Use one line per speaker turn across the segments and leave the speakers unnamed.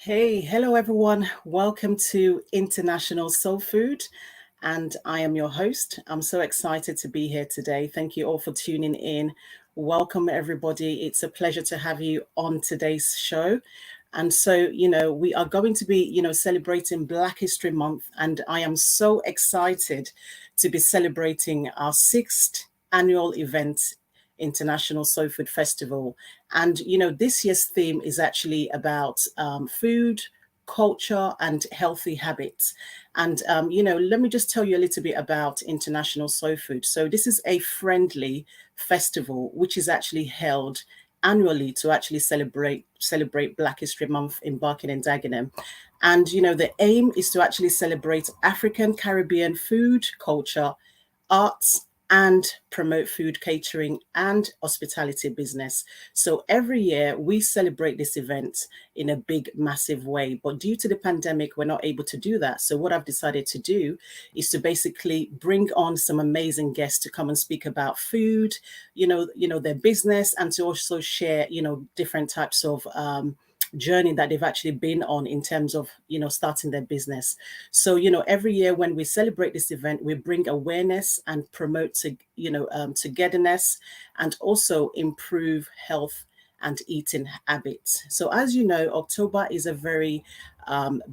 Hey, hello everyone. Welcome to International Soul Food. And I am your host. I'm so excited to be here today. Thank you all for tuning in. Welcome, everybody. It's a pleasure to have you on today's show. And so, we are going to be, celebrating Black History Month. And I am so excited to be celebrating our sixth annual event, International Soul Food Festival. And, this year's theme is actually about food, culture, and healthy habits. And, let me just tell you a little bit about International Soul Food. So, this is a friendly festival which is actually held annually to actually celebrate Black History Month in Barking and Dagenham. And, the aim is to actually celebrate African Caribbean food, culture, arts, and promote food catering and hospitality business. So every year we celebrate this event in a big, massive way. But due to the pandemic, we're not able to do that. So what I've decided to do is to basically bring on some amazing guests to come and speak about food, their business, and to also share, different types of journey that they've actually been on in terms of starting their business. So every year when we celebrate this event, we bring awareness and promote togetherness, and also improve health and eating habits. So as you know, October is a very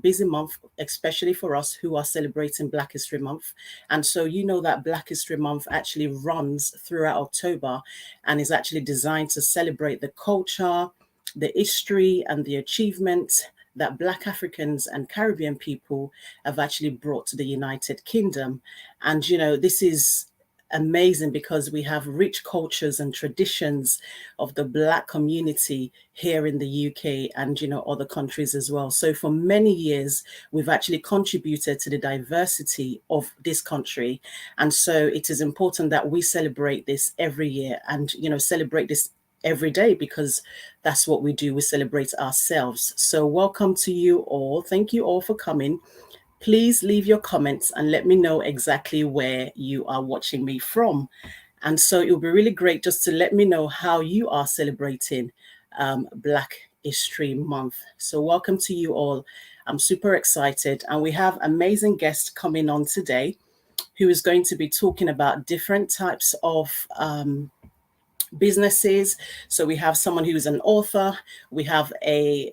busy month, especially for us who are celebrating Black History Month. And so that Black History Month actually runs throughout October and is actually designed to celebrate the culture, the history, and the achievements that Black Africans and Caribbean people have actually brought to the United Kingdom. And, this is amazing because we have rich cultures and traditions of the Black community here in the UK and, other countries as well. So for many years, we've actually contributed to the diversity of this country. And so it is important that we celebrate this every year and, celebrate this every day, because that's what we do. We celebrate ourselves. So welcome to you all. Thank you all for coming. Please leave your comments and let me know exactly where you are watching me from. And so it will be really great just to let me know how you are celebrating Black History Month. So welcome to you all. I'm super excited. And we have amazing guests coming on today who is going to be talking about different types of businesses. So we have someone who is an author. We have a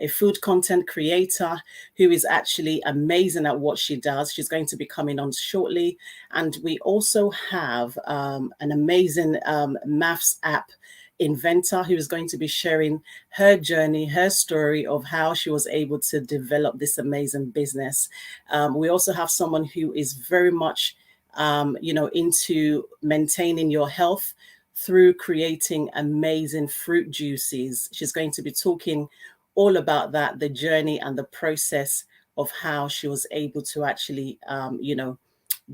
food content creator who is actually amazing at what she does. She's going to be coming on shortly. And we also have an amazing maths app inventor who is going to be sharing her journey, her story of how she was able to develop this amazing business. We also have someone who is very much into maintaining your health through creating amazing fruit juices. She's going to be talking all about that, the journey and the process of how she was able to actually,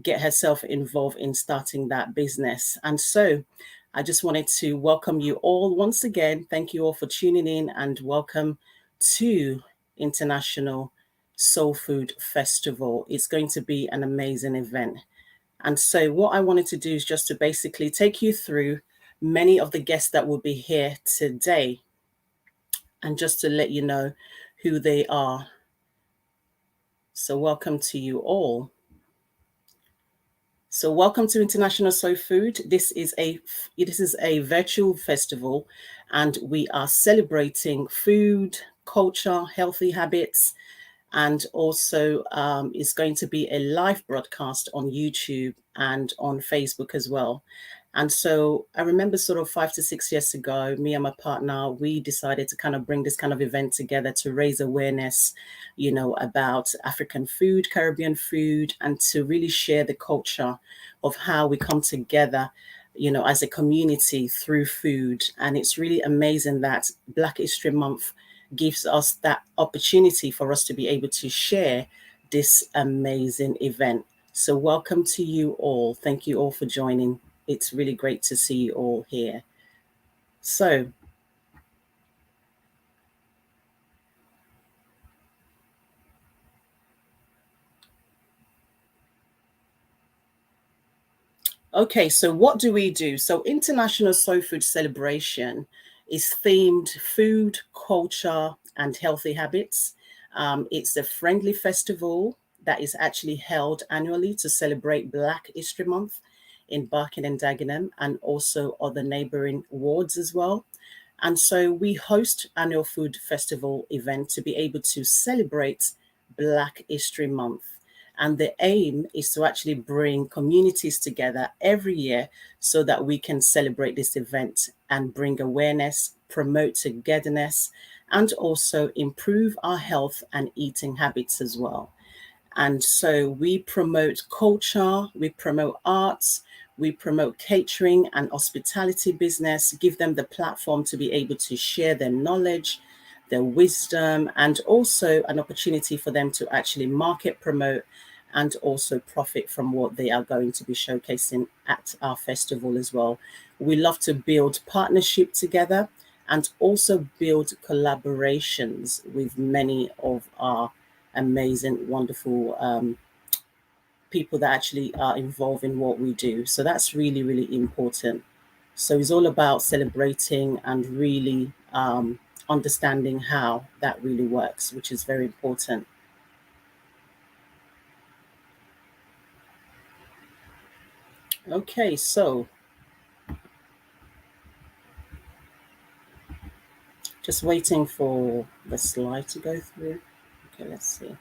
get herself involved in starting that business. And so I just wanted to welcome you all once again. Thank you all for tuning in and welcome to International Soul Food Festival. It's going to be an amazing event. And so what I wanted to do is just to basically take you through many of the guests that will be here today, and just to let you know who they are. So welcome to you all. So welcome to International Soul Food. This is a virtual festival, and we are celebrating food, culture, healthy habits, and also is going to be a live broadcast on YouTube and on Facebook as well. And so I remember sort of 5 to 6 years ago, me and my partner, we decided to kind of bring this kind of event together to raise awareness, about African food, Caribbean food, and to really share the culture of how we come together, as a community through food. And it's really amazing that Black History Month gives us that opportunity for us to be able to share this amazing event. So welcome to you all. Thank you all for joining. It's really great to see you all here. So okay, so what do we do? So International Soul Food Celebration is themed food, culture, and healthy habits. It's a friendly festival that is actually held annually to celebrate Black History Month in Barking and Dagenham and also other neighboring wards as well. And so we host annual food festival event to be able to celebrate Black History Month. And the aim is to actually bring communities together every year so that we can celebrate this event and bring awareness, promote togetherness, and also improve our health and eating habits as well. And so we promote culture, we promote arts, we promote catering and hospitality business, give them the platform to be able to share their knowledge, their wisdom, and also an opportunity for them to actually market, promote, and also profit from what they are going to be showcasing at our festival as well. We love to build partnership together and also build collaborations with many of our amazing, wonderful people that actually are involved in what we do. So that's really, really important. So it's all about celebrating and really understanding how that really works, which is very important. Okay, so just waiting for the slide to go through. Okay, let's see.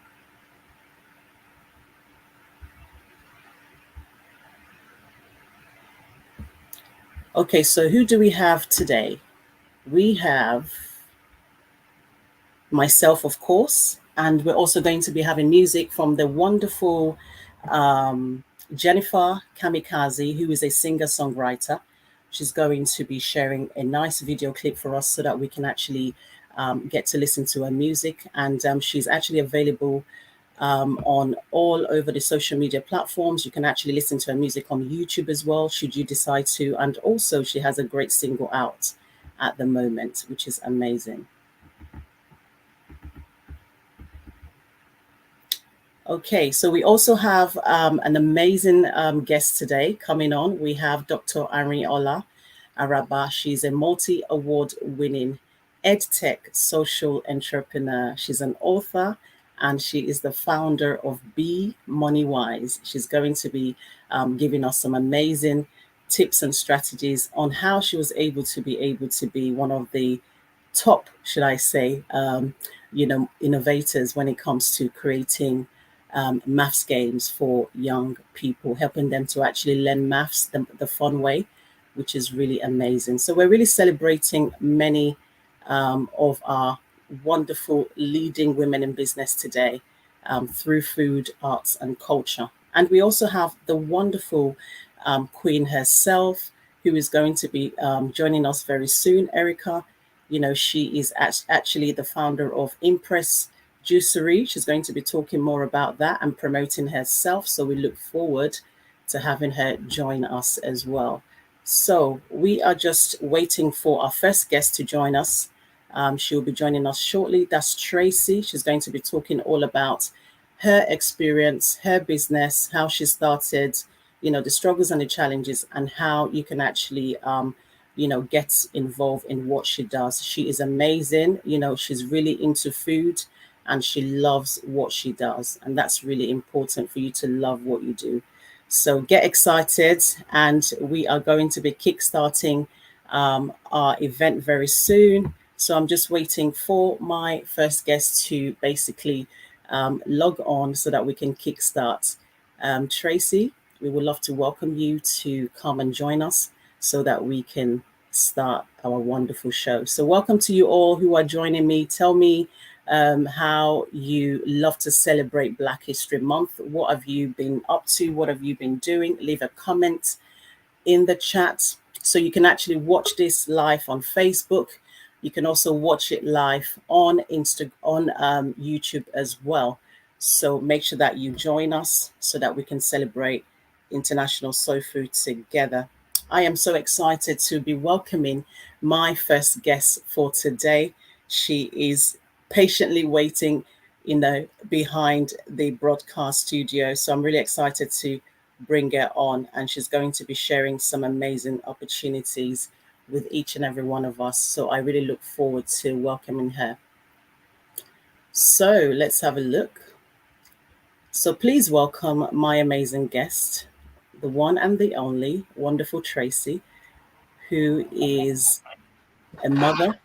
Okay, so who do we have today? We have myself, of course, and we're also going to be having music from the wonderful um, Jennifer Kamikaze, who is a singer songwriter. She's going to be sharing a nice video clip for us so that we can actually get to listen to her music. And she's actually available on all over the social media platforms. You can actually listen to her music on YouTube as well, should you decide to. And also, she has a great single out at the moment, which is amazing. Okay, so we also have an amazing guest today coming on. We have Dr. Ariola Araba. She's a multi-award winning EdTech social entrepreneur. She's an author and she is the founder of Be Money Wise. She's going to be giving us some amazing tips and strategies on how she was able to be one of the top, should I say, innovators when it comes to creating maths games for young people, helping them to actually learn maths the fun way, which is really amazing. So we're really celebrating many of our wonderful leading women in business today through food, arts, and culture. And we also have the wonderful Queen herself, who is going to be joining us very soon, Erica. You know, she is actually the founder of Impress Juicery. She's going to be talking more about that and promoting herself. So we look forward to having her join us as well. So we are just waiting for our first guest to join us. She'll be joining us shortly. That's Tracy. She's going to be talking all about her experience, her business, how she started, the struggles and the challenges, and how you can actually, get involved in what she does. She is amazing. She's really into food and she loves what she does. And that's really important for you to love what you do. So get excited, and we are going to be kickstarting our event very soon. So I'm just waiting for my first guest to basically log on so that we can kickstart. Tracy, we would love to welcome you to come and join us so that we can start our wonderful show. So welcome to you all who are joining me. Tell me how you love to celebrate Black History Month. What have you been up to? What have you been doing? Leave a comment in the chat. So you can actually watch this live on Facebook. You can also watch it live on YouTube as well. So make sure that you join us so that we can celebrate International Soul Food together. I am so excited to be welcoming my first guest for today. She is patiently waiting, behind the broadcast studio. So I'm really excited to bring her on, and she's going to be sharing some amazing opportunities with each and every one of us. So I really look forward to welcoming her. So let's have a look. So please welcome my amazing guest, the one and the only wonderful Tracy, who is a mother.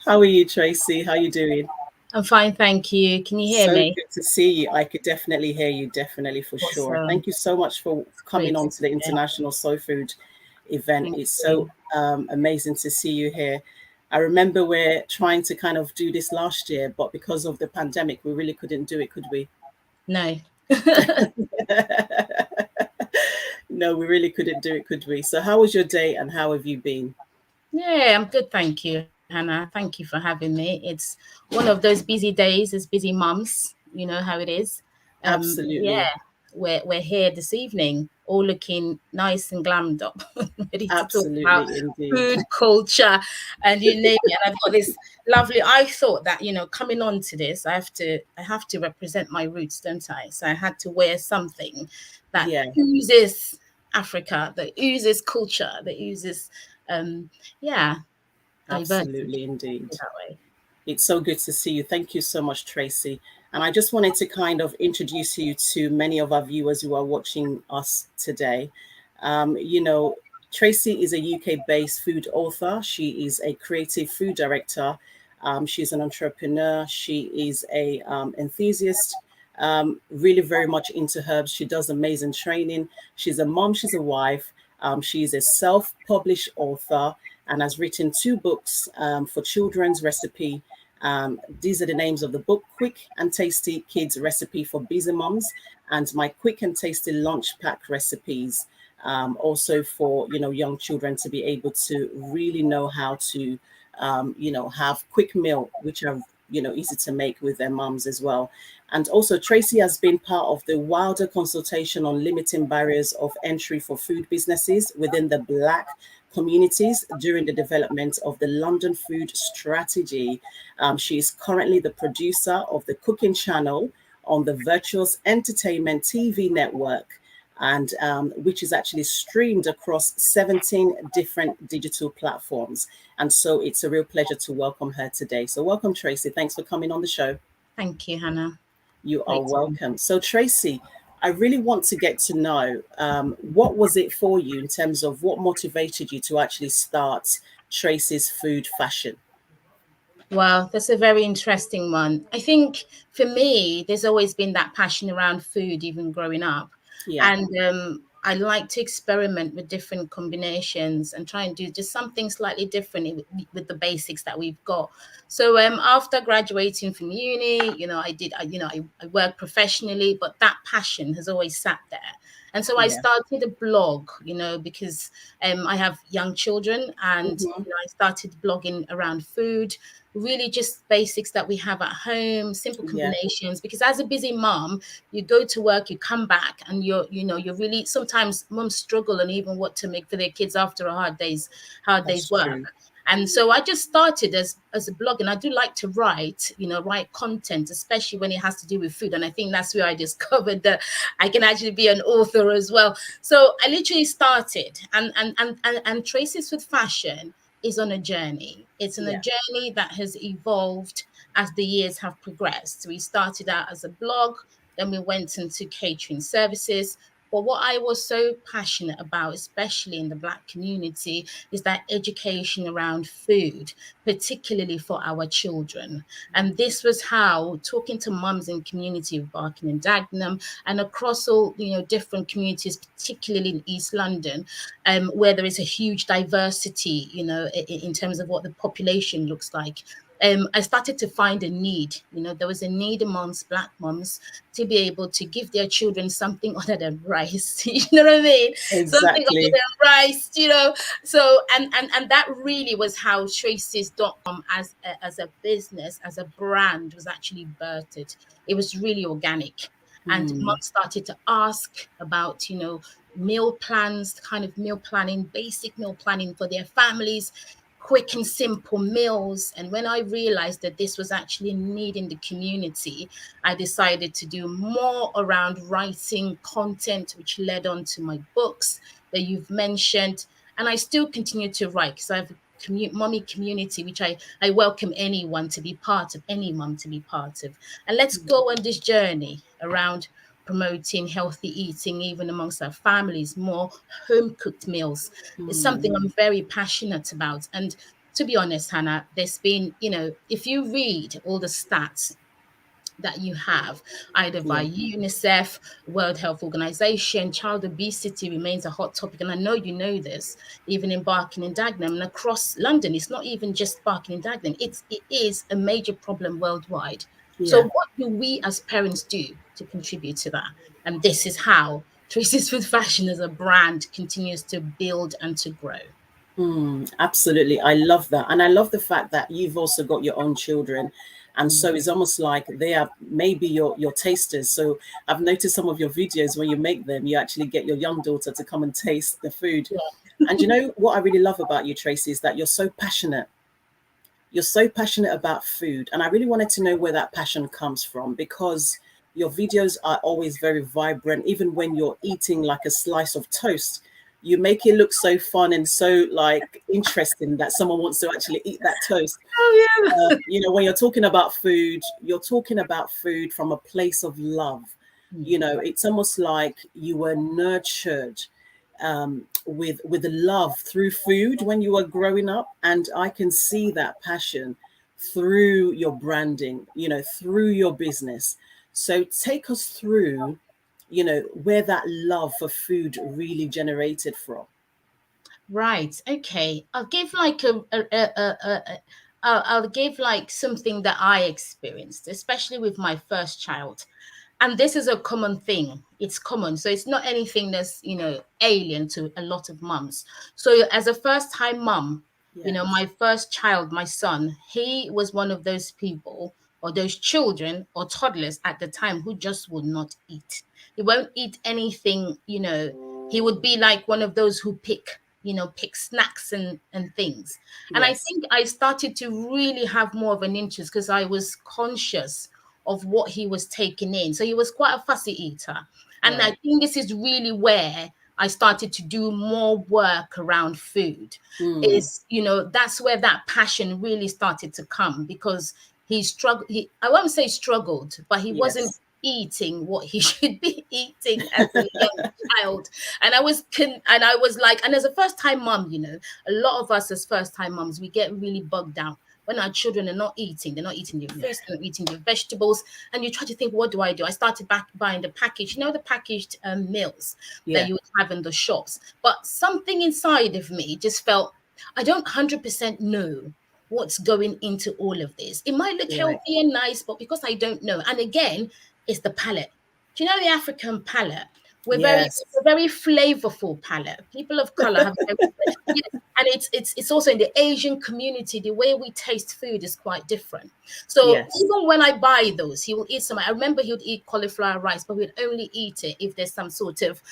How are you, Tracy? How are you doing?
I'm fine, thank you. Can you hear
So
me?
good to see you. I could definitely hear you, definitely for sure.
Awesome.
Thank you so much for
It's
coming
great
on
to
to the
be here.
International Soul Food event.
Thank
It's so
you.
amazing to see you here. I remember we're trying to kind of do this last year, but because of the pandemic, we really couldn't do it, could we?
No.
No, we really couldn't do it, could we? So, how was your day and how have you been?
Yeah, I'm good, thank you, Hannah. Thank you for having me. It's one of those busy days as busy mums. You know how it is. Yeah,
Absolutely.
we're here this evening, all looking nice and glammed up, ready to talk about
Absolutely, indeed.
food culture and you name it. And I've got this lovely. I thought that coming on to this, I have to represent my roots, don't I? So I had to wear something that
Yeah,
oozes Africa, that oozes culture, that oozes um yeah, diversity,
absolutely, indeed.
that way.
It's so good to see you. Thank you so much, Tracy. And I just wanted to kind of introduce you to many of our viewers who are watching us today. You know, Tracy is a UK based food author, she is a creative food director, she's an entrepreneur, she is a enthusiast. Really very much into herbs. She does amazing training. She's a mom, she's a wife. She's a self published author and has written two books for children's recipe. These are the names of the book: Quick and Tasty Kids Recipe for Busy Moms, and my Quick and Tasty Lunch Pack Recipes. Also for young children to be able to really know how to have quick meal, which are easy to make with their mums as well. And also, Tracy has been part of the wilder consultation on limiting barriers of entry for food businesses within the Black communities during the development of the London Food Strategy. She is currently the producer of the cooking channel on the Virtuous Entertainment TV network, and which is actually streamed across 17 different digital platforms. And so it's a real pleasure to welcome her today. So, welcome, Tracy. Thanks for coming on the show.
Thank you, Hannah.
You are
Great to be.
welcome. So, Tracy, I really want to get to know what was it for you in terms of what motivated you to actually start Tracy's Food Fashion?
Wow, that's a very interesting one. I think for me, there's always been that passion around food, even growing up.
Yeah,
And I like to experiment with different combinations and try and do just something slightly different with the basics that we've got. So after graduating from uni, I worked professionally, but that passion has always sat there. And so I
yeah.
started a blog, because I have young children, and
Hmm.
I started blogging around food, really just basics that we have at home, simple
Yeah,
combinations. Because as a busy mom, you go to work, you come back, and you're really, sometimes moms struggle and even what to make for their kids after a hard day's
that's
work.
true.
And so I just started as a blog, and I do like to write, write content, especially when it has to do with food. And I think that's where I discovered that I can actually be an author as well. So I literally started, and Traces with Fashion is on a journey. It's on a
Yeah,
journey that has evolved as the years have progressed. We started out as a blog, then we went into catering services. But what I was so passionate about, especially in the Black community, is that education around food, particularly for our children. And this was how, talking to mums in community of Barking and Dagenham and across all different communities, particularly in East London, where there is a huge diversity, in terms of what the population looks like. I started to find a need. There was a need amongst Black moms to be able to give their children something other than rice. You know what I mean? Something other
exactly.
than rice. So and that really was how Traces.com as a business, as a brand, was actually birthed. It was really organic. And
Mm,
moms started to ask about, meal plans, kind of meal planning, basic meal planning for their families, quick and simple meals. And when I realized that this was actually a need in the community, I decided to do more around writing content, which led on to my books that you've mentioned. And I still continue to write because I've mommy community, which I welcome anyone to be part of, any mum to be part of. And let's go on this journey around promoting healthy eating, even amongst our families, more home cooked meals. It's something I'm very passionate about. And to be honest, Hannah, there's been, if you read all the stats that you have, either
Yeah.
by UNICEF, World Health Organization, child obesity remains a hot topic. And I know you know this, even in Barking and Dagenham and across London. It's not even just Barking and Dagenham. It is a major problem worldwide. So
Yeah.
what do we as parents do to contribute to that? And this is how Tracy's Food Fashion as a brand continues to build and to grow.
Absolutely. I love that. And I love the fact that you've also got your own children. And
Mm.
so it's almost like they are maybe your tasters. So I've noticed some of your videos when you make them, you actually get your young daughter to come and taste the food.
Yeah.
And you know what I really love about you, Tracy, is that you're so passionate. You're so passionate about food. And I really wanted to know where that passion comes from, because your videos are always very vibrant. Even when you're eating like a slice of toast, you make it look so fun and so like interesting that someone wants to actually eat that toast.
Oh yeah.
When you're talking about food, you're talking about food from a place of love.
Mm.
It's almost like you were nurtured with love through food when you were growing up, and I can see that passion through your branding, through your business. So take us through, where that love for food really generated from.
Right. Okay. I'll give like I'll give like something that I experienced, especially with my first child. And this is a common thing. It's common. So it's not anything that's, alien to a lot of mums. So as a first time mum,
Yes.
my first child, my son, he was one of those people or those children or toddlers at the time who just would not eat. He won't eat anything, he would be like one of those who pick snacks and things. And I
Yes.
think I started to really have more of an interest because I was conscious of what he was taking in. So he was quite a fussy eater. And I
Right.
think this is really where I started to do more work around food.
Mm.
Is, that's where that passion really started to come, because he struggled. I won't say struggled, but he wasn't
Yes.
eating what he should be eating as a young child. And I was like, and as a first time mom, a lot of us as first time moms, we get really bogged down when our children are not eating. They're not eating your
Yeah.
fruits, they're not eating your vegetables, and you try to think, what do I do? I started back buying the package, the packaged meals that
Yeah.
you would have in the shops. But something inside of me just felt, I don't 100% know what's going into all of this. It might look
Right.
healthy and nice, but because I don't know, and again, it's the palate. Do you know the African palate?
Yes.
We're very flavorful palate. People of color have very, and it's also in the Asian community, the way we taste food is quite different. So
Yes.
even when I buy those, he will eat some. I remember he would eat cauliflower rice, but we'd only eat it if there's some sort of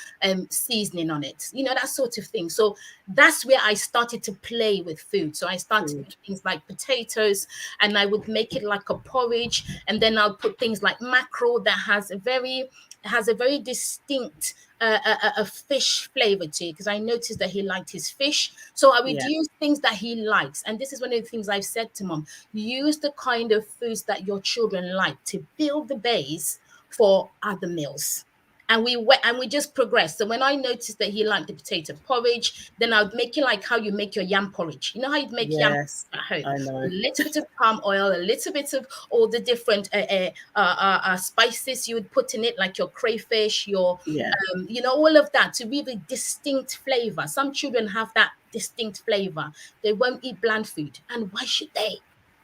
seasoning on it, that sort of thing. So that's where I started to play with food. So I started with
Food.
things like potatoes, and I would make it like a porridge, and then I'll put things like mackerel that has a very distinct a fish flavor to it, because I noticed that he liked his fish. So I would
Yeah.
use things that he likes. And this is one of the things I've said to mom: use the kind of foods that your children like to build the base for other meals. And we just progressed. So when I noticed that he liked the potato porridge, then I would make it like how you make your yam porridge. You know how you make yam
Yes.
at home?
I
A
know.
little bit of palm oil, a little bit of all the different spices you would put in it, like your crayfish, your
Yeah.
all of that, to really distinct flavor. Some children have that distinct flavor. They won't eat bland food, and why should they?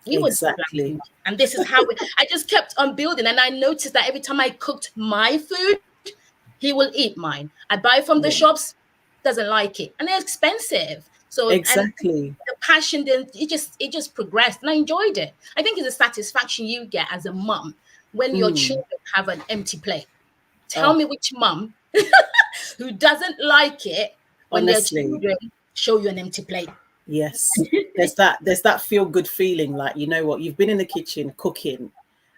We would eat bland
Exactly.
food, and this is how I just kept on building. And I noticed that every time I cooked my food, he will eat mine. I buy from the
Yeah.
shops, doesn't like it, and they're expensive. So, and
Exactly.
the passion, then it just progressed, and I enjoyed it. I think it's a satisfaction you get as a mum when your
Mm.
children have an empty plate. Tell
Oh,
me which mum who doesn't like it when their
honestly,
children show you an empty plate.
yes. There's that feel good feeling, like, you know what, you've been in the kitchen cooking,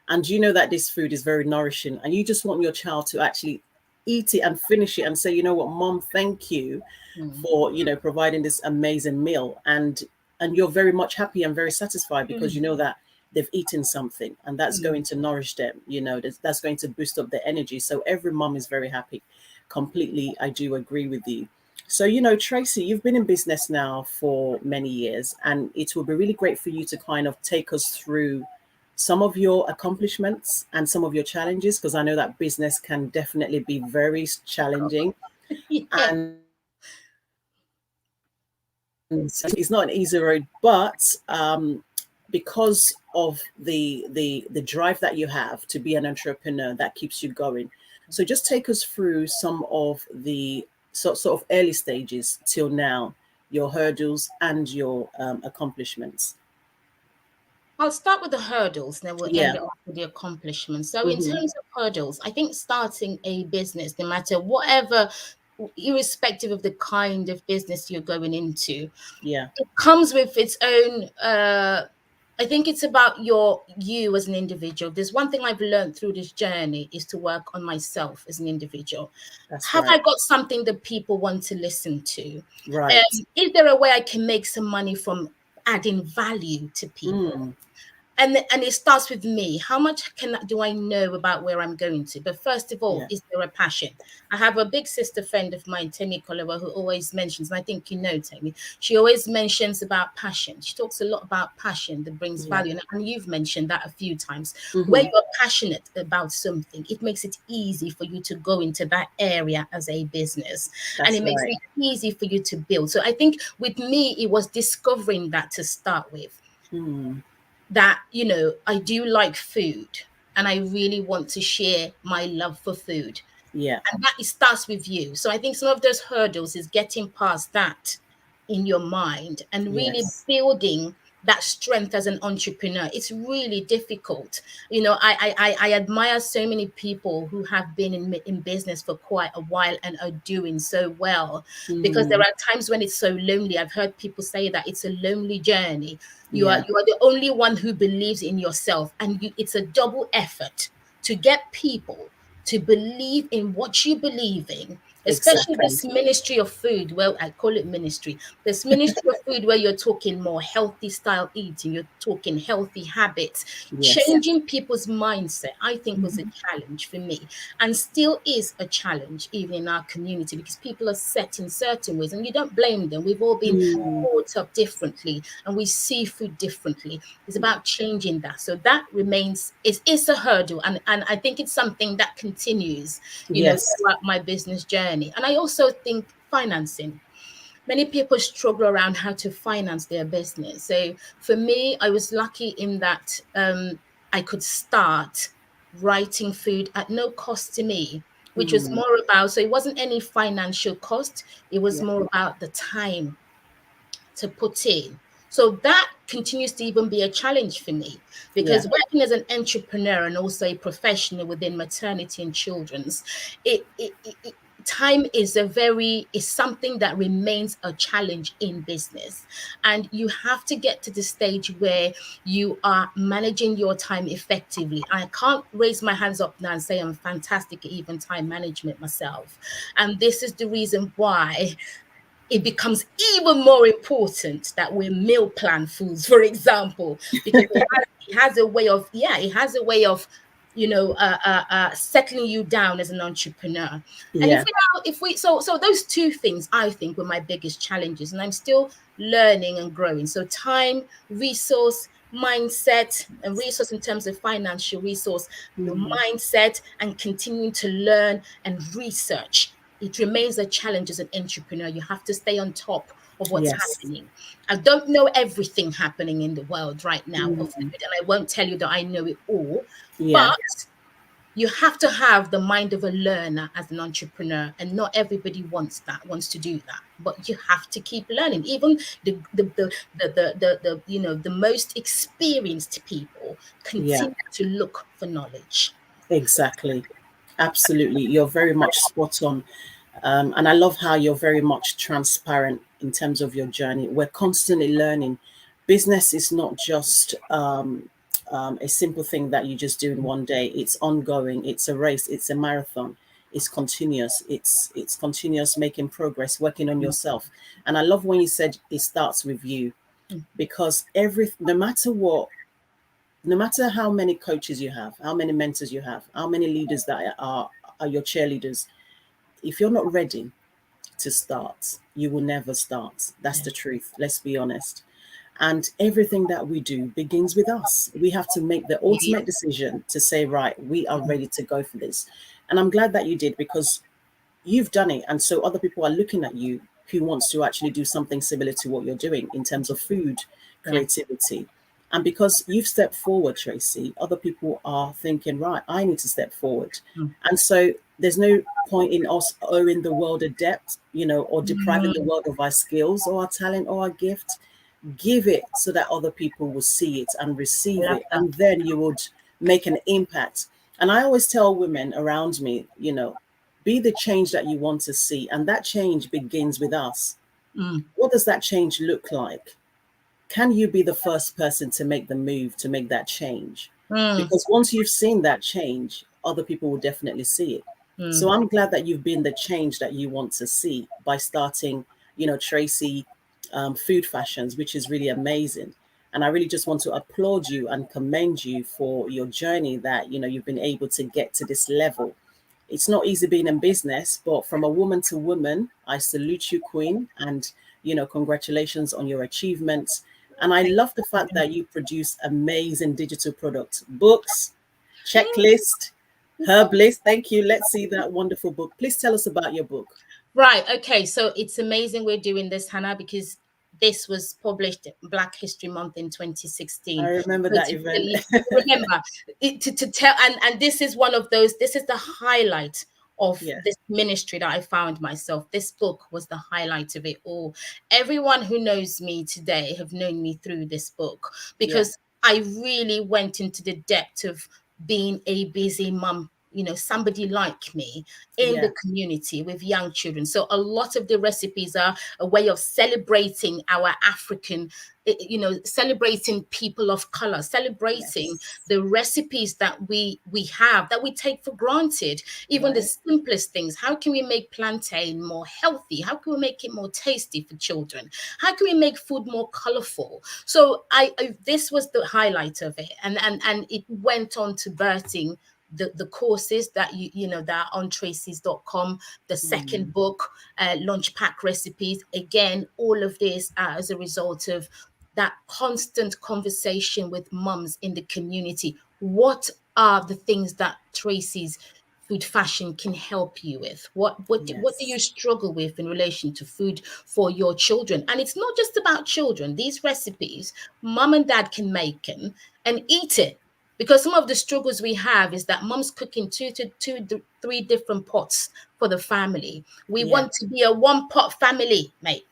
and you know that this food is very nourishing, and you just want your child to actually eat it and finish it and say, you know what, mom, thank you
Mm.
for, providing this amazing meal. And and you're very much happy and very satisfied because you
Mm,
know that they've eaten something and that's
mm.
going to nourish them, that's going to boost up their energy. So every mom is very happy. Completely, I do agree with you. So, Tracy, you've been in business now for many years, and it will be really great for you to kind of take us through some of your accomplishments and some of your challenges, because I know that business can definitely be very challenging.
Yeah.
And it's not an easy road, but because of the drive that you have to be an entrepreneur, that keeps you going. So just take us through some of the sort of early stages till now, your hurdles and your accomplishments.
I'll start with the hurdles, then we'll end
Yeah.
it off with the accomplishments. So, in
Hmm.
terms of hurdles, I think starting a business, no matter whatever, irrespective of the kind of business you're going into,
Yeah.
it comes with its own. I think it's about you as an individual. There's one thing I've learned through this journey is to work on myself as an individual.
That's
Have I
right.
got something that people want to listen to?
Right.
Is there a way I can make some money from adding value to people?
Mm.
And it starts with me. How much do I know about where I'm going to? But first of all,
Yeah.
is there a passion? I have a big sister friend of mine, Temi Colliver, who always mentions, and I think you know Temi, she always mentions about passion. She talks a lot about passion that brings
Yeah.
value, and you've mentioned that a few times. Where
Hmm.
you're passionate about something, it makes it easy for you to go into that area as a business, and
That's
it makes
right.
it easy for you to build. So I think with me, it was discovering that to start with,
Mm.
that I do like food, and I really want to share my love for food,
Yeah.
and that it starts with you. So I think some of those hurdles is getting past that in your mind and really
Yes.
building that strength as an entrepreneur. It's really difficult. I admire so many people who have been in business for quite a while and are doing so well, because there
Mm.
are times when it's so lonely. I've heard people say that it's a lonely journey. you are
Yeah.
you are the only one who believes in yourself, and it's a double effort to get people to believe in what you believe in, especially
Exactly.
this ministry of food. Well, I call it ministry. This ministry of food where you're talking more healthy style eating, you're talking healthy habits,
Yes.
changing people's mindset, I think was a challenge for me, and still is a challenge even in our community, because people are set in certain ways, and you don't blame them. We've all been
Mm.
brought up differently, and we see food differently. It's about changing that. So that remains is a hurdle, and I think it's something that continues,
Yes.
throughout my business journey. And I also think financing. Many people struggle around how to finance their business. So for me, I was lucky in that I could start writing food at no cost to me, which was
Mm.
more about, so it wasn't any financial cost, it was
Yeah.
more about the time to put in. So that continues to even be a challenge for me,
Yeah.
because working as an entrepreneur and also a professional within maternity and children's, time is something that remains a challenge in business, and you have to get to the stage where you are managing your time effectively. I can't raise my hands up now and say I'm fantastic at even time management myself, and this is the reason why it becomes even more important that we meal plan foods, for example, because it has a way of, yeah, it has a way of, settling you down as an entrepreneur. And
Yeah.
so those two things I think were my biggest challenges, and I'm still learning and growing. So time, resource, mindset, and resource in terms of financial resource, the
Mm.
mindset, and continuing to learn and research. It remains a challenge as an entrepreneur. You have to stay on top of what's
Yes.
happening. I don't know everything happening in the world right now of
Mm.
food, and I won't tell you that I know it all,
Yeah.
but you have to have the mind of a learner as an entrepreneur, and not everybody wants to do that. But you have to keep learning. Even the most experienced people
Yeah.
continue to look for knowledge.
Exactly. Absolutely. You're very much spot on. And I love how you're very much transparent in terms of your journey. We're constantly learning. Business is not just a simple thing that you just do in one day. It's ongoing. It's a race. It's a marathon. It's continuous. It's continuous making progress, working on yourself. And I love when you said it starts with you. because no matter what, no matter how many coaches you have, how many mentors you have, how many leaders that are your cheerleaders, if you're not ready to start, you will never start. That's
Yeah.
the truth. Let's be honest. And everything that we do begins with us. We have to make the ultimate decision to say, right, we are ready to go for this. And I'm glad that you did, because you've done it. And so other people are looking at you who wants to actually do something similar to what you're doing in terms of food
Yeah.
creativity. And because you've stepped forward, Tracy, other people are thinking, right, I need to step forward.
Mm.
And so there's no point in us owing the world a debt, or depriving the
Mm.
world of our skills or our talent or our gift. Give it so that other people will see it and
I
receive
love
it,
that.
and then you would make an impact. And I always tell women around me, be the change that you want to see, and that change begins with us.
Mm.
What does that change look like? Can you be the first person to make the move to make that change?
Mm.
Because once you've seen that change, other people will definitely see it. So
Mm.
I'm glad that you've been the change that you want to see by starting, Tracy, Food Fashions, which is really amazing. And I really just want to applaud you and commend you for your journey, that, you've been able to get to this level. It's not easy being in business, but from a woman to woman, I salute you, Queen, and congratulations on your achievements. And I
Thank
love the fact
you.
that you produce amazing digital products, books,
Mm.
checklist, herb list. Thank you. Let's see that wonderful book. Please tell us about your book.
Right. Okay. So it's amazing we're doing this, Hannah, because this was published Black History Month in
I
2016.
remember
So
that
to
event.
remember to tell, and this is one of those. This is the highlight of
Yes.
this ministry that I found myself. This book was the highlight of it all. Everyone who knows me today have known me through this book,
Yeah.
because I really went into the depth of being a busy mum, somebody like me in
Yeah.
the community with young children. So a lot of the recipes are a way of celebrating our African, celebrating people of color, celebrating
Yes.
the recipes that we have that we take for granted, even the
Right.
simplest things. How can we make plantain more healthy? How can we make it more tasty for children? How can we make food more colorful? So this was the highlight of it, and it went on to birthing the courses that that are on tracys.com, the second
Mm.
book, lunch pack recipes. Again, all of this as a result of that constant conversation with mums in the community. What are the things that Tracy's Food Fashion can help you with? What do you
Yes.
struggle with in relation to food for your children? And it's not just about children. These recipes, mum and dad can make them and eat it, because some of the struggles we have is that mom's cooking three different pots for the family. We
Yeah.
want to be a one pot family, mate.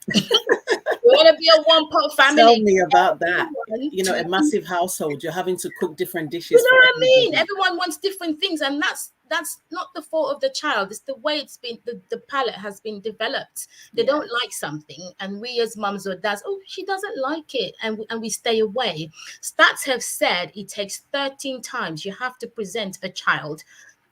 We want to be a one pot
Tell
family.
me about that.
Everyone
A
to
massive household. You're having to cook different
You
dishes
know
for
what I mean?
everybody.
Everyone wants different things, and that's not the fault of the child. It's the way it's been the palate has been developed. They
Yeah.
don't like something, and we as mums or dads, oh, she doesn't like it, and we stay away. Stats have said it takes 13 times you have to present a child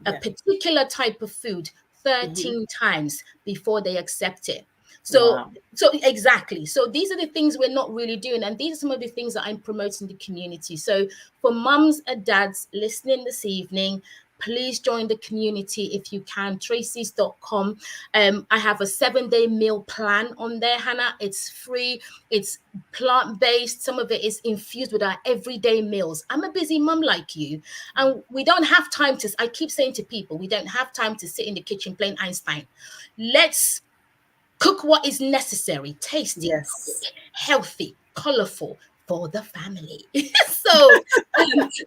a
Yeah.
particular type of food
Hmm.
13 times before they accept it. So
Wow.
so exactly. So these are the things we're not really doing. And these are some of the things that I'm promoting the community. So for mums and dads listening this evening, please join the community if you can. Tracys.com. I have a 7-day meal plan on there, Hannah. It's free, it's plant-based. Some of it is infused with our everyday meals. I'm a busy mum like you, and we don't have time to, I keep saying to people, we don't have time to sit in the kitchen playing Einstein. Let's cook what is necessary, tasty,
Yes.
quick, healthy, colorful for the family. so,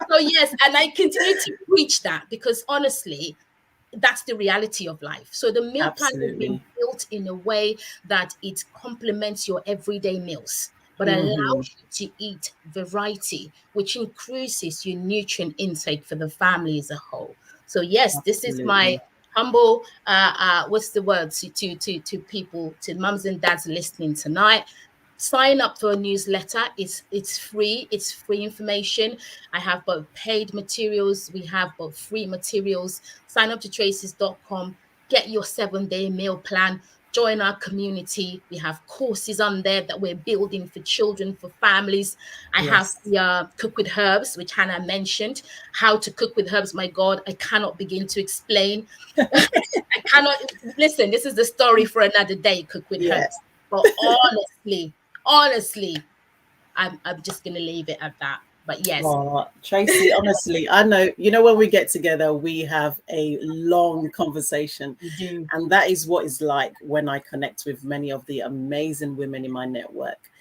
so yes, and I continue to preach that, because honestly, that's the reality of life. So the meal plan has been
Absolutely.
built in a way that it complements your everyday meals, but allows
Hmm.
you to eat variety, which increases your nutrient intake for the family as a whole. So yes, this is my
Absolutely.
humble what's the word to people, to mums and dads listening tonight. Sign up for a newsletter. It's free information. I have both paid materials, we have both free materials. Sign up to tracys.com, get your 7-day meal plan. join our community. We have courses on there that we're building for children, for families. I have
Yes.
the Cook with Herbs, which Hannah mentioned. How to cook with herbs, my God, I cannot begin to explain. I cannot listen. This is the story for another day. Cook with
Yes.
herbs, but honestly, I'm just gonna leave it at that. But yes,
Oh, Tracy, honestly, I know, when we get together, we have a long conversation.
we do.
And that is what it's like when I connect with many of the amazing women in my network.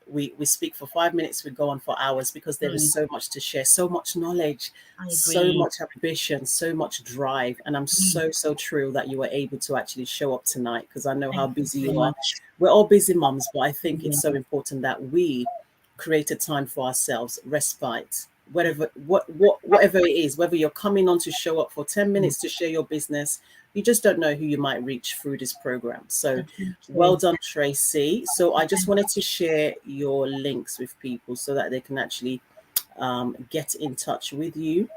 We speak for 5 minutes, we go on for hours because there is
Mm,
so much to share, so much knowledge,
I
so
agree.
much ambition, so much drive. And I'm
Mm,
so thrilled that you were able to actually show up tonight because I know how
thank you
busy
so
you are.
much.
We're all busy moms, but I think it's
Yeah,
so important that we create a time for ourselves, respite, whatever it is, whether you're coming on to show up for 10
mm,
minutes to share your business, you just don't know who you might reach through this program. So
that's so
well
true.
done, Tracy. So I just wanted to share your links with people so that they can actually get in touch with you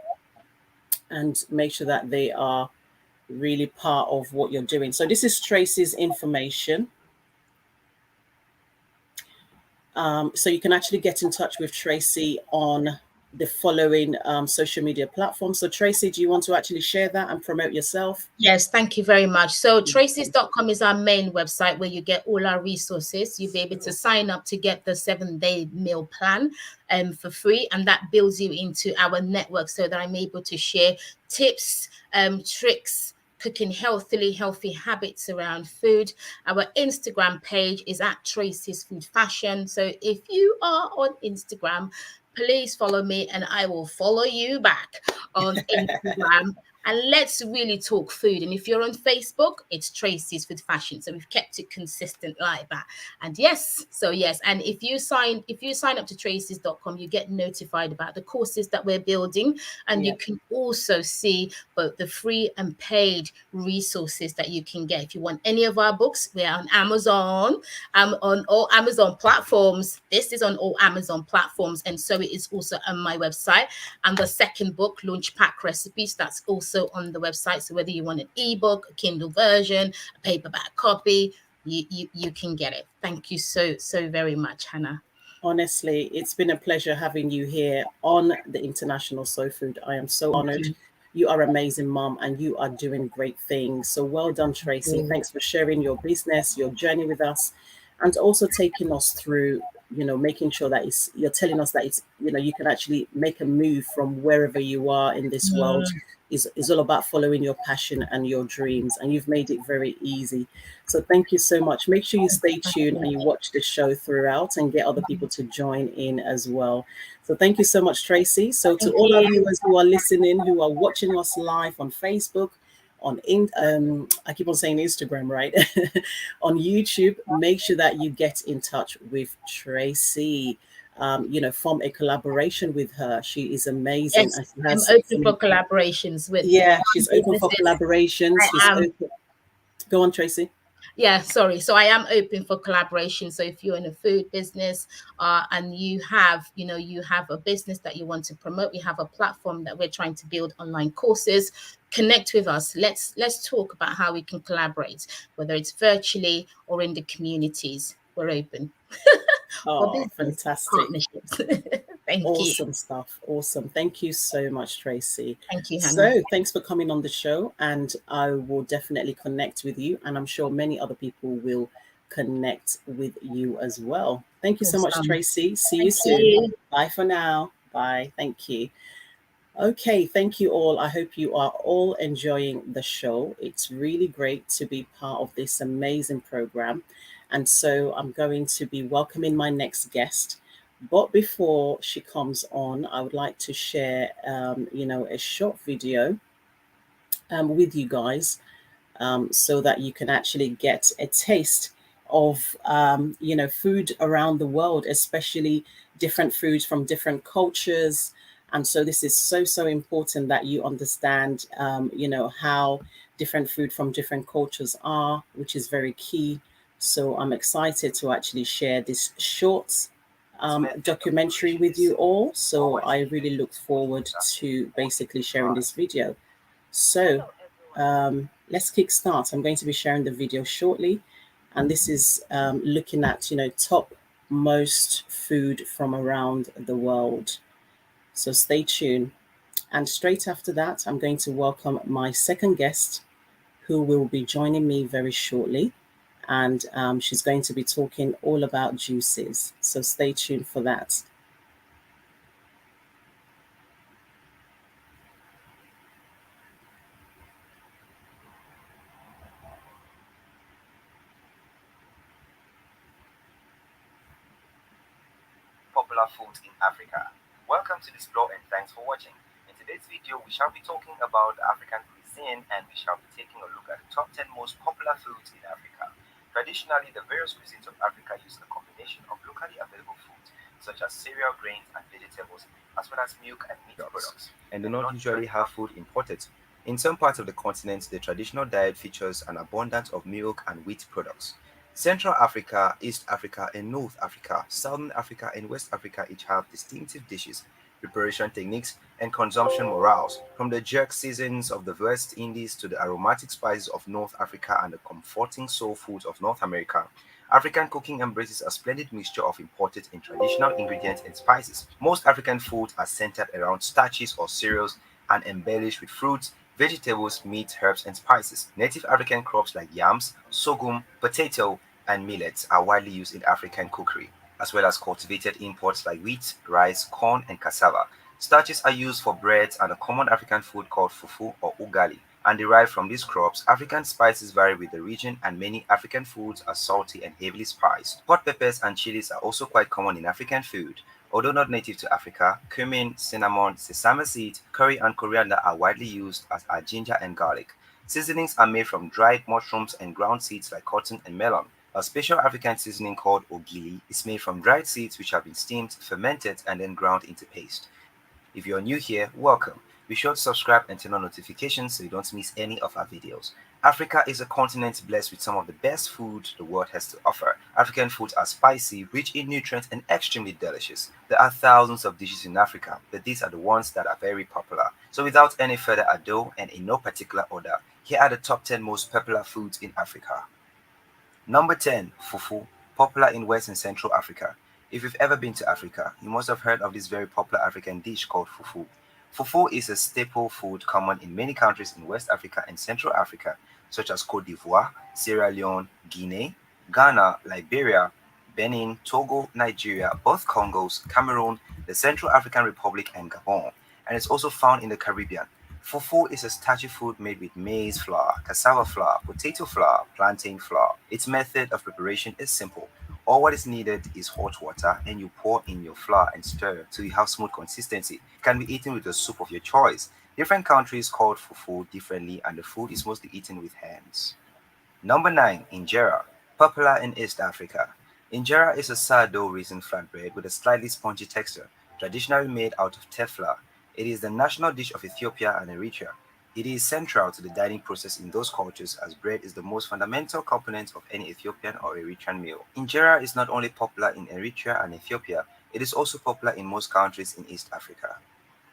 and make sure that they are really part of what you're doing. So this is Tracy's information. So you can actually get in touch with Tracy on the following social media platforms. So Tracy, do you want to actually share that and promote yourself?
Yes, thank you very much. So traces.com is our main website where you get all our resources. You'll be able to sign up to get the 7-day meal plan for free, and that builds you into our network so that I'm able to share tips, tricks, cooking healthily, healthy habits around food. Our Instagram page is at Tracy's Food Fashion. So if you are on Instagram, please follow me and I will follow you back on Instagram. And let's really talk food. And if you're on Facebook, it's Tracy's Food Fashion. So we've kept it consistent like that. And yes. And if you sign up to tracy's.com, you get notified about the courses that we're building. And
Yeah,
you can also see both the free and paid resources that you can get. If you want any of our books, we're on Amazon, on all Amazon platforms. This is on all Amazon platforms. And so it is also on my website. And the second book, Launch Pack Recipes, that's also on the website. So whether you want an ebook, a Kindle version, a paperback copy, you can get it. Thank you so very much, Hannah.
honestly, it's been a pleasure having you here on the International Soul Food. I am so
Thank
honored.
you.
You are amazing, mom, and you are doing great things. So well done, Tracy.
Mm,
Thanks for sharing your business, your journey with us, and also taking us through, making sure that you're telling us that you can actually make a move from wherever you are in this world. Is all about following your passion and your dreams, and you've made it very easy. So thank you so much. Make sure you stay tuned and you watch the show throughout and get other people to join in as well. So thank you so much, Tracy. So to
Thank
all our
you.
viewers who are listening, who are watching us live on Facebook, I keep on saying Instagram, right? On YouTube, make sure that you get in touch with Tracy. Form a collaboration with her. She is amazing
Yes,
and she
I'm
has
open
some.
for collaborations with
Yeah, she's open for
businesses.
collaborations.
I
She's
am.
open. Go on, Tracy.
Yeah, sorry. So I am open for collaboration. So if you're in a food business and you have a business that you want to promote, we have a platform that we're trying to build online courses. Connect with us. Let's talk about how we can collaborate, whether it's virtually or in the communities. We're open for
Oh,
business
fantastic.
partnerships. Thank you.
Awesome stuff. Awesome. Thank you so much, Tracy.
Thank you, Hannah.
So, thanks for coming on the show, and I will definitely connect with you, and I'm sure many other people will connect with you as well. Thank you so much,
Awesome.
Tracy. See you
Thank
soon.
you.
Bye for now. Bye. Thank you. Okay, thank you all. I hope you are all enjoying the show. It's really great to be part of this amazing program. And so I'm going to be welcoming my next guest. But before she comes on, I would like to share, a short video with you guys so that you can actually get a taste of food around the world, especially different foods from different cultures. And so this is so important that you understand how different food from different cultures are, which is very key. So I'm excited to actually share this short documentary with you all. So I really look forward to basically sharing this video. So let's kick start. I'm going to be sharing the video shortly. and this is looking at top most food from around the world. So stay tuned. And straight after that, I'm going to welcome my second guest, who will be joining me very shortly. And she's going to be talking all about juices. So stay tuned for that.
Popular foods in Africa. Welcome to this blog and thanks for watching. In today's video, we shall be talking about African cuisine and we shall be taking a look at the top 10 most popular foods in Africa. Traditionally, the various cuisines of Africa use a combination of locally available foods such as cereal, grains, and vegetables, as well as milk and meat products, and do not usually have food imported. In some parts of the continent, the traditional diet features an abundance of milk and wheat products. Central Africa, East Africa, and North Africa, Southern Africa, and West Africa each have distinctive dishes, preparation techniques, and consumption morals. From the jerk seasons of the West Indies to the aromatic spices of North Africa and the comforting soul foods of North America, African cooking embraces a splendid mixture of imported and traditional ingredients and spices. Most African foods are centered around starches or cereals and embellished with fruits, vegetables, meat, herbs, and spices. Native African crops like yams, sorghum, potato, and millets are widely used in African cookery, as well as cultivated imports like wheat, rice, corn, and cassava. Starches are used for breads and a common African food called fufu or ugali, and derived from these crops. African spices vary with the region, and many African foods are salty and heavily spiced. Hot peppers and chilies are also quite common in African food. Although not native to Africa, cumin, cinnamon, sesame seeds, curry, and coriander are widely used, as are ginger and garlic. Seasonings are made from dried mushrooms and ground seeds like cotton and melon. A special African seasoning called ogili is made from dried seeds which have been steamed, fermented, and then ground into paste. If you're new here, welcome. Be sure to subscribe and turn on notifications so you don't miss any of our videos. Africa is a continent blessed with some of the best food the world has to offer. African foods are spicy, rich in nutrients, and extremely delicious. There are thousands of dishes in Africa, but these are the ones that are very popular. So without any further ado, and in no particular order, here are the top 10 most popular foods in Africa. Number 10, fufu, popular in West and Central Africa. If you've ever been to Africa, you must have heard of this very popular African dish called fufu. Fufu is a staple food common in many countries in West Africa and Central Africa, such as Cote d'Ivoire, Sierra Leone, Guinea, Ghana, Liberia, Benin, Togo, Nigeria, both Congos, Cameroon, the Central African Republic, and Gabon, and it's also found in the Caribbean. Fufu is a starchy food made with maize flour, cassava flour, potato flour, plantain flour. Its method of preparation is simple. All what is needed is hot water and you pour in your flour and stir till you have smooth consistency. It can be eaten with a soup of your choice. Different countries call fufu differently and the food is mostly eaten with hands. Number 9, injera, popular in East Africa. Injera is a sourdough raisin flatbread with a slightly spongy texture, traditionally made out of teff flour. It is the national dish of Ethiopia and Eritrea. It is central to the dining process in those cultures as bread is the most fundamental component of any Ethiopian or Eritrean meal. Injera is not only popular in Eritrea and Ethiopia, it is also popular in most countries in East Africa.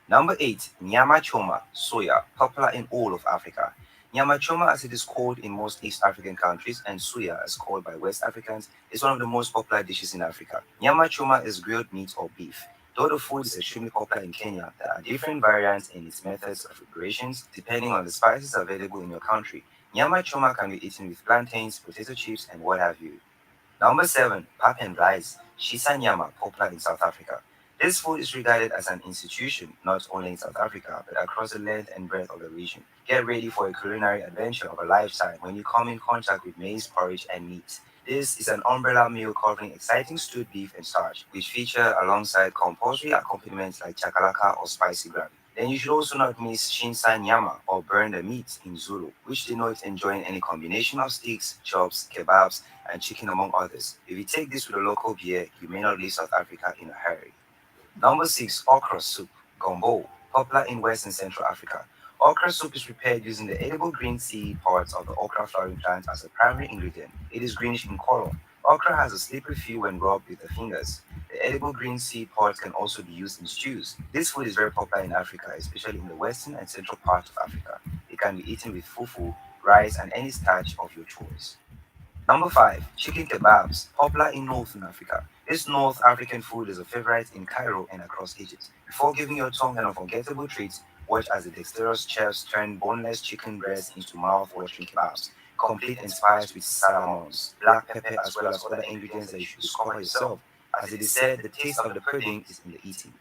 Number 8, Nyama Choma, soya, popular in all of Africa. Nyama Choma, as it is called in most East African countries, and suya, as called by West Africans, is one of the most popular dishes in Africa. Nyama Choma is grilled meat or beef. Though the food is extremely popular in Kenya, there are different variants in its methods of preparations depending on the spices available in your country. Nyama Choma can be eaten with plantains, potato chips, and what have you. Number 7, pap and rice, shisa nyama, popular in South Africa. This food is regarded as an institution not only in South Africa but across the length and breadth of the region. Get ready for a culinary adventure of a lifetime when you come in contact with maize porridge and meat. This is an umbrella meal covering exciting stewed beef and starch, which feature alongside compulsory accompaniments like chakalaka or spicy gravy. Then you should also not miss shinsa nyama or burn the meat in Zulu, which denotes enjoying any combination of steaks, chops, kebabs, and chicken among others. If you take this with a local beer, you may not leave South Africa in a hurry. Number 6, okra soup, gombo, popular in West and Central Africa. Okra soup is prepared using the edible green seed parts of the okra flowering plant as a primary ingredient. It is greenish in color. Okra has a slippery feel when rubbed with the fingers. The edible green seed parts can also be used in stews. This food is very popular in Africa, especially in the western and central parts of Africa. It can be eaten with fufu, rice, and any starch of your choice. Number 5, chicken kebabs, popular in Northern Africa. This North African food is a favorite in Cairo and across Egypt. Before giving your tongue an unforgettable treat, watch as the dexterous chefs turn boneless chicken breasts into mouth-watering kebabs, complete and spiced with salamons, black pepper, as well as other ingredients that you should discover yourself. As it is said, the taste of the pudding is in the eating.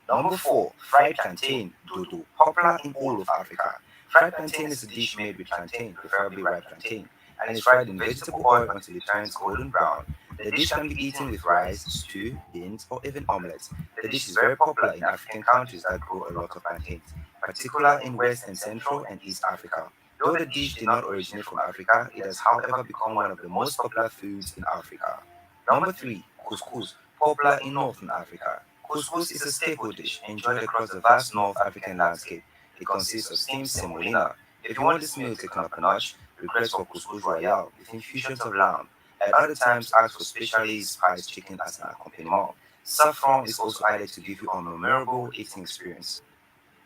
Number 4, fried plantain, dodo, popular in all of Africa. Fried plantain is a dish made with plantain, preferably ripe plantain, and is fried in vegetable oil until it turns golden brown. The dish can be eaten with rice, stew, beans, or even omelets. The dish is very popular in African countries that grow a lot of plantains, particularly in West and Central and East Africa. Though the dish did not originate from Africa, it has however become one of the most popular foods in Africa. Number 3, couscous, popular in Northern Africa. Couscous is a staple dish enjoyed across the vast North African landscape. It consists of steamed semolina. If you want this meal taken up a notch, request for couscous royale with infusions of lamb. At other times, ask for specially spiced chicken as an accompaniment. Saffron is also added to give you a memorable eating experience.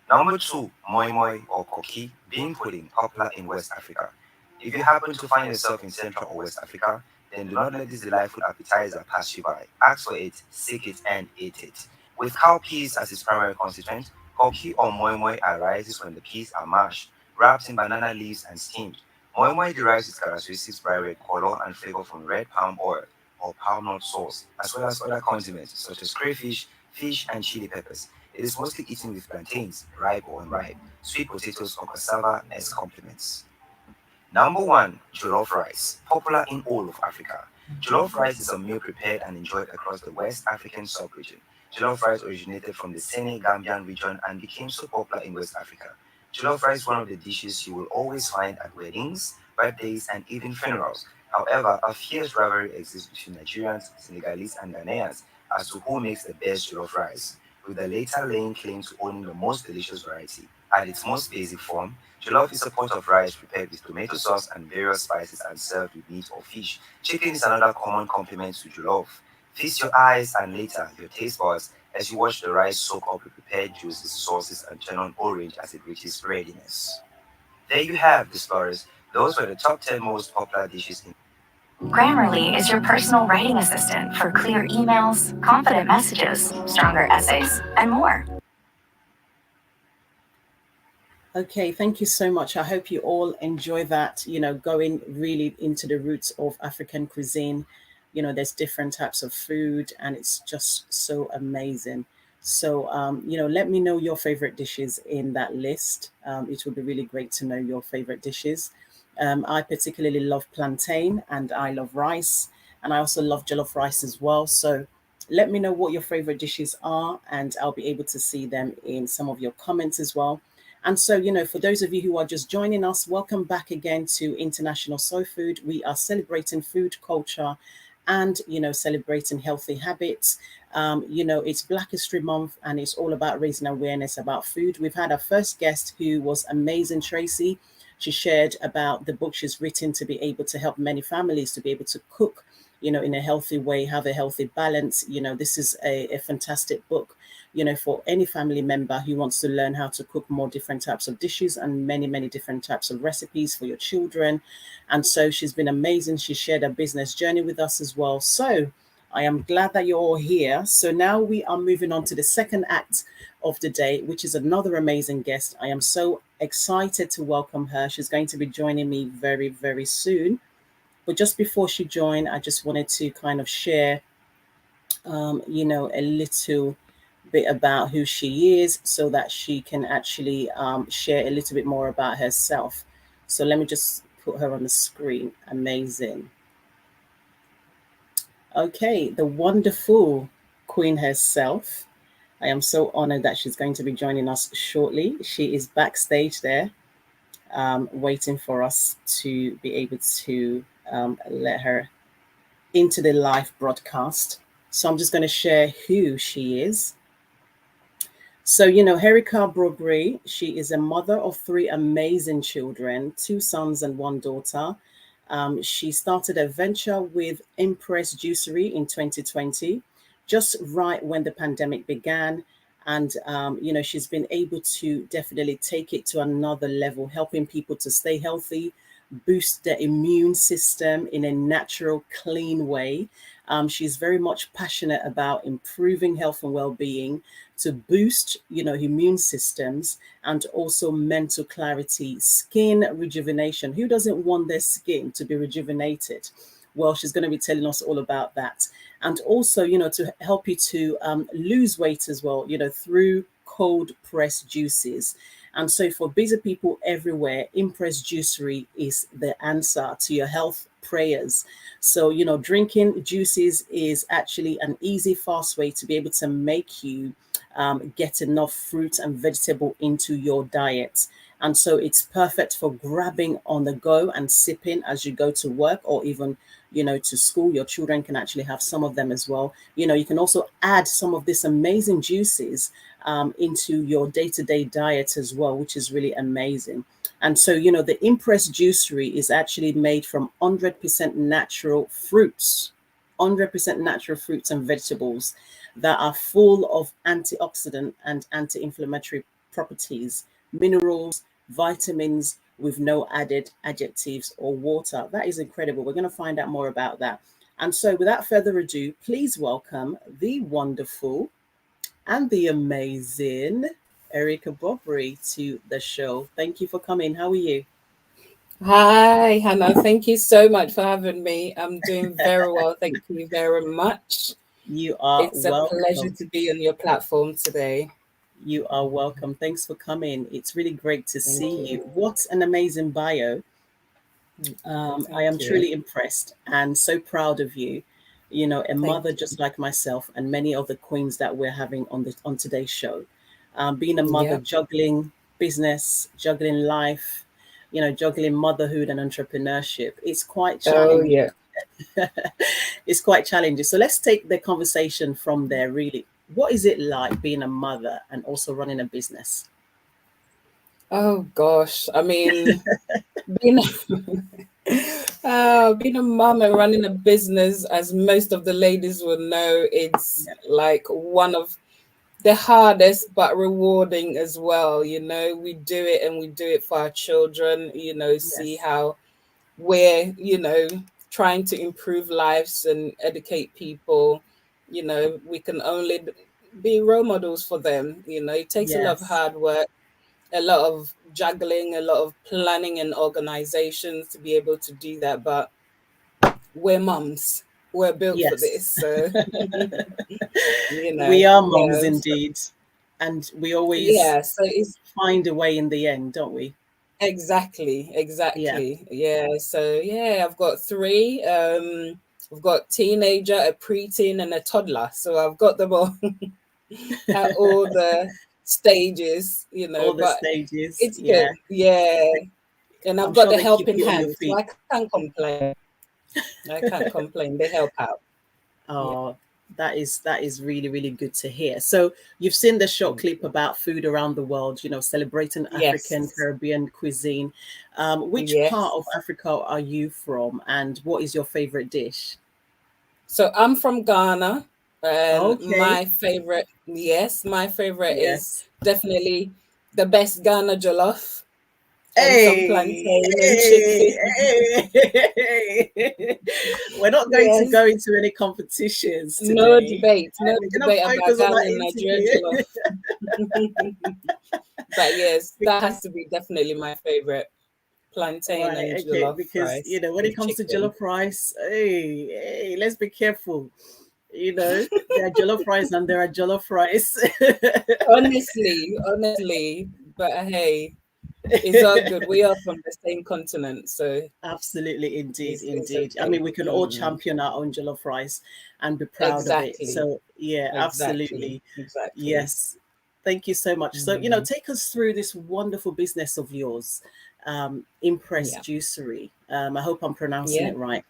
Number 2, moi moi or koki, bean pudding, popular in West Africa. If you happen to find yourself in Central or West Africa, then do not let this delightful appetizer pass you by. Ask for it, seek it, and eat it. With cowpeas as its primary constituent, koki or moi moi arises when the peas are mashed, wrapped in banana leaves, and steamed. Moi moi derives its characteristics bright red color and flavor from red palm oil or palm nut sauce, as well as other condiments such as crayfish, fish, and chili peppers. It is mostly eaten with plantains, ripe or unripe, sweet potatoes, or cassava as complements. Number 1, jollof rice, popular in all of Africa. Jollof rice is a meal prepared and enjoyed across the West African sub-region. Jollof rice originated from the Senegambian region and became so popular in West Africa. Jollof rice is one of the dishes you will always find at weddings, birthdays, and even funerals. However, a fierce rivalry exists between Nigerians, Senegalese, and Ghanaians as to who makes the best jollof rice, with the latter laying claim to owning the most delicious variety. At its most basic form, jollof is a pot of rice prepared with tomato sauce and various spices and served with meat or fish. Chicken is another common complement to jollof. Feast your eyes and later your taste buds as you watch the rice soak up with prepared juices, sauces, and turn on orange as it reaches readiness. There you have, explorers. Those were the top 10 most popular dishes in. Grammarly is your personal writing assistant for clear emails, confident messages, stronger essays, and more.
Okay, thank you so much. I hope you all enjoy that, going really into the roots of African cuisine. There's different types of food and it's just so amazing. So, let me know your favorite dishes in that list. It would be really great to know your favorite dishes. I particularly love plantain and I love rice, and I also love jollof rice as well. So, let me know what your favorite dishes are, and I'll be able to see them in some of your comments as well. And so, for those of you who are just joining us, welcome back again to International Soul Food. We are celebrating food culture and, celebrating healthy habits. It's Black History Month and it's all about raising awareness about food. We've had our first guest who was amazing, Tracy. She shared about the book she's written to be able to help many families to be able to cook, in a healthy way, have a healthy balance. This is a fantastic book, for any family member who wants to learn how to cook more different types of dishes and many, many different types of recipes for your children. And so she's been amazing. She shared her business journey with us as well. So I am glad that you're all here. So now we are moving on to the second act of the day, which is another amazing guest. I am so excited to welcome her. She's going to be joining me very, very soon. But just before she joined, I just wanted to kind of share, a little bit about who she is so that she can actually share a little bit more about herself. So let me just put her on the screen. Amazing. Okay, the wonderful Queen herself. I am so honored that she's going to be joining us shortly. She is backstage there, waiting for us to be able to let her into the live broadcast. So I'm just going to share who she is. So, Herika Brogray, she is a mother of 3 amazing children, 2 sons and 1 daughter. She started a venture with Impress Juicery in 2020, just right when the pandemic began. And, she's been able to definitely take it to another level, helping people to stay healthy boost the immune system in a natural, clean way. She's very much passionate about improving health and well-being to boost, immune systems and also mental clarity, skin rejuvenation. Who doesn't want their skin to be rejuvenated? Well, she's going to be telling us all about that. And also, to help you to lose weight as well, through cold pressed juices. And so, for busy people everywhere, Impress Juicery is the answer to your health prayers. So, drinking juices is actually an easy, fast way to be able to make you get enough fruit and vegetable into your diet. And so it's perfect for grabbing on the go and sipping as you go to work or even, to school. Your children can actually have some of them as well. You can also add some of these amazing juices into your day-to-day diet as well, which is really amazing. And so, the Impress Juicery is actually made from 100% natural fruits, 100% natural fruits and vegetables that are full of antioxidant and anti-inflammatory properties, minerals, vitamins with no added adjectives or water. That is incredible. We're going to find out more about that. And so, without further ado, please welcome the wonderful and the amazing Erica Bobry to the show. Thank you for coming. How are you?
Hi, Hannah. Thank you so much for having me. I'm doing very well. Thank you very much.
You are
It's a pleasure
welcome.
to be on your platform today.
You are welcome. Thanks for coming. It's really great to
Thank
see you.
you.
What an amazing bio. I am
Thank you.
truly impressed and so proud of you. A
Thank
mother
you.
just like myself and many of the queens that we're having on today's show. Being a mother,
Yep.
juggling business, juggling life, juggling motherhood and entrepreneurship. It's quite
Oh,
challenging.
yeah.
It's quite challenging. So let's take the conversation from there. Really, what is it like being a mother and also running a business?
Oh, gosh. I mean, being being a mom and running a business, as most of the ladies will know, it's
Yeah.
like one of the hardest but rewarding as well. We do it and we do it for our children, see
Yes.
how we're, trying to improve lives and educate people. We can only be role models for them. It takes a lot of
Yes.
hard work, a lot of juggling, a lot of planning and organizations to be able to do that. But we're mums, we're built for
Yes.
this. So,
We are moms
yeah.
indeed. And we always
Yeah, so it's
find a way in the end, don't we?
exactly,
Yeah.
exactly. Yeah, so yeah, I've got three. I've got teenager, a preteen, and a toddler. So I've got them all at all the stages,
All the
but
stages.
it's good.
Yeah.
Yeah. And I've
I'm
got
sure
the
they keep
helping
you on your
hand, so
feet.
I can't complain. I can't complain. They help out. Yeah.
Oh, that is really, really good to hear. So you've seen the short clip about food around the world, celebrating African
Yes.
Caribbean cuisine. Which part of
Yes.
Africa are you from, and what is your favorite dish?
So I'm from Ghana, and
Okay.
my favorite is
Yes.
definitely the best Ghana jollof and some
Hey,
plantain and
hey,
chicken.
hey. We're not going to
Yes,
go into any competitions
no
today.
debate, no
We're going to
debate about
focus on
Ghana
our
and Nigeria
interview.
jollof. But yes, that has to be definitely my favorite, plantain
Right,
and
okay,
jollof
because
rice
when it
with
comes to
chicken.
jollof rice, hey, let's be careful. There are jollof rice and there are jollof rice.
Honestly, but hey, it's all good. We are from the same continent, so
Absolutely, indeed,
it's
indeed. I
okay.
mean, we can all
Mm.
champion our own jollof rice and be proud of it.
Exactly,
So, yeah,
exactly,
absolutely.
exactly.
Yes. Thank you so much. So,
Mm.
take us through this wonderful business of yours, Impress
Yeah,
Juicery. I hope I'm pronouncing
yeah,
it right.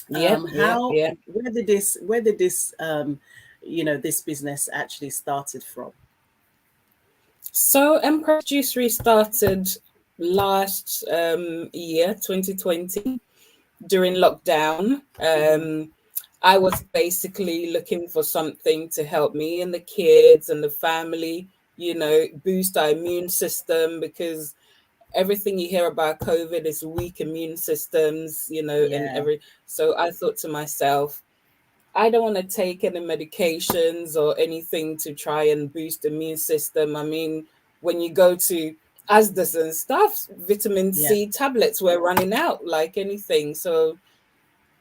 yep, yep,
How,
yep.
where did this business actually started from?
So Empress Juicery started last year, 2020, during lockdown.
Hmm.
I was basically looking for something to help me and the kids and the family, boost our immune system because everything you hear about COVID is weak immune systems,
Yeah.
so I thought to myself, I don't want to take any medications or anything to try and boost the immune system. I mean, when you go to Asda's and stuff, vitamin
Yeah.
C tablets were running out like anything. So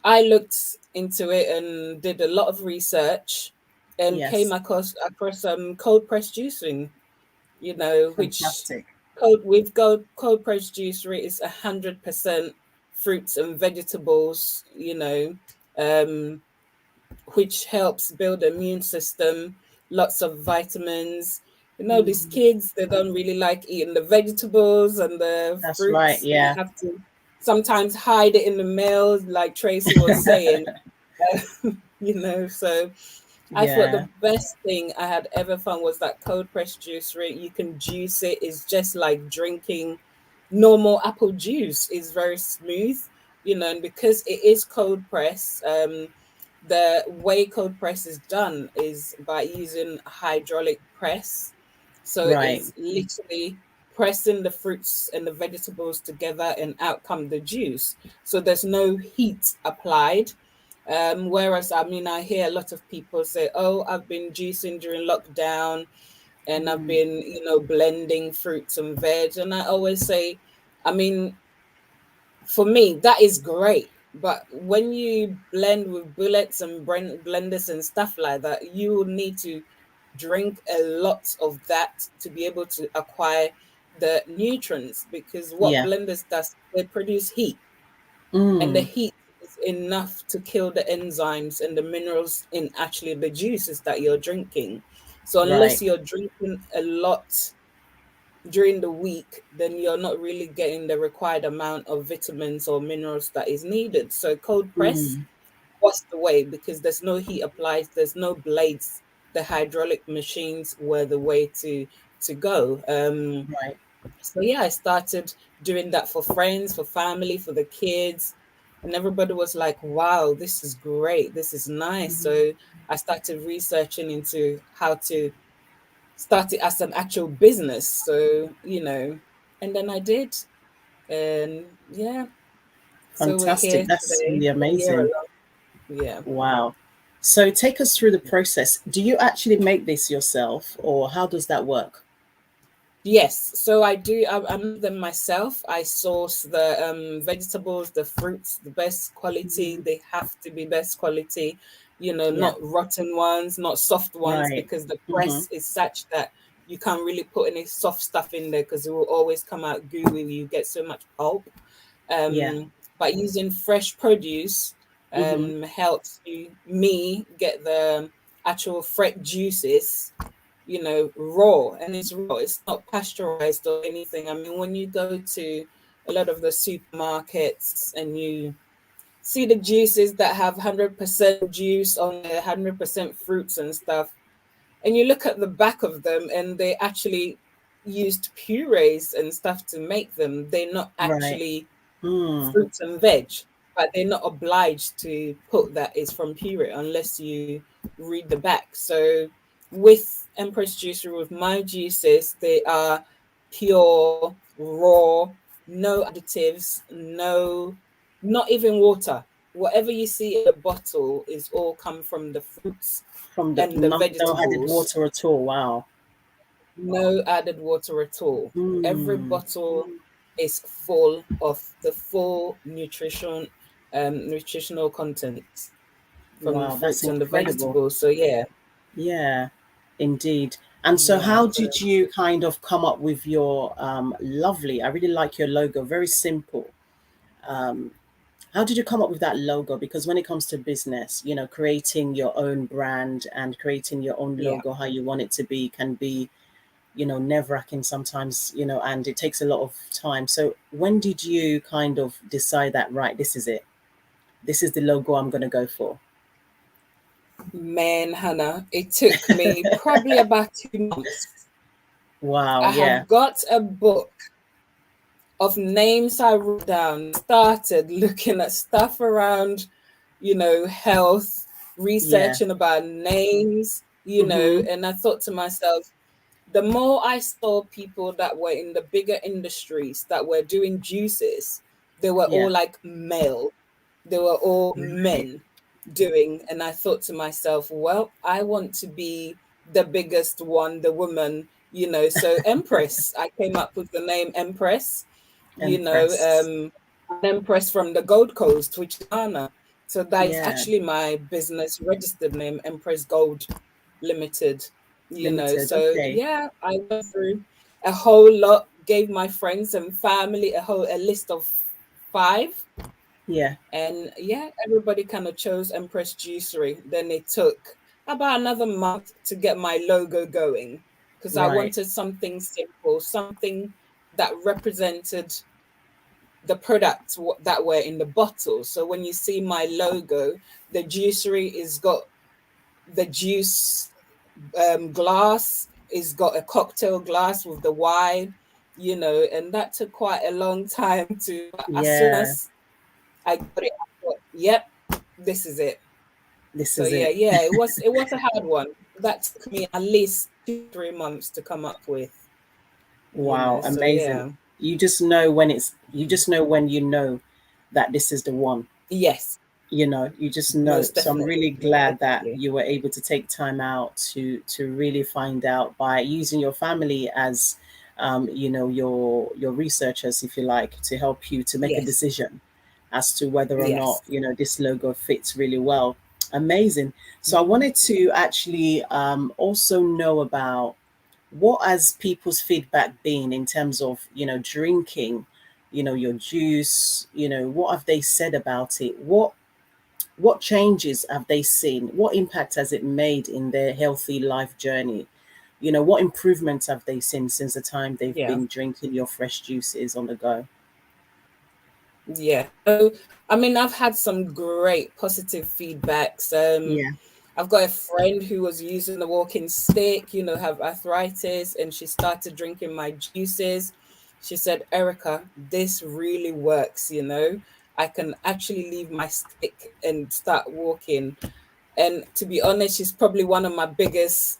I looked into it and did a lot of research and came
Yes.
across cold press juicing, which
Fantastic.
cold press juicery is 100% fruits and vegetables, which helps build the immune system, lots of vitamins. These
Mm,
kids, they don't really like eating the vegetables and the
that's right.
fruits. You
Yeah.
have to sometimes hide it in the meals, like Tracy was saying, so I thought
Yeah.
the best thing I had ever found was that cold pressed juice. Right? You can juice it. It's just like drinking normal apple juice. It's very smooth, and because it is cold press, the way cold press is done is by using hydraulic press. So
Right.
it's literally pressing the fruits and the vegetables together and out come the juice. So there's no heat applied. Whereas, I mean, I hear a lot of people say, oh, I've been juicing during lockdown and I've
Mm,
been, blending fruits and veg. And I always say, I mean, for me, that is great. But when you blend with bullets and blenders and stuff like that, you will need to drink a lot of that to be able to acquire the nutrients, because what
yeah.
blenders does, they produce heat, and the
Mm,
heat is enough to kill the enzymes and the minerals in actually the juices that you're drinking. So unless
right.
you're drinking a lot during the week, then you're not really getting the required amount of vitamins or minerals that is needed. So cold press
Mm,
was the way, because there's no heat applied, there's no blades. The hydraulic machines were the way to go.
right.
So yeah, I started doing that for friends, for family, for the kids, and everybody was like, "Wow, this is great. This is nice."
Mm,
So I started researching into how to start it as an actual business. So, and then I did. And yeah, so we're here
fantastic. That's
today,
really
a year
amazing.
along. Yeah.
Wow. So take us through the process. Do you actually make this yourself, or how does that work?
Yes, so I do. I make them myself. I source the vegetables, the fruits, the best quality.
Mm,
They have to be best quality,
yeah.
not rotten ones, not soft ones,
Right.
because the
Mm-hmm.
press is such that you can't really put any soft stuff in there because it will always come out gooey. You get so much pulp.
Yeah.
But using fresh produce
Mm-hmm.
helps me get the actual fresh juices, raw, and it's raw. It's not pasteurized or anything. I mean, when you go to a lot of the supermarkets and you see the juices that have 100% juice on there, 100% fruits and stuff, and you look at the back of them and they actually used purees and stuff to make them. They're not
Right.
actually
Mm,
fruits and veg, but they're not obliged to put that is from puree unless you read the back. So with Empress Juicery, with my juices, they are pure, raw, no additives, not even water. Whatever you see in the bottle is all come from the fruits
from the
and the
no added
vegetables.
water at all. Wow.
No added water at all. Every
Mm,
bottle is full of the full nutritional content from the
wow. That's
fruits and the
incredible.
vegetables. So yeah,
Yeah, indeed. And so,
yeah.
how
So
did you kind of come up with your lovely? I really like your logo. Very simple. Um, how did you come up with that logo? Because when it comes to business, creating your own brand and creating your own
yeah.
logo, how you want it to be, can be, nerve-wracking sometimes, and it takes a lot of time. So, when did you kind of decide that, right, this is it? This is the logo I'm going to go for?
Man, Hannah, it took me probably about 2 months.
Wow.
I
Yeah.
have got a book of names I wrote down, started looking at stuff around, health,
Yeah.
researching about names,
Mm-hmm.
and I thought to myself, the more I saw people that were in the bigger industries that were doing juices, they were
Yeah.
all like male, they were all
Right.
men doing. And I thought to myself, well, I want to be the biggest one, the woman, you know. So Empress, I came up with the name Empress, you know,
Impress.
an Empress from the Gold Coast, which is Ghana. So that is
Yeah.
actually my business registered name, Empress Gold Limited, you know.
Limited.
So
Okay.
yeah, I went through a whole lot, gave my friends and family a list of 5,
Yeah.
and yeah, everybody kind of chose Empress Juicery. Then it took about another month to get my logo going, because I
Right.
wanted something simple, something that represented the products that were in the bottle. So when you see my logo, the juicery is got the juice glass, is got a cocktail glass with the wine, you know, and that took quite a long time to. As soon
Yeah.
as I got it, I thought, yep, this is it.
This
So
is
yeah,
it.
yeah, it was a hard one. That took me at least 2-3 months to come up with, you know.
Wow.
So
Amazing.
yeah,
You just know when you know that this is the one.
yes,
You just know.
most
So I'm
definitely,
really
most
glad that
definitely,
you were able to take time out to really find out by using your family as your researchers, if you like, to help you to make a
yes,
decision as to whether or not
yes.
this logo fits really well. Amazing. So I
Mhm.
wanted to actually also know about what has people's feedback been in terms of drinking your juice. What have they said about it? What changes have they seen? What impact has it made in their healthy life journey? What improvements have they seen since the time they've
Yeah.
been drinking your fresh juices on the go?
Yeah. So, I mean, I've had some great positive feedbacks.
Yeah.
I've got a friend who was using the walking stick, you know, have arthritis, and she started drinking my juices. She said, Erica, this really works, you know. I can actually leave my stick and start walking. And to be honest, she's probably one of my biggest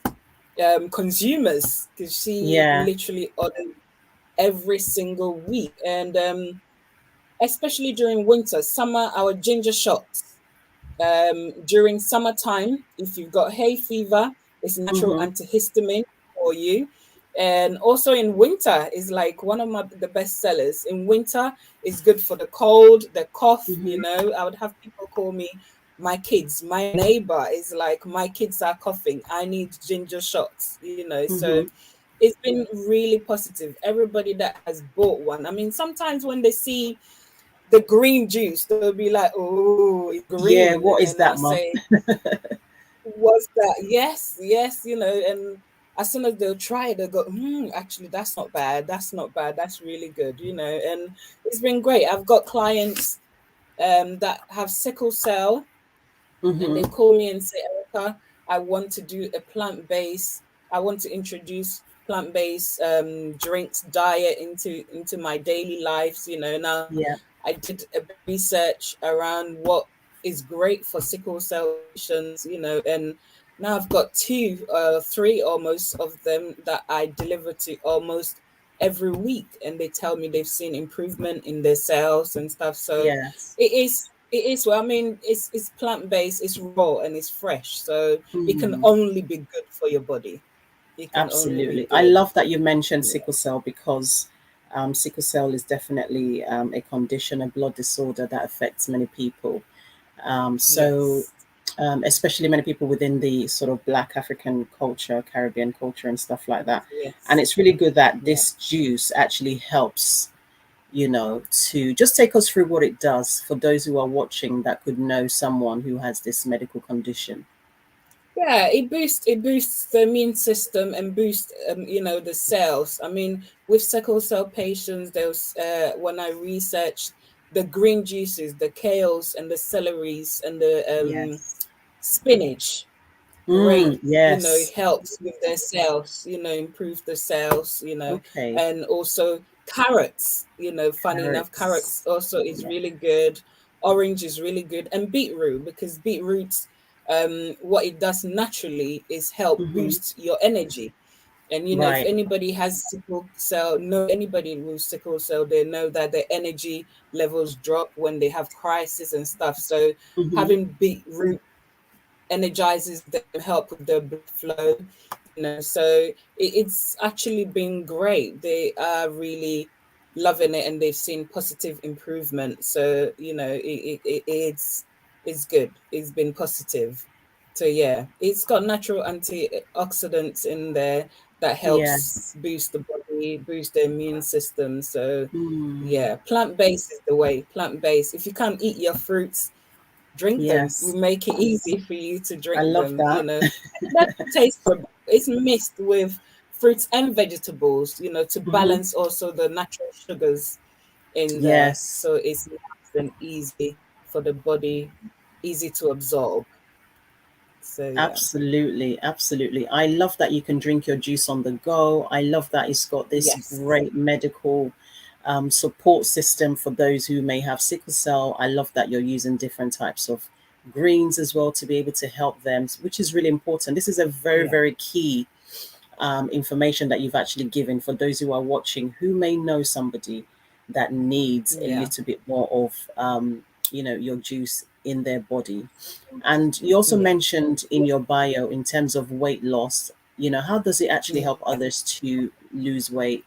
consumers, because she
Yeah.
literally orders every single week. And especially during winter, summer, our ginger shots. During summertime, if you've got hay fever, it's natural
Mm-hmm.
antihistamine for you. And also in winter is like one of the best sellers. In winter, it's good for the cold, the cough. You
Mm-hmm.
know, I would have people call me my kids. My neighbor is like, my kids are coughing. I need ginger shots. You know, so
Mm-hmm.
it's been really positive. Everybody that has bought one. I mean, sometimes when they see the green juice, they'll be like, "Oh, it's
Yeah.
green,"
What is
and I
that, Mum?
say, "What's that?" Yes, yes, you know. And as soon as they'll try it, they'll go, "Actually, that's not bad. That's not bad. That's really good," you know. And it's been great. I've got clients that have sickle cell, and they
Mm-hmm.
call me and say, Erica, I want to do a plant based. I want to introduce plant based drinks diet into my daily lives. You know, now
Yeah.
I did a bit of research around what is great for sickle cell patients, you know, and now I've got 3 almost of them that I deliver to almost every week, and they tell me they've seen improvement in their cells and stuff. So
Yes.
it is well, I mean, it's plant based, it's raw, and it's fresh, so it can
Mm.
only be good for your body. It can only be
Absolutely. I
good.
love that you mentioned
Yeah.
sickle cell because sickle cell is definitely a condition, a blood disorder that affects many people. So,
Yes.
especially many people within the sort of Black African culture, Caribbean culture, and stuff like that. And
Yes.
it's really good that
Yeah.
this juice actually helps, to just take us through what it does for those who are watching that could know someone who has this medical condition.
Yeah, it boosts the immune system and boosts you know, the cells. I mean, with sickle cell patients, there was when I researched the green juices, the kales and the celeries and the
Yes.
spinach, great, you know, it
Yes.
helps with their cells, you know, improve the cells, you know.
Okay.
And also carrots, you know, funny enough, carrots
Carrots.
also is
Yeah.
really good. Orange is really good, and beetroot, because beetroot, what it does naturally is help
Mm-hmm.
boost your energy. And if
Right.
anybody has sickle cell, know anybody with sickle cell, they know that the energy levels drop when they have crisis and stuff. So
Mm-hmm.
having beetroot energizes them, help with the blood flow. So it's actually been great. They are really loving it, and they've seen positive improvement. So it's good. It's been positive. So yeah, it's got natural antioxidants in there that helps
Yes.
boost the body, boost the immune system. So
Mm.
yeah, plant-based is the way. Plant-based. If you can't eat your fruits, drink them. We
Yes.
make it easy for you to
I
drink
love
them.
that.
That tastes good. It's mixed with fruits and vegetables, to
Mm-hmm.
balance also the natural sugars in there.
Yes.
So it's nice and easy for the body, easy to absorb. So yeah.
Absolutely, absolutely. I love that you can drink your juice on the go. I love that it's got this
Yes.
great medical support system for those who may have sickle cell. I love that you're using different types of greens as well to be able to help them, which is really important. This is a very,
Yeah.
very key information that you've actually given for those who are watching who may know somebody that needs a
Yeah.
little bit more of, your juice in their body. And you also
Yeah.
mentioned in your bio, in terms of weight loss, how does it actually help
Yeah.
others to lose weight?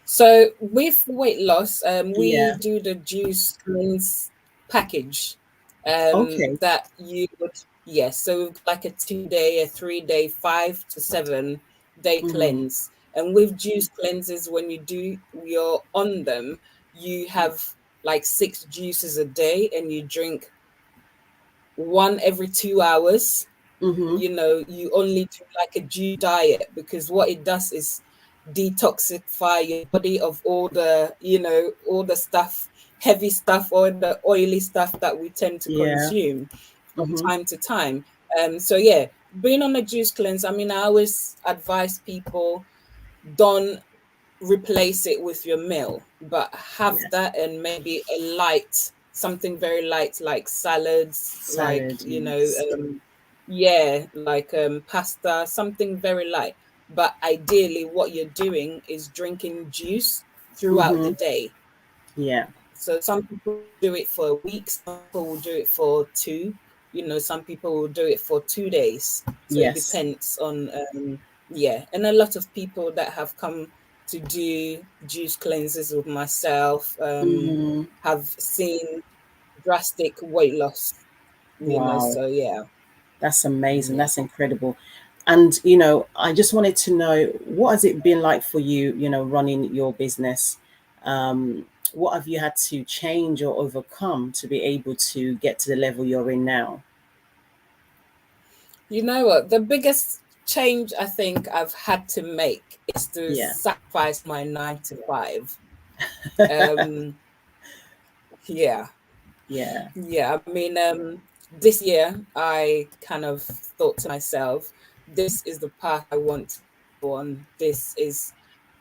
So with weight loss, we
Yeah.
do the juice cleanse package.
Okay.
That you would, yes. So we've got like a 2 day, a 3 day, 5 to 7 day
Mm-hmm.
cleanse. And with juice cleanses, when you're on them, you have like 6 juices a day, and you drink one every 2 hours.
Mm-hmm.
You only do like a juice diet, because what it does is detoxify your body of all the stuff, heavy stuff, or the oily stuff that we tend to
Yeah.
consume from
Mm-hmm.
time to time. So yeah, being on a juice cleanse, I mean, I always advise people, don't replace it with your meal, but have
Yeah.
that, and maybe something very light, like salads, like
Salad. Yes.
yeah, like pasta, something very light. But ideally, what you're doing is drinking juice throughout the
Mm-hmm.
day.
Yeah.
So some people do it for a week, some people will do it for two, some people will do it for 2 days. So it
Yes.
depends on, yeah. And a lot of people that have come to do juice cleanses with myself
Mm-hmm.
have seen drastic weight loss,
Wow.
so yeah.
That's amazing.
Yeah.
That's incredible. And, I just wanted to know, what has it been like for you, running your business? What have you had to change or overcome to be able to get to the level you're in now?
You know what? The biggest change I think I've had to make is to
Yeah.
sacrifice my 9 to 5. Um, yeah,
Yeah.
yeah. I mean, this year I kind of thought to myself, this is the path I want to go on. This is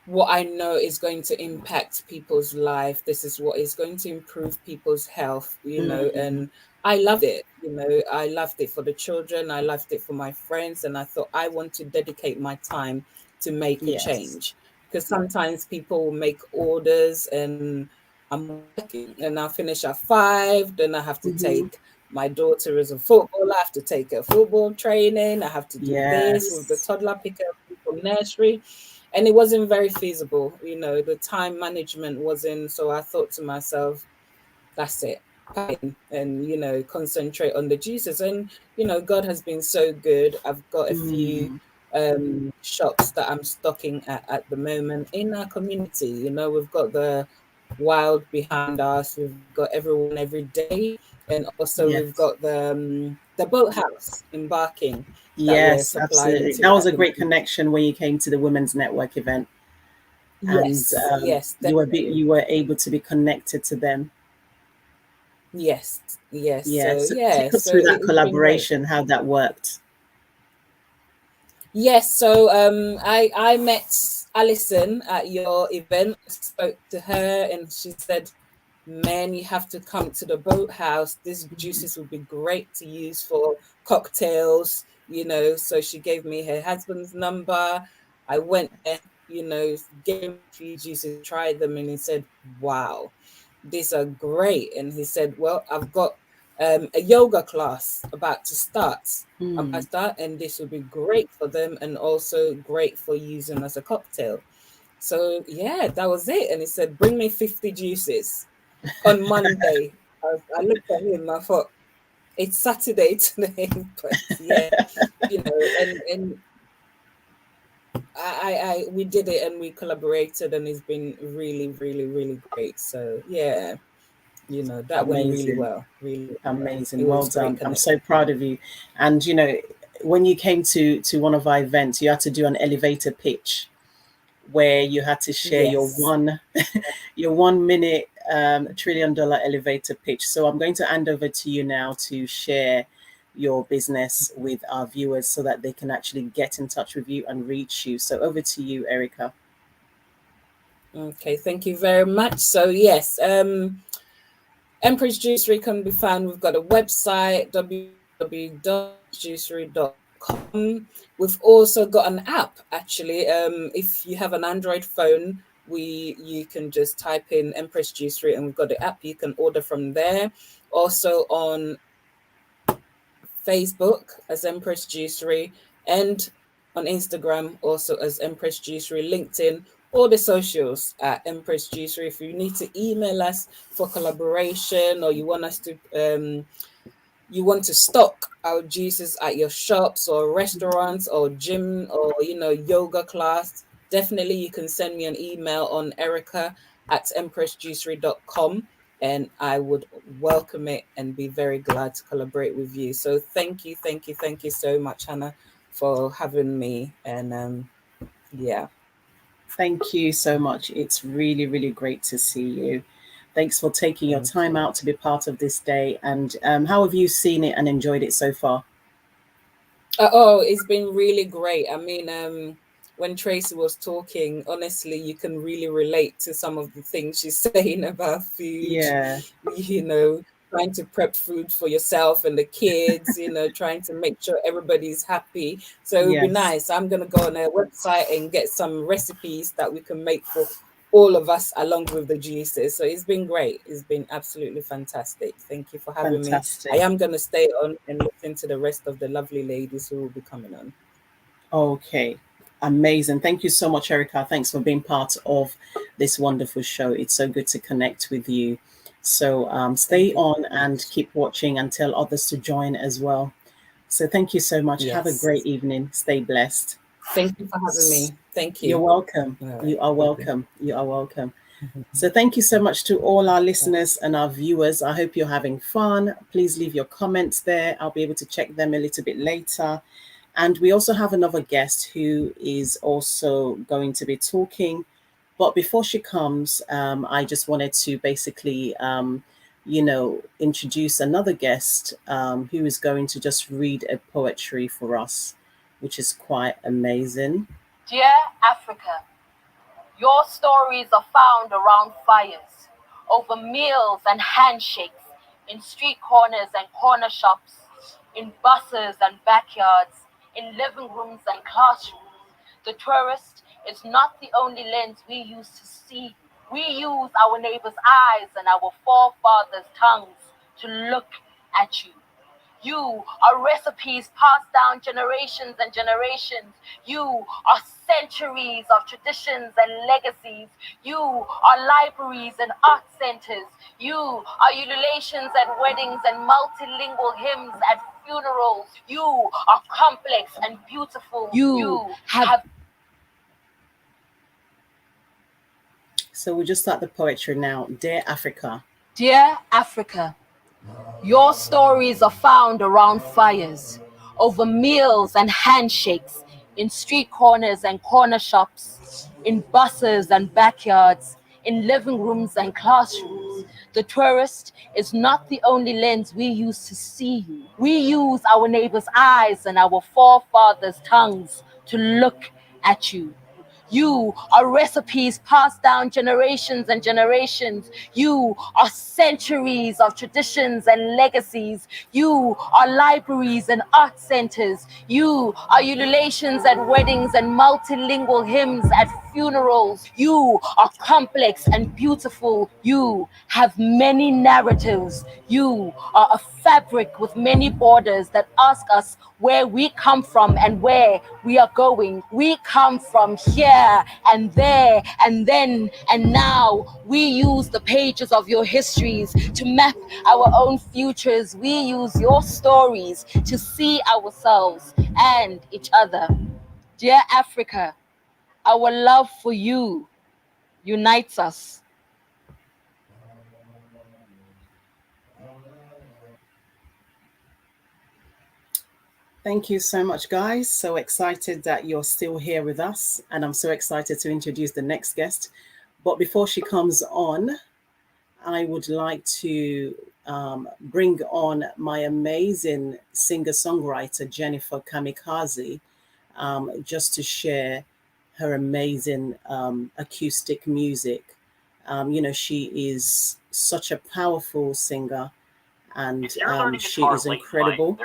what I know is going to impact people's life. This is what is going to improve people's health,
Mm,
and I loved it. I loved it for the children, I loved it for my friends, and I thought I want to dedicate my time to make a
yes.
change. Because sometimes people will make orders, and I'm working, and I'll finish at 5, then I have to
Hmm.
take my daughter as a footballer, I have to take her football training, I have to do this with the
Yes.
toddler, pick her up from nursery, and it wasn't very feasible. The time management wasn't. So I thought to myself, that's it, and concentrate on the Jesus. And God has been so good. I've got a few
Mm,
shops that I'm stocking at the moment in our community. We've got the wild behind us, we've got everyone every day, and also we've
yes.
got the boathouse embarking that we're
Yes,
supplying
absolutely.
to
That was
at
a
the
great
moment.
connection when you came to the Women's Network event, and
Yes, yes,
you
definitely.
were able to be connected to them.
Yes, yes.
Yeah.
So
So
yeah,
take us
so
through that
it's been great.
collaboration, how that worked.
Yes, so I met Alison at your event, spoke to her, and she said, "Man, you have to come to the boathouse. These juices would be great to use for cocktails, so she gave me her husband's number. I went there, gave him a few juices, tried them, and he said, wow, these are great. And he said, well, I've got a yoga class about to start. And this would be great for them and also great for using as a cocktail. So yeah, that was it. And he said, bring me 50 juices on Monday. I looked at him, I thought, it's Saturday today, but yeah, and I we did it and we collaborated, and it's been really, really, really great. So yeah, that went really
Amazing.
well, really well. It
Amazing. Well
was great
done. I'm
connection.
so proud of you. And when you came to one of our events, you had to do an elevator pitch where you had to share your
Yes.
your 1 minute $1 trillion elevator pitch. So I'm going to hand over to you now to share your business with our viewers so that they can actually get in touch with you and reach you. So over to you, Erica.
Okay, thank you very much. So yes, Empress Juicery can be found. We've got a website, www.juicery.com. We've also got an app, actually. If you have an Android phone, you can just type in Empress Juicery, and we've got the app. You can order from there. Also on Facebook as Empress Juicery, and on Instagram also as Empress Juicery, LinkedIn, all the socials at Empress Juicery. If you need to email us for collaboration, or you want to stock our juices at your shops or restaurants or gym or yoga class, definitely you can send me an email on erica@empressjuicery.com, and I would welcome it and be very glad to collaborate with you. So thank you, thank you, thank you so much, Hannah, for having me. And yeah.
Thank you so much. It's really, really great to see you. Thanks for taking your
Thank
time
you.
out to be part of this day. And how have you seen it and enjoyed it so far?
Oh, it's been really great. I mean, when Tracy was talking, honestly, you can really relate to some of the things she's saying about food,
Yeah,
trying to prep food for yourself and the kids, trying to make sure everybody's happy. So it would be
yes.
nice. I'm going to go on their website and get some recipes that we can make for all of us along with the juices. So it's been great. It's been absolutely fantastic. Thank you for having me. I
Fantastic.
am going to stay on and listen to the rest of the lovely ladies who will be coming on.
Okay. Amazing. Thank you so much, Erica. Thanks for being part of this wonderful show. It's so good to connect with you. So
Thank
stay
you so
on and
much.
keep watching and tell others to join as well. So thank you so much. Have a great
Yes.
evening. Stay blessed.
Thank you for having me. Thank
You're
you.
welcome.
All right.
You are welcome. You are welcome. So thank you so much to all our listeners and our viewers. I hope you're having fun. Please leave your comments there. I'll be able to check them a little bit later. And we also have another guest who is also going to be talking. But before she comes, I just wanted to basically, introduce another guest who is going to just read a poetry for us, which is quite amazing.
Dear Africa, your stories are found around fires, over meals and handshakes, in street corners and corner shops, in buses and backyards, in living rooms and classrooms. The tourist is not the only lens we use to see you. We use our neighbors' eyes and our forefathers' tongues to look at you. You are recipes passed down generations and generations. You are centuries of traditions and legacies. You are libraries and art centers. You are ululations at weddings and multilingual hymns at funerals. You are complex and beautiful. You have.
So we'll just start the poetry now. Dear Africa.
Dear Africa, your stories are found around fires, over meals and handshakes, in street corners and corner shops, in buses and backyards, in living rooms and classrooms. The tourist is not the only lens we use to see you. We use our neighbors' eyes and our forefathers' tongues to look at you. You are recipes passed down generations and generations. You are centuries of traditions and legacies. You are libraries and art centers. You are ululations at weddings and multilingual hymns at funerals. You are complex and beautiful. You have many narratives. You are a fabric with many borders that ask us where we come from and where we are going. We come from here and there and then and now. We use the pages of your histories to map our own futures. We use your stories to see ourselves and each other. Dear Africa, our love for you unites us.
Thank you so much, guys. So excited that you're still here with us. And I'm so excited to introduce the next guest. But before she comes on, I would like to bring on my amazing singer-songwriter, Jennifer Kamikaze, just to share her amazing acoustic music. She is such a powerful singer, and she is incredible.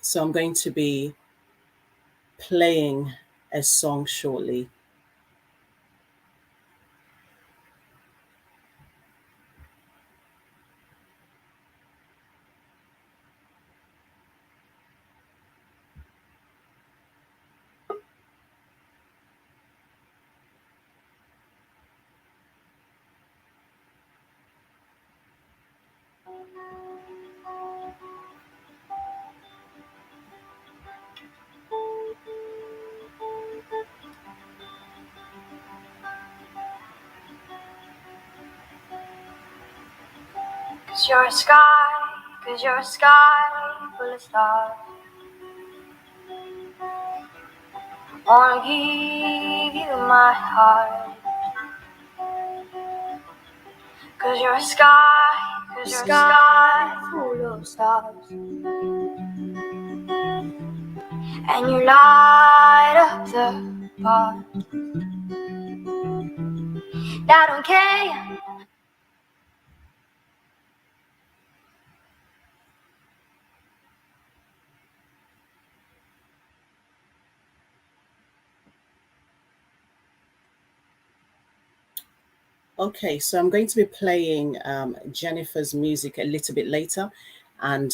So I'm going to be playing a song shortly.
Cause you're a sky, cause you're a sky full of stars. I wanna give you my heart. Cause you're a sky, cause you're a sky full of stars. And you light up the path. I don't care.
Okay, so I'm going to be playing Jennifer's music a little bit later. And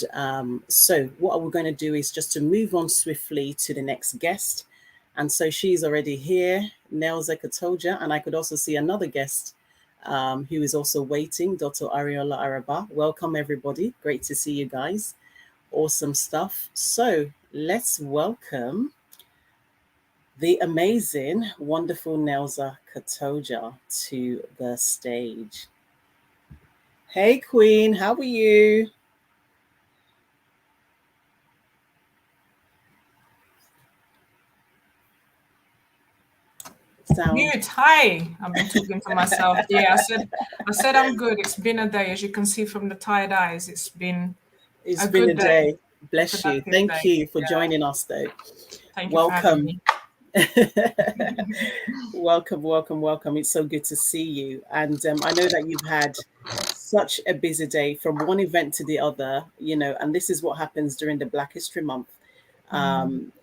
so what we're going to do is just to move on swiftly to the next guest. And so she's already here, Nelza Katoja, and I could also see another guest who is also waiting, Dr. Ariola Araba. Welcome, everybody. Great to see you guys. Awesome stuff. So let's welcome the amazing, wonderful Nelza Katoja to the stage. Hey, Queen, how are you?
Mute. Hi. I've been talking to myself. Yeah, I said I'm good. It's been a day, as you can see from the tired eyes. It's been a day.
Bless you. Thank you for joining us, though.
Thank you for having me.
Welcome. It's so good to see you. And I know that you've had such a busy day from one event to the other, and this is what happens during the Black History Month.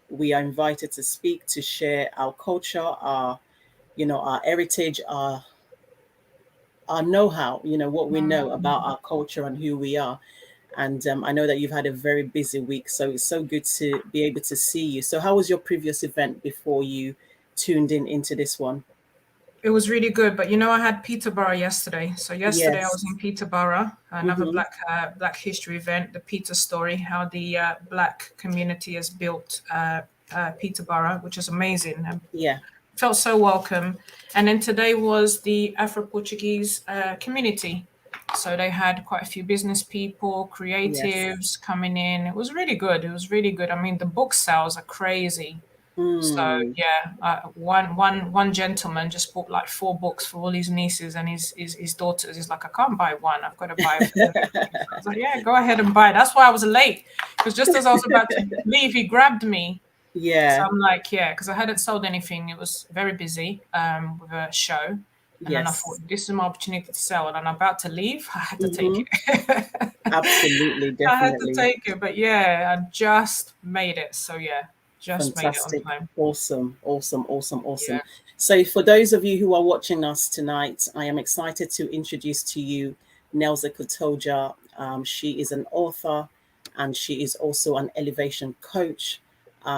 We are invited to speak, to share our culture, our heritage, our know-how, what we know about our culture and who we are. And I know that you've had a very busy week, so it's so good to be able to see you. So how was your previous event before you tuned into this one?
It was really good, but I had Peterborough yesterday. So yesterday I was in Peterborough, another Black History event, the Peter story, how the Black community has built Peterborough, which is amazing. Felt so welcome. And then today was the Afro-Portuguese community. So they had quite a few business people, creatives coming in. It was really good. I mean, the book sales are crazy. So yeah, one gentleman just bought like 4 books for all his nieces and his daughters. He's like, I can't buy one. I've got to buy it for them. I was like, yeah, go ahead and buy it. That's why I was late, because just as I was about to leave, he grabbed me
Yeah.
So I'm like, yeah, because I hadn't sold anything. It was very busy with a show. And then I
Yes.
thought, this is my opportunity to sell. And I'm about to leave. I had to take
Mm-hmm.
it.
Absolutely,
I had to
definitely.
take it. But yeah, I just made it. So yeah, just made it on
Fantastic.
time.
Awesome. Awesome. Awesome.
Yeah.
Awesome. So, for those of you who are watching us tonight, I am excited to introduce to you Nelza Katoja. She is an author and she is also an elevation coach.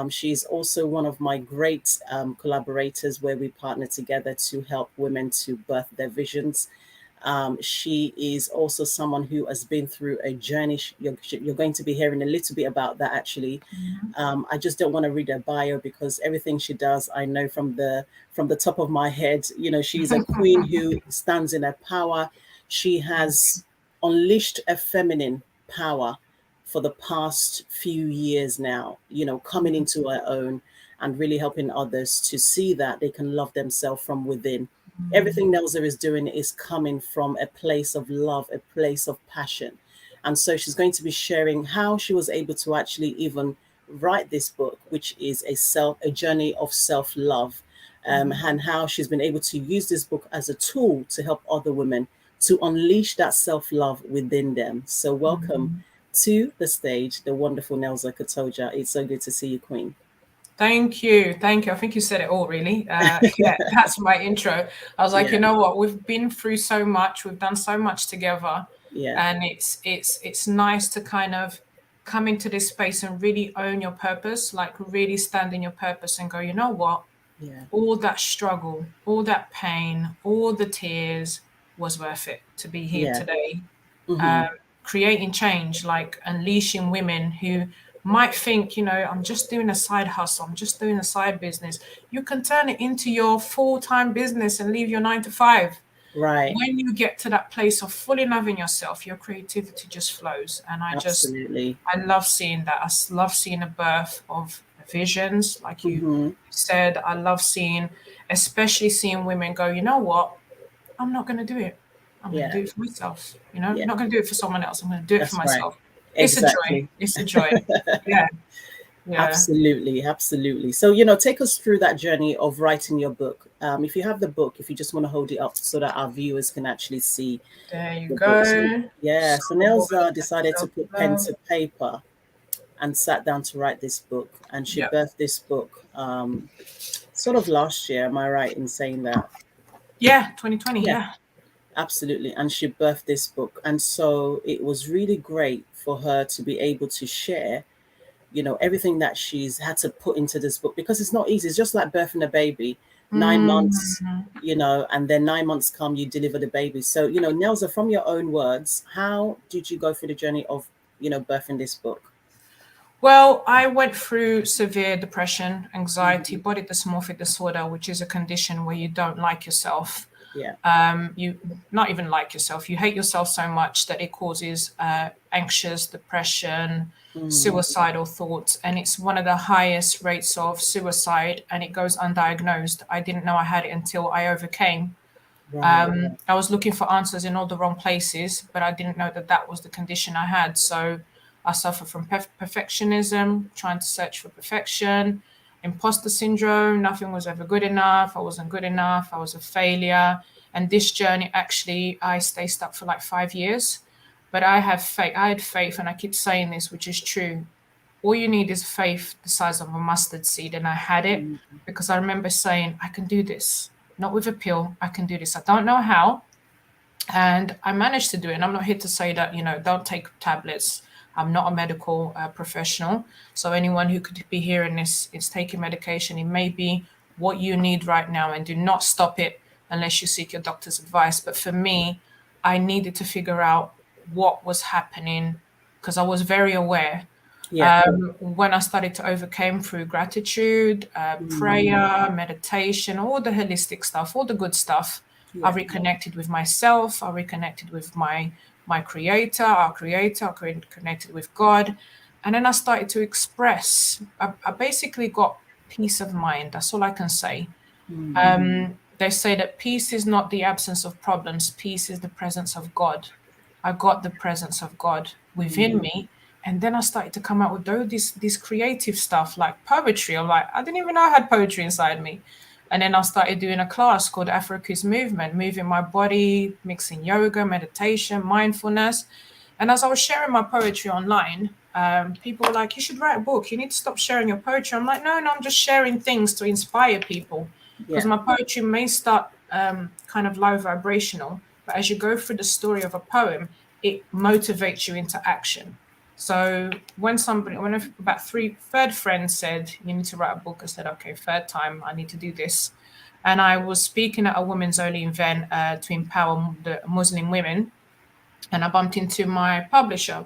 She is also one of my great collaborators where we partner together to help women to birth their visions. She is also someone who has been through a journey. You're going to be hearing a little bit about that actually.
Mhm.
I just don't want to read her bio because everything she does, I know from the top of my head. You know, she's a queen who stands in her power. She has unleashed a feminine power for the past few years now. You know, coming into her own and really helping others to see that they can love themselves from within. Everything Nelza is doing is coming from a place of love, a place of passion. And so she's going to be sharing how she was able to actually even write this book, which is a journey of self-love, and how she's been able to use this book as a tool to help other women to unleash that self-love within them. So welcome to the stage, the wonderful Nelza Katoja. It's so good to see you, Queen.
Thank you. Thank you. I think you said it all, really. Yeah, that's my intro. I was like,
Yeah,
you know what? We've been through so much. We've done so much together.
yeah,
And it's nice to kind of come into this space and really own your purpose, like really stand in your purpose and go, you know what?
yeah,
All that struggle, all that pain, all the tears was worth it to be here
yeah.
today,
Mm-hmm.
creating change, like unleashing women who might think, you know, I'm just doing a side hustle, I'm just doing a side business. You can turn it into your full-time business and leave your 9 to 5.
Right.
When you get to that place of fully loving yourself, your creativity just flows. And
Absolutely.
I love seeing that. Love seeing the birth of visions, like you
Mm-hmm.
said. I love seeing, especially seeing women go, you know what? I'm not going to do it. I'm going to
Yeah,
do it for myself. You know, I'm
yeah.
not going to do it for someone else. I'm going to do it for
That's right.
myself. It's a joy.
Exactly.
It's a joy. Yeah. Yeah.
Absolutely, absolutely. So, you know, take us through that journey of writing your book. If you have the book, if you just want to hold it up so that our viewers can actually see
There you
the book. So,
go.
yeah, so
Soul,
Nelza decided to put pen
self-love.
to paper and sat down to write this book. And she
Yeah.
birthed this book sort of last year. Am I right in saying that?
Yeah. 2020.
Yeah,
Yeah.
absolutely. And she birthed this book. And so it was really great for her to be able to share, you know, everything that she's had to put into this book because it's not easy. It's just like birthing a baby, 9 months,
Mm.
you know, and then 9 months come, you deliver the baby. So, you know, Nelza, from your own words, how did you go through the journey of, you know, birthing this book?
Well, I went through severe depression, anxiety,
Mhm.
body dysmorphic disorder, which is a condition where you don't like yourself.
Yeah.
You not even like yourself. You hate yourself so much that it causes anxious, depression,
Mm.
suicidal thoughts, and it's one of the highest rates of suicide, and it goes undiagnosed. I didn't know I had it until I overcame.
Right.
I was looking for answers in all the wrong places, but I didn't know that that was the condition I had. So I suffer from perfectionism, trying to search for perfection, imposter syndrome. Nothing was ever good enough. I wasn't good enough. I was a failure. And this journey, actually, I stayed stuck for like 5 years. But I have faith. I had faith, and I keep saying this, which is true. All you need is faith the size of a mustard seed. And I had it
Mm.
because I remember saying, I can do this. Not with a pill. I can do this. I don't know how. And I managed to do it. And I'm not here to say that, you know, don't take tablets. I'm not a medical professional. So anyone who could be hearing this is taking medication. It may be what you need right now, and do not stop it unless you seek your doctor's advice. But for me, I needed to figure out what was happening because I was very aware.
Yeah.
When I started to overcome through gratitude,
Mm.
prayer, meditation, all the holistic stuff, all the good stuff, I
Yeah.
reconnected with myself. I reconnected with my creator, our creator. I connected with God, and then I started to express. I basically got peace of mind. That's all I can say.
Mm.
They say that peace is not the absence of problems. Peace is the presence of God. I got the presence of God within
Mm.
me, And then I started to come out with this creative stuff like poetry. I'm like, I didn't even know I had poetry inside me. And then I started doing a class called Africa's Movement, moving my body, mixing yoga, meditation, mindfulness. And as I was sharing my poetry online, people were like, you should write a book. You need to stop sharing your poetry. I'm like, no, I'm just sharing things to inspire people. Because
Yeah.
my poetry may start kind of low vibrational, but as you go through the story of a poem, it motivates you into action. So when about third friend said, you need to write a book, I said, okay, third time, I need to do this. And I was speaking at a women's only event to empower the Muslim women. And I bumped into my publisher,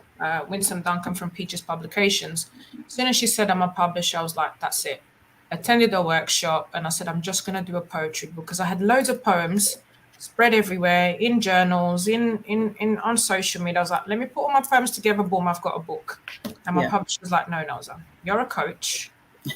Winsome Duncan from Peaches Publications. As soon as she said I'm a publisher, I was like, that's it. Attended a workshop and I said, I'm just going to do a poetry book because I had loads of poems spread everywhere in journals, in on social media. I was like, let me put all my poems together. Boom, I've got a book. And my publisher was like, no, Noza, you're a coach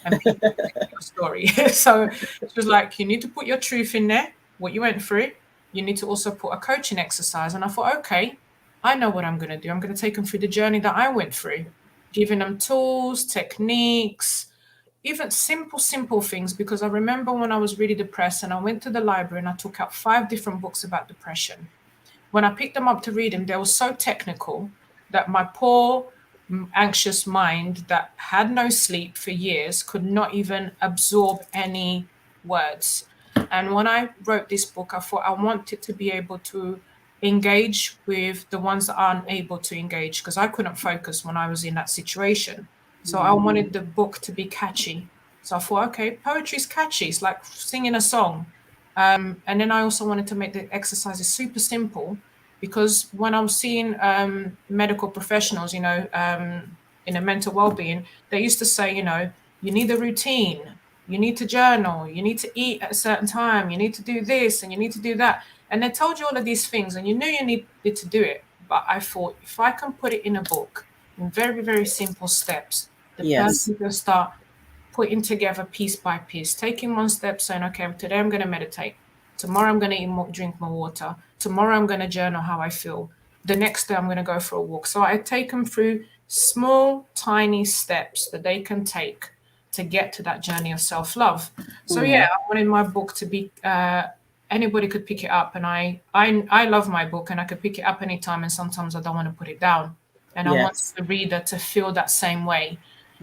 and people take your story. So she was like, you need to put your truth in there, what you went through. You need to also put a coaching exercise. And I thought, okay, I know what I'm going to do. I'm going to take them through the journey that I went through, giving them tools, techniques, even simple things. Because I remember when I was really depressed and I went to the library and I took out 5 different books about depression. When I picked them up to read them, they were so technical that my poor, anxious mind that had no sleep for years could not even absorb any words. And when I wrote this book, I thought I wanted to be able to engage with the ones that aren't able to engage because I couldn't focus when I was in that situation. So I wanted the book to be catchy. So I thought, okay, poetry is catchy. It's like singing a song. And then I also wanted to make the exercises super simple because when I was seeing medical professionals, in a mental well-being, they used to say, you need a routine, you need to journal, you need to eat at a certain time, you need to do this and you need to do that. And they told you all of these things and you knew you needed to do it. But I thought if I can put it in a book in very, very simple steps, the person will start putting together piece by piece, taking one step, saying, okay, today I'm going to meditate. Tomorrow I'm going to drink more water. Tomorrow I'm going to journal how I feel. The next day I'm going to go for a walk. So I take them through small, tiny steps that they can take to get to that journey of self-love. So yeah, I wanted my book to be anybody could pick it up, and I love my book, and I could pick it up anytime. And sometimes I don't want to put it down, and I want the reader to feel that same way.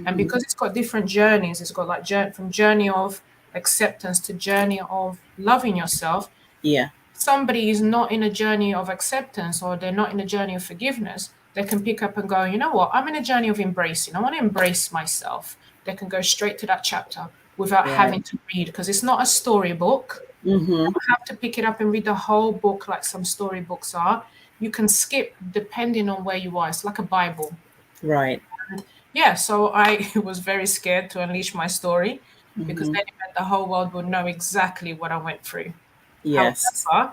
And because it's got different journeys, it's got like from journey of acceptance to journey of loving yourself.
Yeah.
Somebody is not in a journey of acceptance or they're not in a journey of forgiveness, they can pick up and go, you know what, I'm in a journey of embracing. I want to embrace myself. They can go straight to that chapter without having to read because it's not a storybook. You have to pick it up and read the whole book like some storybooks are. You can skip depending on where you are. It's like a Bible.
Right.
Yeah, so I was very scared to unleash my story because then it meant the whole world would know exactly what I went through.
Yes.
However,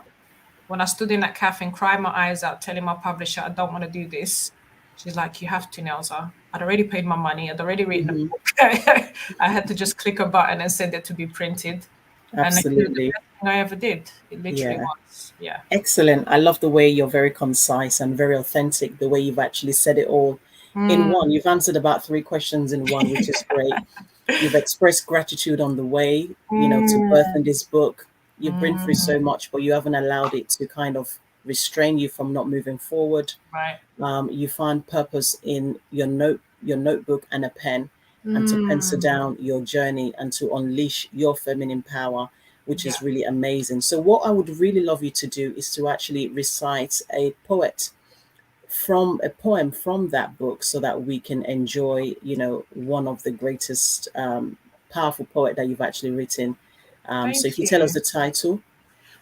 when I stood in that cafe and cried my eyes out, telling my publisher, I don't want to do this, she's like, you have to, Nelsa. I'd already paid my money. I'd already written a book. I had to just click a button and send it to be printed.
Absolutely.
And the best thing I ever did. It literally was. Yeah.
Excellent. I love the way you're very concise and very authentic, the way you've actually said it all in one. You've answered about 3 questions in one, which is great. You've expressed gratitude on the way, to birth in this book. You've been through so much, but you haven't allowed it to kind of restrain you from not moving forward.
Right.
You find purpose in your notebook and a pen, and to pencil down your journey and to unleash your feminine power, which is really amazing. So what I would really love you to do is to actually recite a poem from that book so that we can enjoy, one of the greatest powerful poet that you've actually written. So if you tell us the title.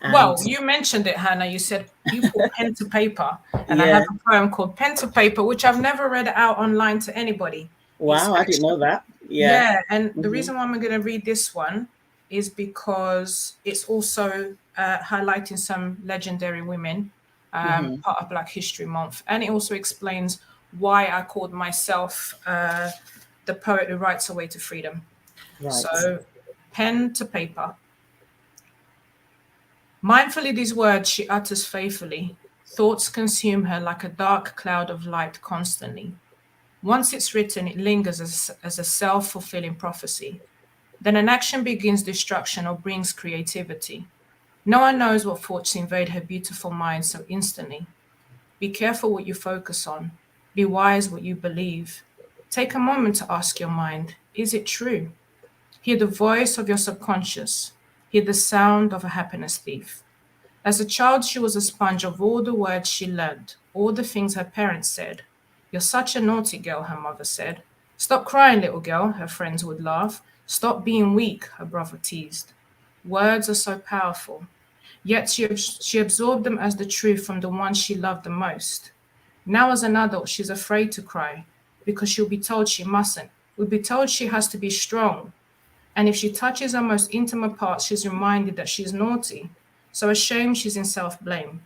Well, you mentioned it, Hannah. You said you put pen to paper, and I have a poem called Pen to Paper, which I've never read out online to anybody.
Wow, I didn't know that.
Yeah, and the reason why I'm going to read this one is because it's also highlighting some legendary women, part of Black History Month, and it also explains why I called myself the poet who writes a way to freedom. Right. So, pen to paper. Mindfully these words she utters faithfully. Thoughts consume her like a dark cloud of light constantly. Once it's written, it lingers as a self-fulfilling prophecy. Then an action begins destruction or brings creativity. No one knows what thoughts invade her beautiful mind so instantly. Be careful what you focus on. Be wise what you believe. Take a moment to ask your mind, is it true? Hear the voice of your subconscious. Hear the sound of a happiness thief. As a child, she was a sponge of all the words she learned, all the things her parents said. You're such a naughty girl, her mother said. Stop crying, little girl, her friends would laugh. Stop being weak, her brother teased. Words are so powerful. Yet she absorbed them as the truth from the one she loved the most. Now, as an adult, she's afraid to cry because she'll be told she mustn't. Will be told she has to be strong. And if she touches her most intimate parts, she's reminded that she's naughty. So ashamed, she's in self-blame,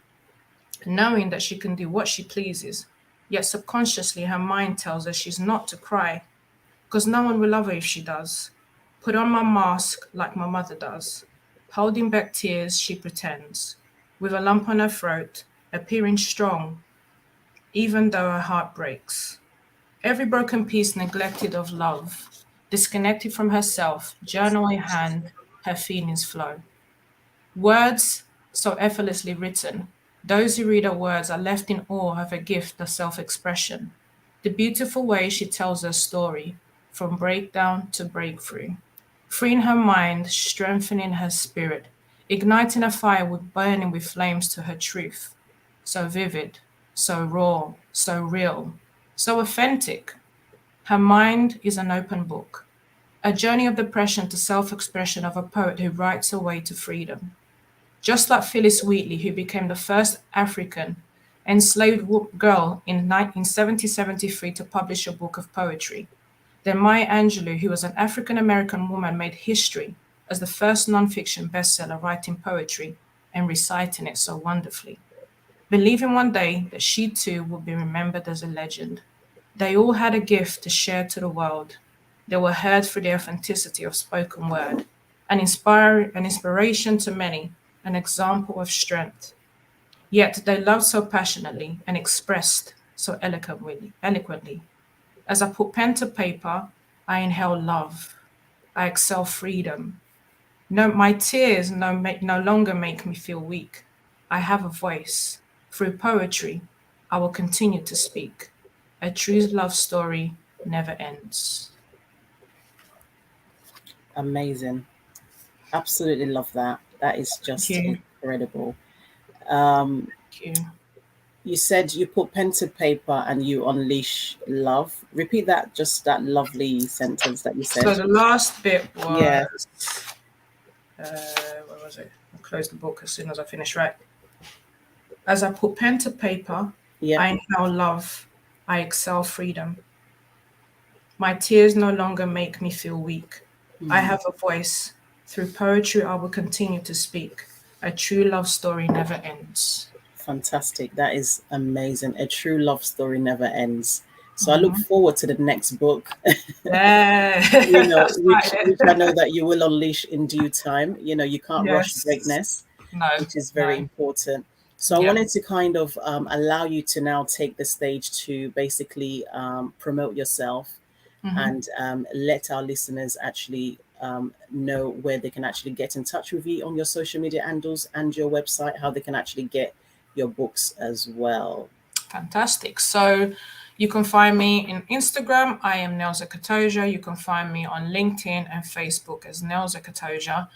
knowing that she can do what she pleases. Yet subconsciously, her mind tells her she's not to cry, because no one will love her if she does. Put on my mask like my mother does. Holding back tears, she pretends, with a lump on her throat, appearing strong, even though her heart breaks. Every broken piece neglected of love, disconnected from herself, journal in hand, her feelings flow. Words so effortlessly written. Those who read her words are left in awe of her gift of self-expression. The beautiful way she tells her story, from breakdown to breakthrough. Freeing her mind, strengthening her spirit, igniting a fire burning with flames to her truth. So vivid, so raw, so real, so authentic. Her mind is an open book, a journey of depression to self-expression of a poet who writes her way to freedom. Just like Phyllis Wheatley, who became the first African enslaved girl in 1773 to publish a book of poetry. Then Maya Angelou, who was an African-American woman, made history as the first nonfiction bestseller writing poetry and reciting it so wonderfully, believing one day that she too would be remembered as a legend. They all had a gift to share to the world. They were heard for the authenticity of spoken word, an inspiration to many, an example of strength. Yet they loved so passionately and expressed so eloquently. As I put pen to paper, I inhale love. I exhale freedom. No, my tears no longer make me feel weak. I have a voice. Through poetry, I will continue to speak. A true love story never ends.
Amazing. Absolutely love that. That is just
Thank you.
incredible.
Thank you.
You said you put pen to paper and you unleash love. Repeat that, just that lovely sentence that you
So
said.
the last bit was,
Yeah.
Where was it? I'll close the book as soon as I finish, right? As I put pen to paper,
Yeah.
I inhale love. I exhale freedom. My tears no longer make me feel weak. I have a voice. Through poetry, I will continue to speak. A true love story never ends.
Fantastic. That is amazing. A true love story never ends. So I look forward to the next book.
Yeah.
You know, which
Excited.
I know that you will unleash in due time. You know, you can't rush
Yes.
greatness,
No.
which is very
No.
important. So I
Yeah.
wanted to kind of allow you to now take the stage to basically promote yourself and let our listeners actually know where they can actually get in touch with you on your social media handles and your website, how they can actually get your books as well.
Fantastic. So you can find me in Instagram. I am Nelza Katoja. You can find me on LinkedIn and Facebook as Nelza Katoja.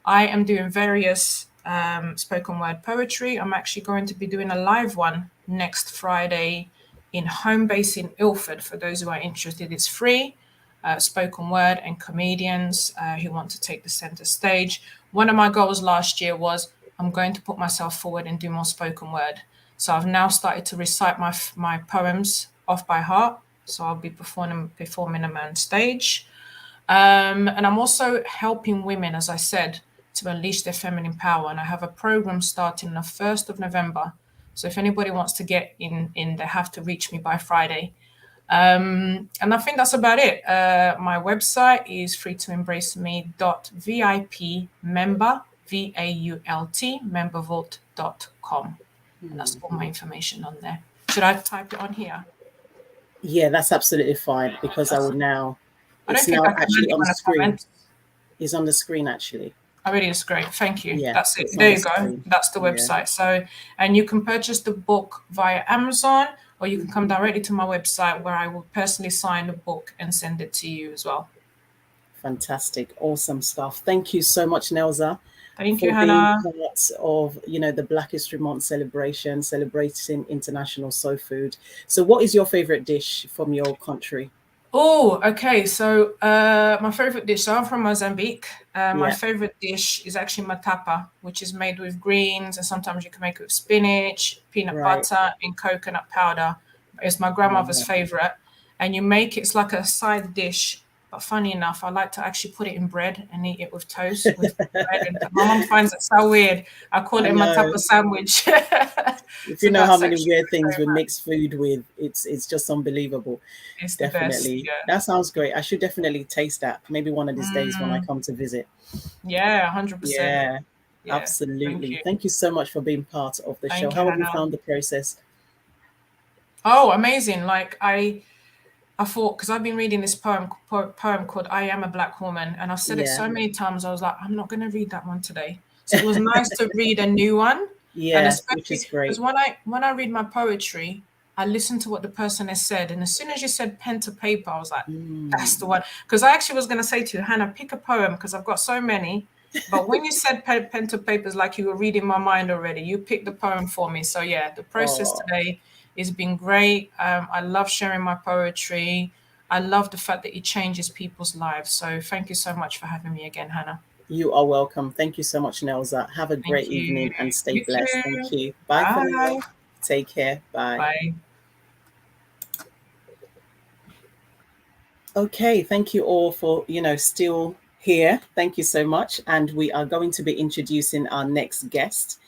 I am doing various spoken word poetry. I'm actually going to be doing a live one next Friday in home base in Ilford. For those who are interested, it's free. Spoken word and comedians who want to take the center stage. One of my goals last year was I'm going to put myself forward and do more spoken word. So I've now started to recite my poems off by heart. So I'll be performing them on stage. And I'm also helping women, as I said, to unleash their feminine power. And I have a program starting on the 1st of November. So if anybody wants to get in, they have to reach me by Friday. And I think that's about it. My website is freetoembraceme.vip member, VAULT, membervault.com. And that's all my information on there. Should I type it on here?
Yeah, that's absolutely fine because I will now.
I don't
It's
think I
now
can
actually
manage
on the
when I
screen.
comment.
It's on the screen actually.
Already is great. Thank you.
Yeah,
That's it.
it's on
There
the
you go.
screen.
That's the
Yeah,
website. So, and you can purchase the book via Amazon, or you can come directly to my website where I will personally sign the book and send it to you as well.
fantastic, awesome stuff. Thank you so much, Nelza,
Thank you,
for being
Hannah.
part of the Black History Month celebration, celebrating International Soul Food. So, what is your favorite dish from your country?
Oh, okay. So, my favorite dish. So I'm from Mozambique. My
Yeah,
favorite dish is actually matapa, which is made with greens, and sometimes you can make it with spinach, peanut
right.
butter, and coconut powder. It's my
Love
grandmother's
that.
favorite, and you make it's like a side dish. But funny enough, I like to actually put it in bread and eat it with toast with bread. And my mom finds it so weird. I call
I
it a
know.
matapa sandwich.
If you
So
know how
that's
many
actually
weird
my
things we
favorite.
mix food with, it's just unbelievable.
It's the best.
Definitely.
Yeah.
That sounds great. I should definitely taste that maybe one of these days when I
Mm,
come to visit.
yeah, 100%.
Yeah,
Yeah. Thank
absolutely.
you.
Thank you so much for being part of the show.
Thank you,
How have you
Hannah.
found the process?
Oh, amazing. Like I thought, because I've been reading this poem called I Am a Black Woman, and I've said it
Yeah.
so many times, I was like, I'm not going to read that one today. So it was nice to read a new one. And
Yeah, which is
especially because
great.
when I read my poetry, I listen to what the person has said. And as soon as you said pen to paper, I was like, that's the
Mm.
one. Because I actually was going to say to you, Hannah, pick a poem because I've got so many. But when you said pen to paper, it's like you were reading my mind already. You picked the poem for me. So yeah, the process
Oh,
today has been great. I love sharing my poetry. I love the fact that it changes people's lives. So thank you so much for having me again, Hannah.
you are welcome. Thank you so much, Nelza. Have a great
Thank you.
evening and stay
You
blessed. Thank
too.
you. Bye for now.
Bye.
Take care. Bye.
Bye.
Okay, thank you all for, still here. Thank you so much. And we are going to be introducing our next guest,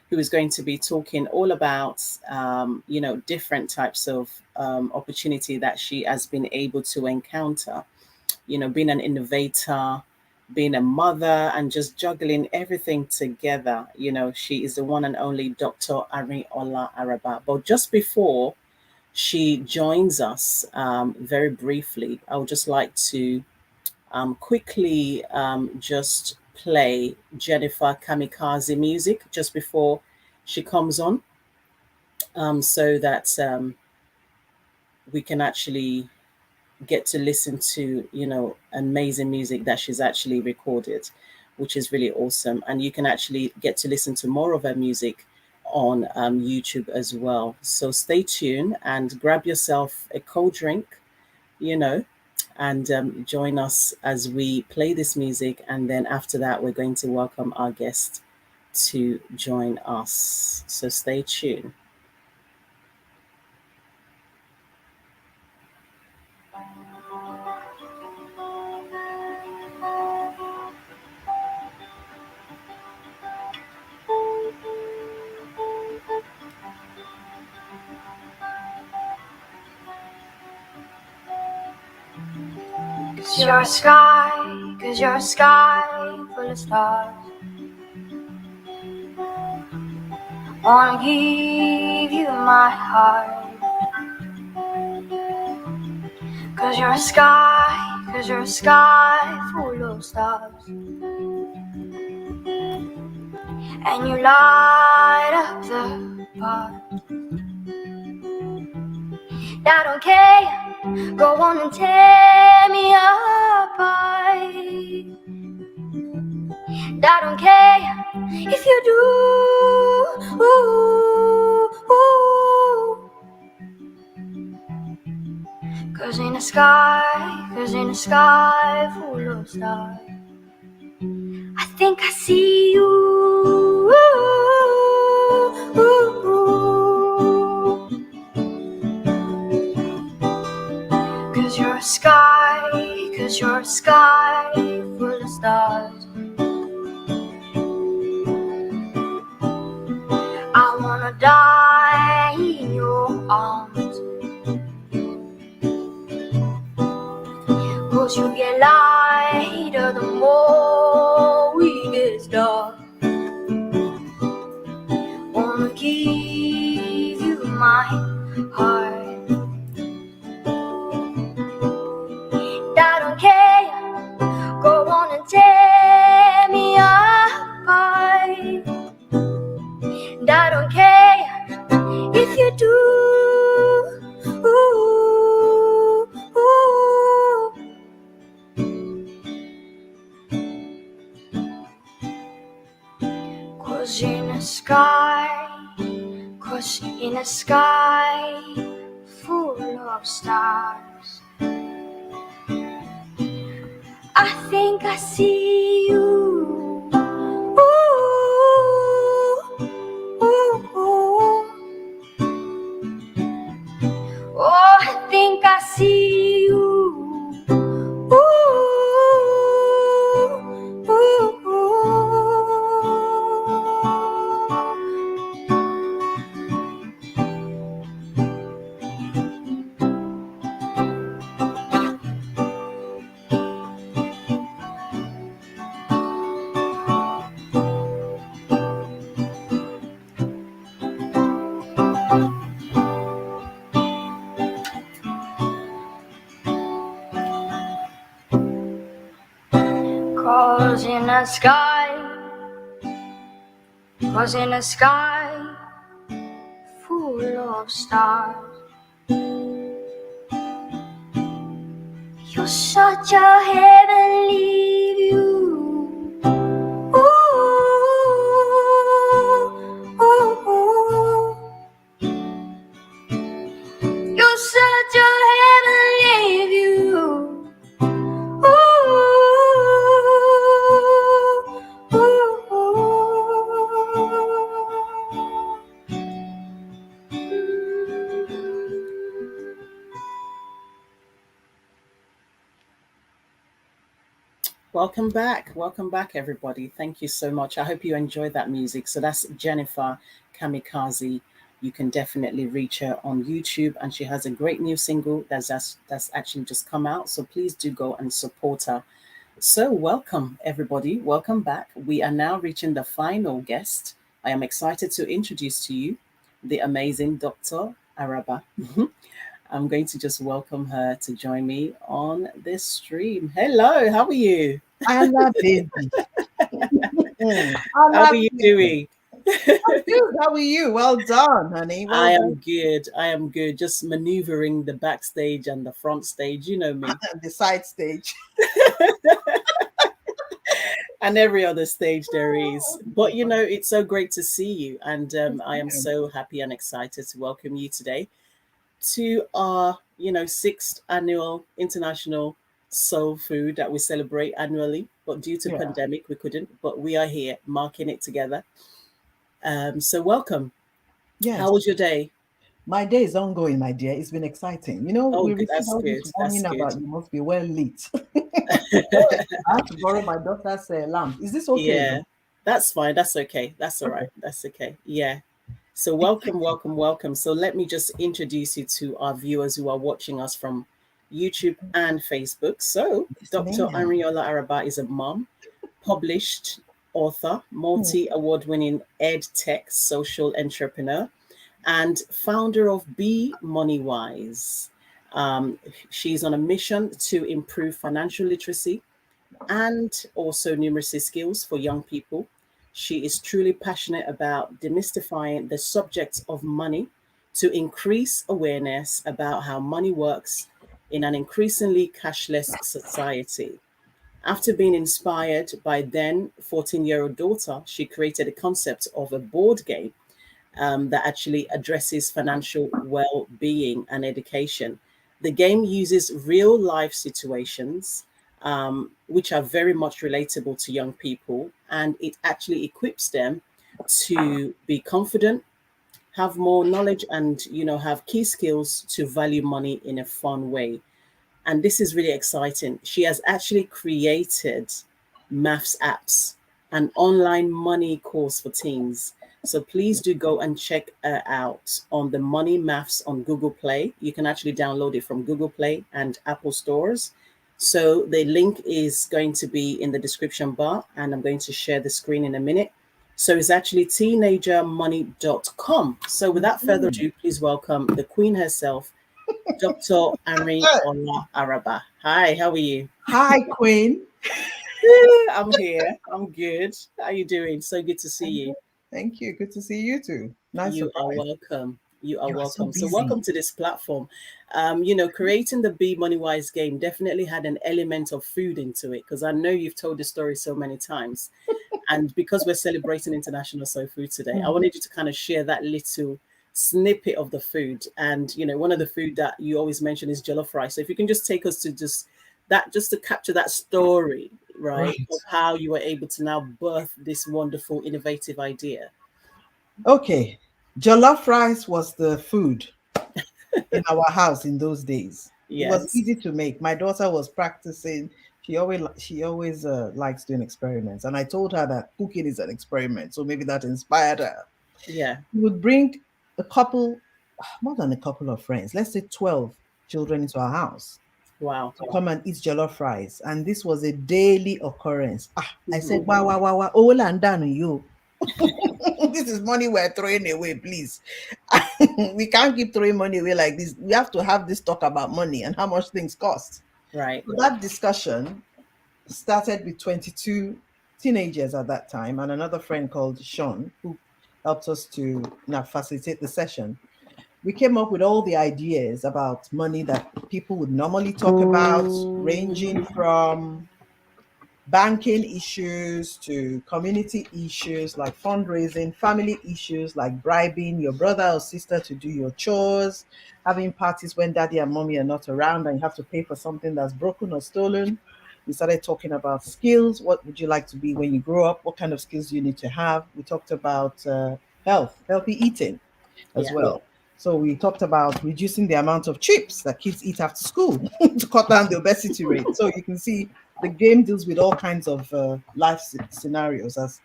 who is going to be talking all about, different types of opportunity that she has been able to encounter, being an innovator, being a mother, and just juggling everything together. She is the one and only Dr. Arinola Araba. But just before she joins us, very briefly, I would just like to quickly just play Jennifer Kamikaze music just before she comes on, so that we can actually get to listen to, amazing music that she's actually recorded, which is really awesome. And you can actually get to listen to more of her music on YouTube as well. So stay tuned and grab yourself a cold drink, you know, and join us as we play this music. And then after that, we're going to welcome our guest to join us. So stay tuned.
Cause you're a sky full of stars. Wanna give you my heart. Cause you're a sky full of stars. And you light up the park. I don't care, go on and tear me apart. I don't care if you do. Cause in the sky full of stars, I think I see you. Cause you're a sky full of stars. I wanna die in your arms. Cause you get lighter the more we get dark. Wanna give you my heart. in a sky, 'cause in a sky full of stars, I think I see you. Ooh, ooh, ooh. Oh, I think I see you. Ooh, ooh, ooh. Cause in the sky full of stars, you're such a heavenly view. Ooh, ooh, ooh. You're such a heavenly view. Ooh, ooh, ooh.
Welcome back. Welcome back, everybody. Thank you so much. I hope you enjoyed that music. So that's Jennifer Kamikaze. You can definitely reach her on YouTube, and she has a great new single that's actually just come out. So please do go and support her. So welcome, everybody. Welcome back. We are now reaching the final guest. I am excited to introduce to you the amazing Dr. Araba. I'm going to just welcome her to join me on this stream. Hello, how are you?
Anna baby.
How are you doing?
I'm good. How are you? Well done, honey. Well
I am
done.
good. I am good. Just maneuvering the backstage and the front stage. You know me.
The side stage.
And every other stage there is. But you know, it's so great to see you. And I am so happy and excited to welcome you today to our, sixth annual International Soul Food that we celebrate annually. But due to pandemic, we couldn't. But we are here marking it together. So welcome.
Yes.
How was your day?
My day is ongoing, my dear. It's been exciting. You know,
Oh,
we received
that's
all
good.
this
That's
warning
good.
about you must be well lit. I have to borrow my daughter's lamp. Is this okay?
Yeah, that's fine. That's okay. That's all right. That's okay. Yeah. So welcome, welcome, welcome. So let me just introduce you to our viewers who are watching us from YouTube and Facebook. So Dr. Ariola Araba is a mom, published author, multi-award-winning ed tech social entrepreneur, and founder of Be Money Wise. She's on a mission to improve financial literacy and also numeracy skills for young people. She is truly passionate about demystifying the subject of money to increase awareness about how money works in an increasingly cashless society. After being inspired by then 14-year-old daughter, she created a concept of a board game that actually addresses financial well-being and education. The game uses real life situations, which are very much relatable to young people, and it actually equips them to be confident, have more knowledge, and have key skills to value money in a fun way. And this is really exciting. She has actually created maths apps, an online money course for teens. So please do go and check out on the Money Maths on Google Play. You can actually download it from Google Play and Apple stores. So the link is going to be in the description bar, and I'm going to share the screen in a minute. So it's actually teenagermoney.com. So without further ado, please welcome the queen herself, Dr. Ariola Araba. Hi, how are you?
Hi, Queen.
I'm here. I'm good. How are you doing? So good to see you.
Thank you. Good to see you too. Nice
You are
surprise.
welcome. You are
You are so
welcome. So
busy.
welcome to this platform. Creating the Be Money Wise game definitely had an element of food into it, because I know you've told the story so many times. And because we're celebrating International Soul Food today, I wanted you to kind of share that little snippet of the food. And one of the food that you always mention is jollof rice. So if you can just take us to just to capture that story, right,
Right.
of how you were able to now birth this wonderful, innovative idea.
Okay. Jollof rice was the food in our house in those days. It was
Yes.
easy to make. My daughter was practicing. She always likes doing experiments, and I told her that cooking is an experiment. So maybe that inspired her.
Yeah.
We would bring a couple, more than a couple of friends. Let's say 12 children into our house
Wow.
to come and eat jollof rice, and this was a daily occurrence. I
Mhm.
said, wow, wow, wow, wow, oh, and you. This is money we're throwing away, please. We can't keep throwing money away like this. We have to have this talk about money and how much things cost.
Right.
So that discussion started with 22 teenagers at that time and another friend called Sean, who helped us to facilitate the session. We came up with all the ideas about money that people would normally talk about, ranging from banking issues to community issues like fundraising, family issues like bribing your brother or sister to do your chores, having parties when daddy and mommy are not around and you have to pay for something that's broken or stolen. We started talking about skills. What would you like to be when you grow up? What kind of skills do you need to have? We talked about healthy eating as
Yeah.
well. So we talked about reducing the amount of chips that kids eat after school to cut down the obesity rate. So you can see the game deals with all kinds of life scenarios, as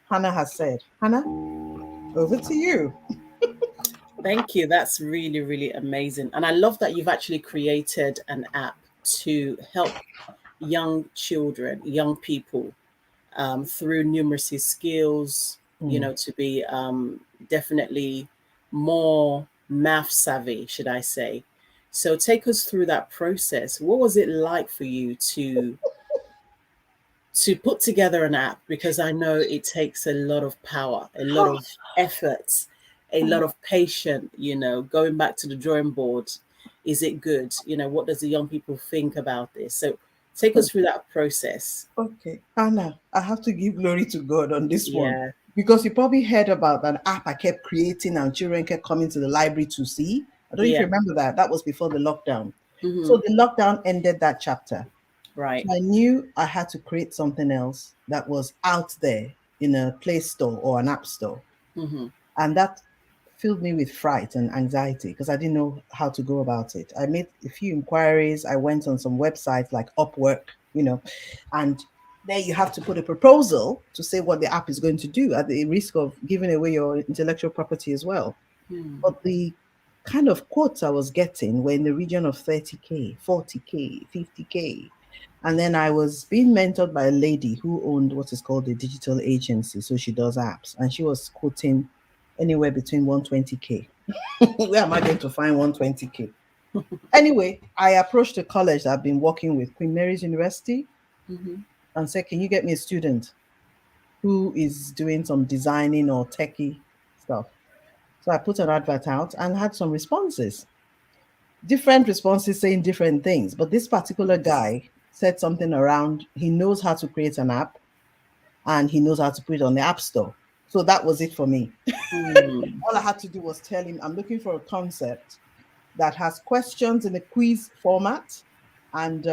Hannah has said. Hannah, over to you.
Thank you. That's really, really amazing. And I love that you've actually created an app to help young children, young people, through numeracy skills,
Mm.
to be definitely more math savvy, should I say. So take us through that process. What was it like for you to put together an app? Because I know it takes a lot of power, a lot of effort, a lot of patience, going back to the drawing board. Is it good? What does the young people think about this? So take us through that process.
Okay, Hannah, I have to give glory to God on this one
Yeah.
because you probably heard about an app I kept creating and children kept coming to the library to see. I don't know if you
Yeah.
remember that. That was before the lockdown.
Hmm.
So the lockdown ended that chapter.
Right.
So I knew I had to create something else that was out there in a Play Store or an App Store.
Hmm.
And that filled me with fright and anxiety because I didn't know how to go about it. I made a few inquiries. I went on some websites like Upwork, and there you have to put a proposal to say what the app is going to do at the risk of giving away your intellectual property as well.
Hmm.
But the kind of quotes I was getting were in the region of 30K, 40K, 50K. And then I was being mentored by a lady who owned what is called a digital agency. So she does apps and she was quoting anywhere between 120K. Where am I going to find 120K? Anyway, I approached a college that I've been working with, Queen Mary's University,
Hmm.
and said, can you get me a student who is doing some designing or techie stuff? So I put an advert out and had some responses, different responses saying different things. But this particular guy said something around he knows how to create an app and he knows how to put it on the App Store. So that was it for me.
Hmm.
All I had to do was tell him I'm looking for a concept that has questions in a quiz format. And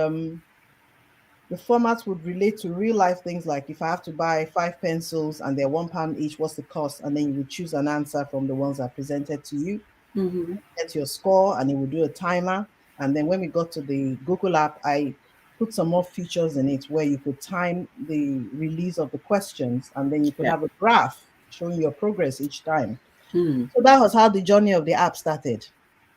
the format would relate to real life things like if I have to buy 5 pencils and they're £1 each, what's the cost? And then you would choose an answer from the ones that presented to you,
Hmm.
get your score, and it will do a timer. And then when we got to the Google app, I put some more features in it where you could time the release of the questions and then you could
Yeah.
have a graph showing your progress each time.
Hmm.
So that was how the journey of the app started.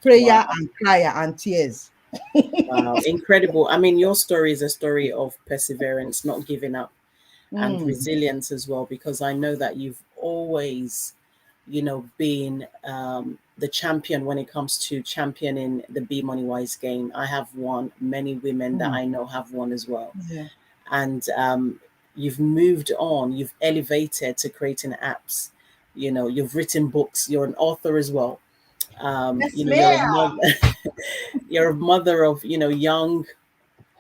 Wow.
Prayer and prayer and tears.
Wow. Incredible. I mean, your story is a story of perseverance, not giving up, and
Mm,
resilience as well, because I know that you've always, been the champion when it comes to championing the Be Money Wise game. I have won, many women that
mm,
I know have won as well.
yeah.
And you've moved on, you've elevated to creating apps, you've written books, you're an author as well.
Yes,
You're a
ma'am.
mother, you're a mother of, young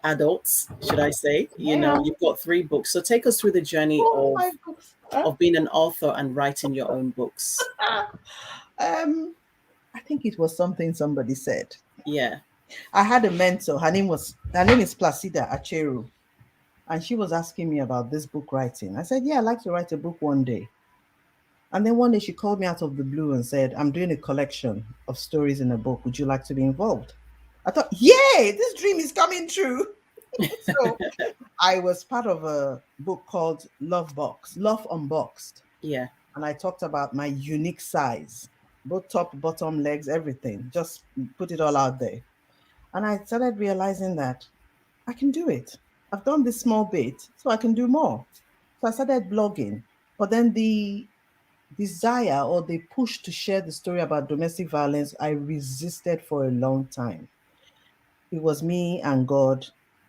adults, should I say.
Ma'am.
You've got 3 books. So take us through the journey
Oh, my books.
of being an author and writing your own books.
I think it was something somebody said.
Yeah.
I had a mentor. Her name is Placida Acheru, and she was asking me about this book writing. I said, "Yeah, I'd like to write a book one day." And then one day she called me out of the blue and said, "I'm doing a collection of stories in a book. Would you like to be involved?" I thought, "Yay, this dream is coming true." So I was part of a book called Love Unboxed.
Yeah.
And I talked about my unique size, both top, bottom, legs, everything. Just put it all out there. And I started realizing that I can do it. I've done this small bit, so I can do more. So I started blogging. But then the desire or the push to share the story about domestic violence, I resisted for a long time. It was me and God.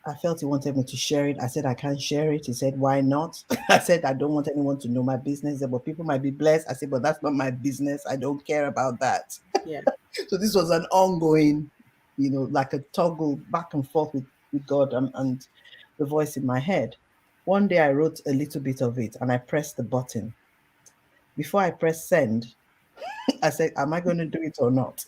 I felt He wanted me to share it. I said, I can't share it. He said, why not? I said, I don't want anyone to know my business. He said, but people might be blessed. I said, but that's not my business. I don't care about that.
Yeah.
So this was an ongoing, like a toggle back and forth with God and the voice in my head. One day I wrote a little bit of it and I pressed the button. Before I pressed send, I said, am I going to do it or not?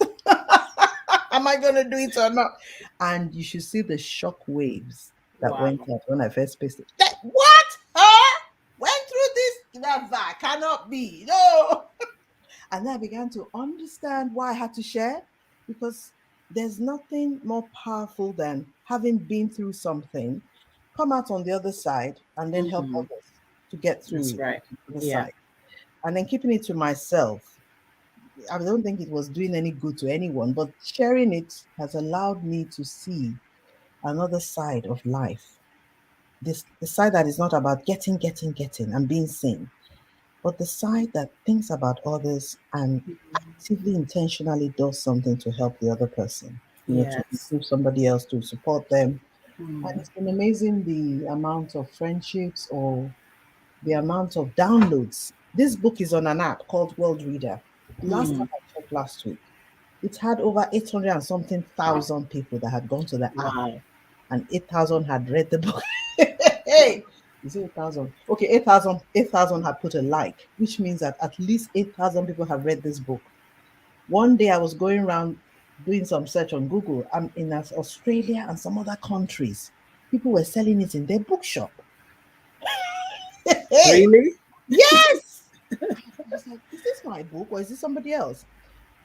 Am I going to do it or not? And you should see the shock waves that
Wow.
went out when I first pasted. What? Huh? Went through this? That cannot be. No. And then I began to understand why I had to share, because there's nothing more powerful than having been through something, come out on the other side, and then help
Mhm.
others to get through
That's
it
right.
on the other
Yeah.
side. And then keeping it to myself, I don't think it was doing any good to anyone, but sharing it has allowed me to see another side of life. The side that is not about getting, and being seen, but the side that thinks about others and actively, intentionally does something to help the other person, to
Yes.
improve somebody else, to support them. And
Mm.
it's been amazing the amount of friendships or the amount of downloads. This book is on an app called World Reader. Last time
Mm.
I checked last week, it had over 800 and something thousand people that had gone to the app,
Wow.
and 8,000 had read the book. Hey, is it 8,000? Okay, 8,000 had put a like, which means that at least 8,000 people have read this book. One day I was going around doing some search on Google. I'm in Australia and some other countries. People were selling it in their bookshop. Hey,
Really?
yes! I was like, is this my book or is this somebody else?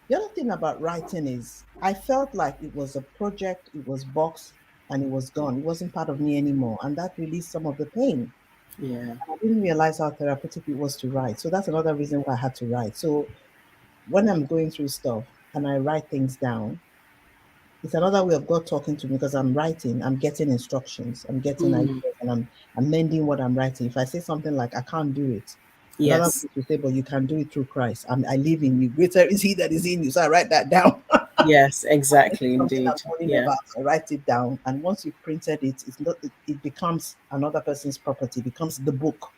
The other thing about writing is I felt like it was a project, it was boxed and it was gone. It wasn't part of me anymore. And that released some of the pain.
Yeah.
I didn't realize how therapeutic it was to write. So that's another reason why I had to write. So when I'm going through stuff and I write things down, it's another way of God talking to me, because I'm writing, I'm getting instructions, I'm getting
Mm.
ideas, and I'm amending what I'm writing. If I say something like, I can't do it, another
Yes.
voice will say, but you can do it through Christ. I live in you. Greater is He that is in you. So I write that down.
Yes, exactly,
Something I'm
indeed.
worrying
Yeah.
about, I write it down. And once you've printed it, it's not, it becomes another person's property, it becomes the book.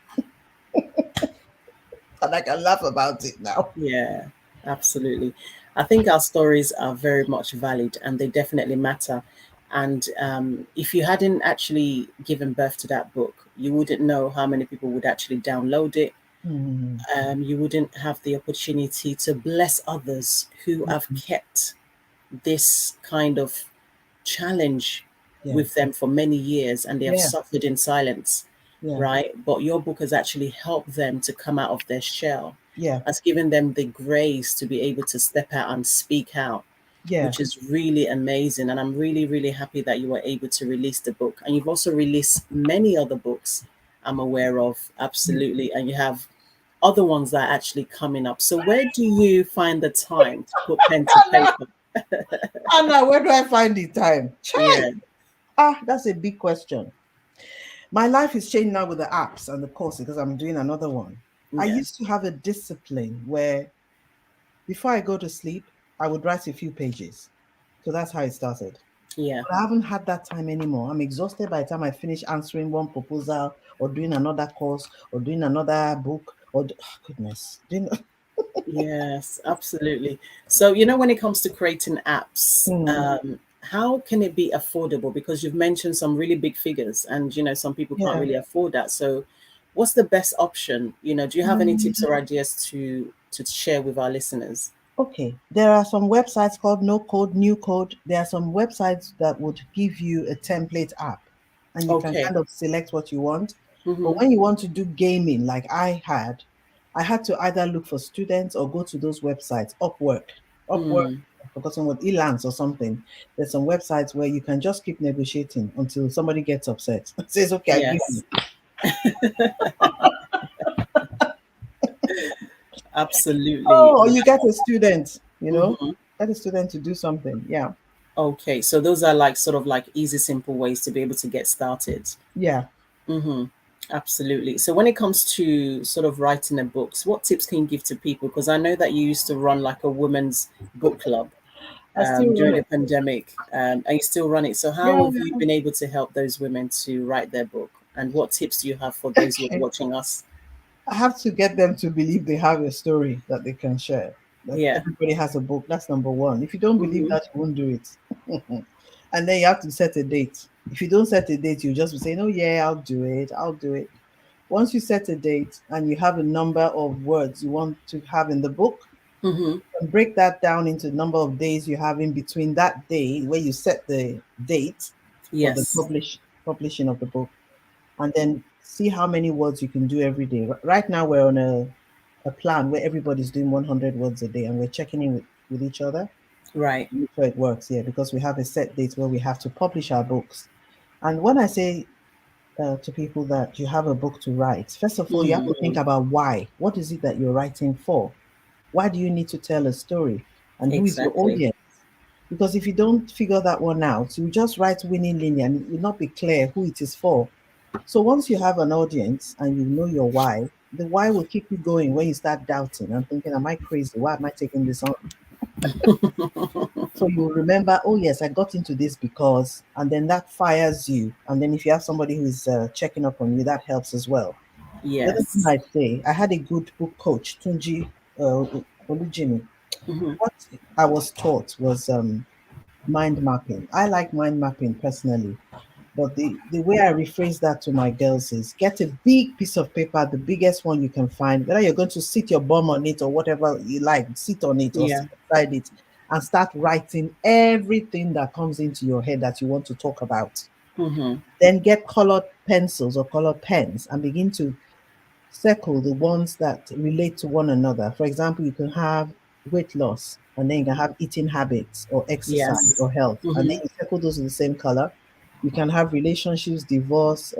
And I can laugh about it now.
Yeah, absolutely. I think our stories are very much valid and they definitely matter. And if you hadn't actually given birth to that book, you wouldn't know how many people would actually download it.
Mm.
You wouldn't have the opportunity to bless others who have kept this kind of challenge
Yeah.
with them for many years and they have
Yeah.
suffered in silence,
Yeah.
right? But your book has actually helped them to come out of their shell,
Yeah.
has given them the grace to be able to step out and speak out,
Yeah.
which is really amazing. And I'm really, really happy that you were able to release the book. And you've also released many other books I'm aware of, absolutely. And you have other ones that are actually coming up. So where do you find the time to put pen to paper?
Anna, where do I find the time?
Yeah.
That's a big question. My life is changing now with the apps and the courses because I'm doing another one. I
Yeah.
used to have a discipline where before I go to sleep, I would write a few pages. So that's how it started.
Yeah.
But I haven't had that time anymore. I'm exhausted by the time I finish answering one proposal or doing another course or doing another book or goodness.
Yes, absolutely. So, when it comes to creating apps,
Hmm.
how can it be affordable? Because you've mentioned some really big figures, and some people can't
Yeah.
really afford that. So, what's the best option? Do you have any tips
Mm,
or ideas to share with our listeners?
okay. There are some websites called No Code, New Code. There are some websites that would give you a template app and you can
Okay.
kind of select what you want. But
Mm-hmm.
when you want to do gaming, like I had to either look for students or go to those websites, Upwork,
Mm.
I've forgotten what, Elance or something. There's some websites where you can just keep negotiating until somebody gets upset. Says, okay, I give you.
Yes, absolutely.
Oh, or you get a student,
Mm-hmm.
get a student to do something. Yeah.
Okay, so those are like sort of like easy, simple ways to be able to get started.
Yeah.
Mm-hmm. Absolutely. So when it comes to sort of writing the books, what tips can you give to people? Because I know that you used to run like a women's book club
I still run
during the
it.
pandemic, and you still run it. So how have you
Yeah.
been able to help those women to write their book? And what tips do you have for those who are watching us?
I have to get them to believe they have a story that they can share. That
Yeah.
everybody has a book. That's number one. If you don't believe
Mm-hmm.
that, you won't do it. And then you have to set a date. If you don't set a date, you just be saying, "Oh yeah, I'll do it. I'll do it." Once you set a date and you have a number of words you want to have in the book,
Mm-hmm.
and break that down into the number of days you have in between that day where you set the date for the
Yes.
publishing of the book, and then see how many words you can do every day. Right now, we're on a plan where everybody's doing 100 words a day, and we're checking in with each other.
Right.
Make sure it works, yeah, because we have a set date where we have to publish our books. And when I say to people that you have a book to write, first of all, you have to think
Mm,
about why. What is it that you're writing for? Why do you need to tell a story? And who is your
exactly.
audience? Because if you don't figure that one out, you just write winning linear and it will not be clear who it is for. So once you have an audience and you know your why, the why will keep you going when you start doubting and thinking, am I crazy? Why am I taking this on? So you remember, oh yes, I got into this because, and then that fires you. And then if you have somebody who is checking up on you, that helps as well. The other thing
Yes.
I'd say, I had a good book coach, Tunji Olujimi.
Mm-hmm.
What I was taught was mind mapping. I like mind mapping personally, but the way I rephrase that to my girls is get a big piece of paper, the biggest one you can find, whether you're going to sit your bum on it or whatever you like, sit on it or
Yeah.
sit beside it, and start writing everything that comes into your head that you want to talk about.
Mm-hmm.
Then get colored pencils or colored pens and begin to circle the ones that relate to one another. For example, you can have weight loss, and then you can have eating habits or exercise
Yes.
or health, and then
Mm-hmm.
you circle those in the same color. You can have relationships, divorce,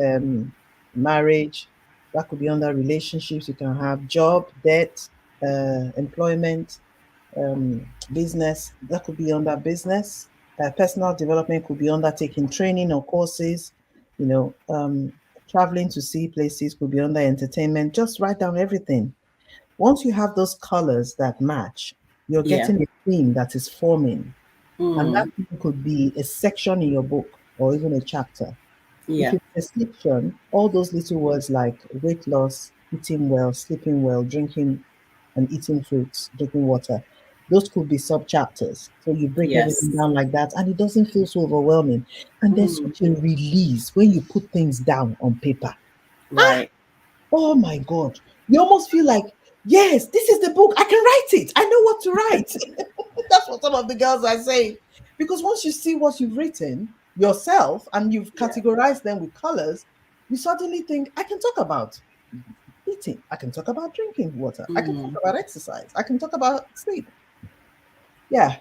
marriage. That could be under relationships. You can have job, debt, employment, business. That could be under business. Personal development could be under taking training or courses. You know, traveling to see places could be under entertainment. Just write down everything. Once you have those colors that match, you're
Yeah.
getting a theme that is forming. And that
Mm.
theme could be a section in your book or even a chapter. If
Yeah.
it's a section, all those little words like weight loss, eating well, sleeping well, drinking and eating fruits, drinking water, those could be sub chapters. So you break everything
Yes.
down like that, and it doesn't feel so overwhelming. And there's
Mm.
such a release when you put things down on paper.
Right.
Oh my God. You almost feel like, yes, this is the book. I can write it. I know what to write. That's what some of the girls are saying. Because once you see what you've written yourself and you've
Yeah.
categorized them with colors, you suddenly think, I can talk about eating. I can talk about drinking water. I can talk
Mm.
about exercise. I can talk about sleep. Yeah.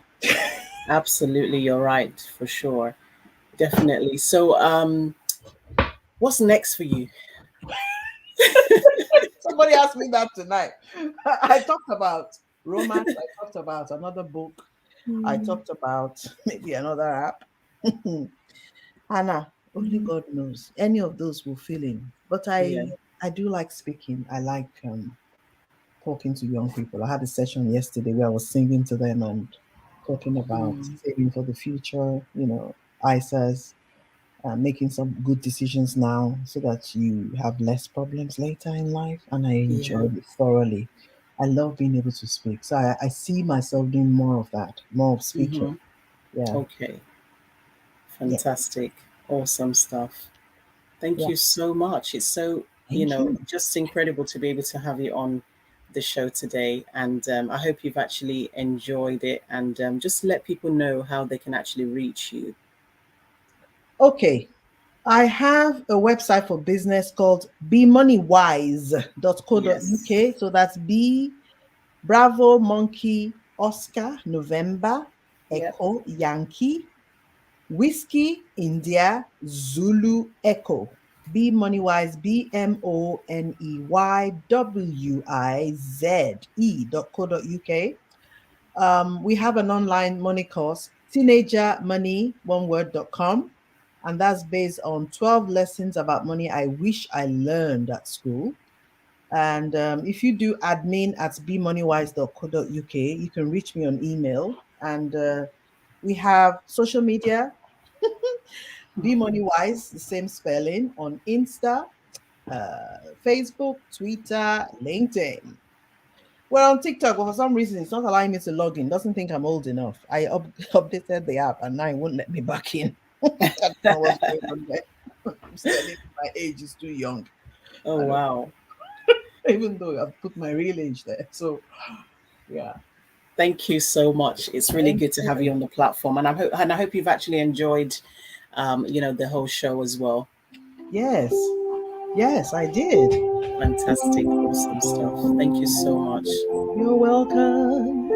Absolutely, you're right, for sure. Definitely. So, what's next for you?
Somebody asked me that tonight. I talked about romance. I talked about another book. I talked about maybe another app. Hannah, only God knows. Any of those will fill in. But
Yeah.
I do like speaking. I like talking to young people. I had a session yesterday where I was singing to them and talking about
Mm.
saving for the future, ISAs, making some good decisions now so that you have less problems later in life. And I
Yeah.
enjoyed it thoroughly. I love being able to speak. So I see myself doing more of that, more of speaking. Yeah.
Okay.
Yeah.
Fantastic. Awesome stuff. Thank
Yeah.
you so much. It's so,
Thank you.
just incredible to be able to have you on the show today. And I hope you've actually enjoyed it. And just let people know how they can actually reach you.
Okay. I have a website for business called
Yes.
bemoneywise.co.uk. So that's B Bravo Monkey Oscar November
Yep.
Echo Yankee Whiskey India Zulu Echo. Bemoneywise BMONEYWIZE.co.uk. We have an online money course, teenagermoney, one word.com. And that's based on 12 lessons about money I wish I learned at school. And if you do admin at bemoneywise.co.uk, you can reach me on email. And we have social media, bemoneywise, the same spelling, on Insta, Facebook, Twitter, LinkedIn. Well, on TikTok, but for some reason, it's not allowing me to log in. Doesn't think I'm old enough. I updated the app, and now it won't let me back in. I don't know what's going on there. It's telling me my age is too young.
Oh,
I don't,
wow.
even though I've put my real age there. So, yeah.
Thank you so much. It's really
Thank
good to have you
you.
on the platform. And I hope you've actually enjoyed, the whole show as well.
Yes. Yes, I did.
Fantastic. Awesome stuff. Thank you so much.
You're welcome.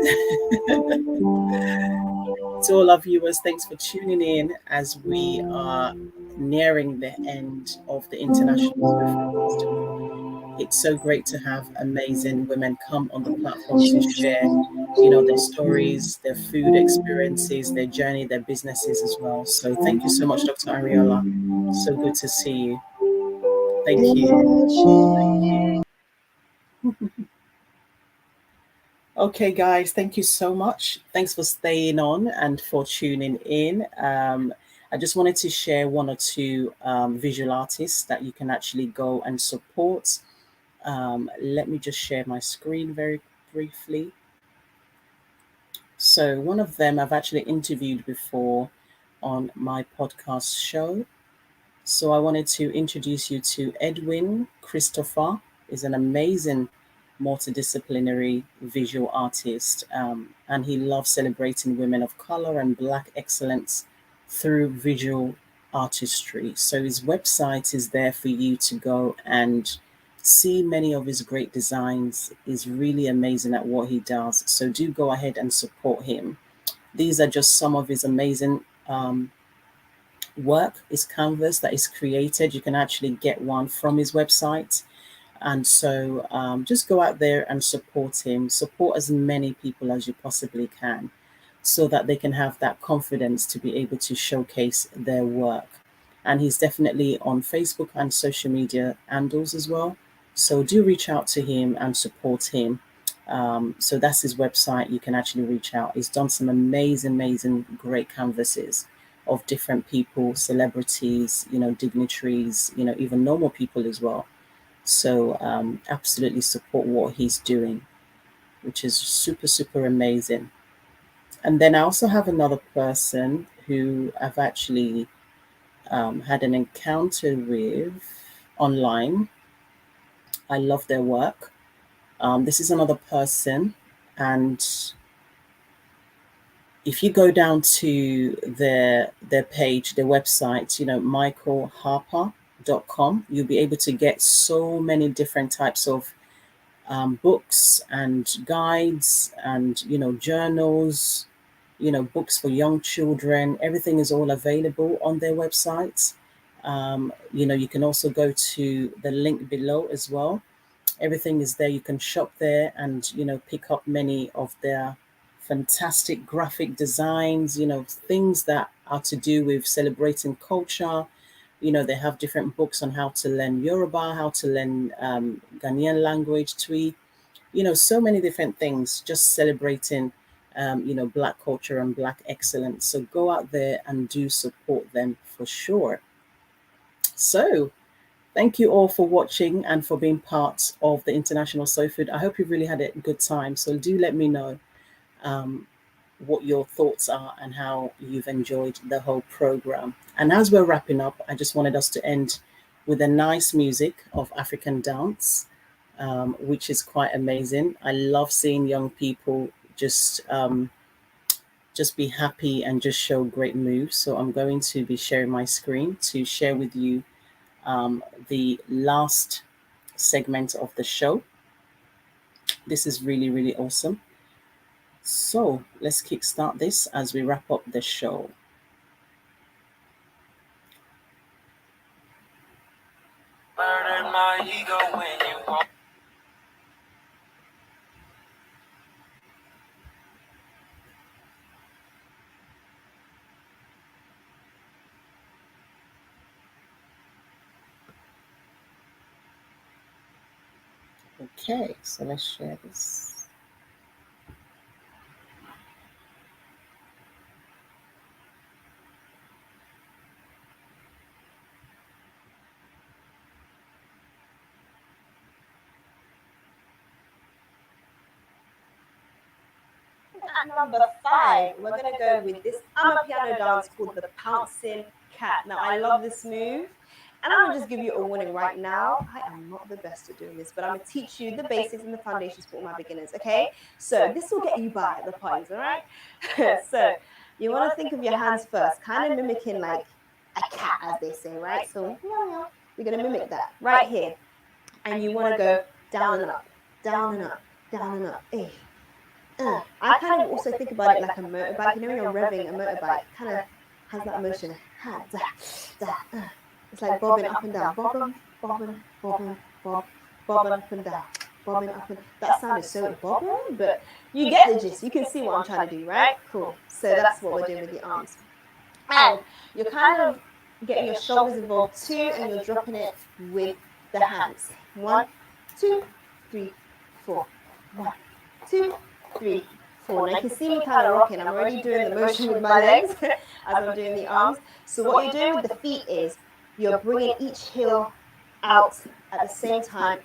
To all our viewers, thanks for tuning in as we are nearing the end of the International Food Festival. It's so great to have amazing women come on the platform to share, their stories, their food experiences, their journey, their businesses as well. So thank you so much, Dr. Ariola. So good to see you. Thank you. Okay, guys, thank you so much. Thanks for staying on and for tuning in. I just wanted to share one or two visual artists that you can actually go and support. Let me just share my screen very briefly. So, one of them I've actually interviewed before on my podcast show. So I wanted to introduce you to Edwin Christopher. Is an amazing multidisciplinary visual artist, and he loves celebrating women of color and Black excellence through visual artistry. So his website is there for you to go and see many of his great designs. He's really amazing at what he does. So do go ahead and support him. These are just some of his amazing work, his canvas that is created. You can actually get one from his website. And so just go out there and support him, support as many people as you possibly can so that they can have that confidence to be able to showcase their work. And he's definitely on Facebook and social media handles as well. So do reach out to him and support him. So that's his website. You can actually reach out. He's done some amazing, great canvases of different people, celebrities, dignitaries, even normal people as well. So absolutely support what he's doing, which is super amazing. And then I also have another person who I've actually had an encounter with online. I love their work. This is another person, and if you go down to their page, their website, michaelharper.com, you'll be able to get so many different types of books and guides and journals, books for young children. Everything is all available on their website. You can also go to the link below as well. Everything is there. You can shop there and pick up many of their fantastic graphic designs, things that are to do with celebrating culture. They have different books on how to learn Yoruba, how to learn Ghanaian language, Twi, so many different things, just celebrating, Black culture and Black excellence. So go out there and do support them for sure. So Thank you all for watching and for being part of the International Soul Food. I hope you've really had a good time. So do let me know what your thoughts are and how you've enjoyed the whole program. And as we're wrapping up, I just wanted us to end with a nice music of African dance, which is quite amazing. I love seeing young people just be happy and just show great moves. So I'm going to be sharing my screen to share with you the last segment of the show. This is really, really awesome. So let's kickstart this as we wrap up the show. Murder my ego when you walk. Okay, so let's share this.
At number 5, we're going to go with this piano dance called the Pouncing Cat. Now, I love this move. And I'm going to just give you a warning right now. I am not the best at doing this, but I'm going to teach you the basics and the foundations for all my beginners, okay? So this will get you by at the parties, all right? So you want to think of your hands first, kind of mimicking like a cat, as they say, right? So you're going to mimic that right here. And you want to go down and up, down and up, down and up. I kind of also think about it like a motorbike. You know, when you're revving a motorbike, kind of has that motion. It's like bobbing up and down, bobbing, bobbing, bobbing, bob, bobbing up and down, bobbing up and. That sound is so bobbing, but you get the gist. You can see what I'm trying to do, right? Cool. So that's what we're doing with the arms, and you're kind of getting your shoulders involved too, and you're dropping it with the hands. 1, 2, 3, 4. 1, 2, 3, 4. Now you can see me kind of rocking. I'm already doing the motion with my legs as I'm doing the arms. So what you're doing with the feet is you're bringing each heel out at the same time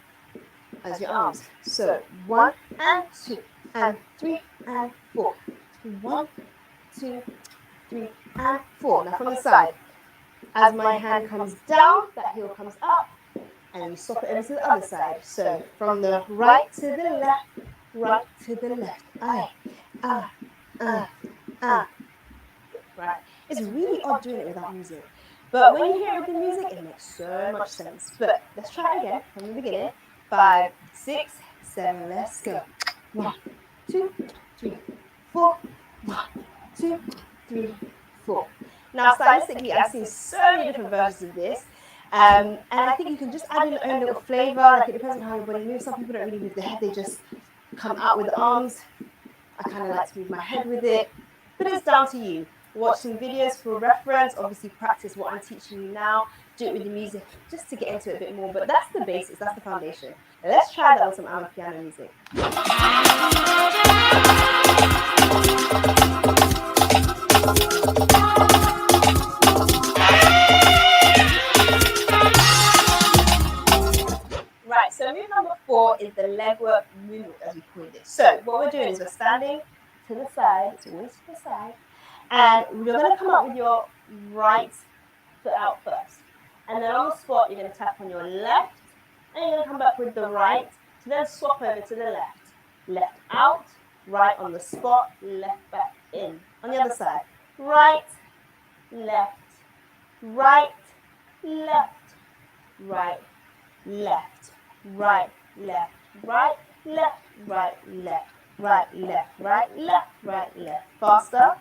as your arms. So 1 and 2 and 3 and 4. 1, 2, 3 and 4. Now from the side, as my hand comes down, that heel comes up, and you swap it over to the other side. So from the right to the left, right to the left. Right. It's really odd doing it without music. But when you hear it with the music, it makes so much sense. But let's try it again from the beginning. 5, 6, 7, let's go. 1, 2, 3, 4. 1, 2, 3, 4. Now, stylistically, I've seen so many different versions of this. And I think you can just add in your own little flavor. Like, it depends on how your body moves. Some people don't really move their head, they just come out with the arms. I kind of like to move my head with it. But it's down to you. Watch some videos for reference. Obviously, practice what I'm teaching you now. Do it with the music just to get into it a bit more. But that's the basics, that's the foundation. Now, let's try that with some piano music. Right, so move number 4 is the legwork movement, as we call it. So what we're doing is we're standing to the side, it's always to the side, and you're going to come up with your right foot out first. And then on the spot, you're going to tap on your left, and you're going to come back with the right, to then swap over to the left. Left out, right on the spot, left back in. On the other side, right, left, right, left, right, left, right, left, right, left, right, left, right, left, right, left, right, left. Faster.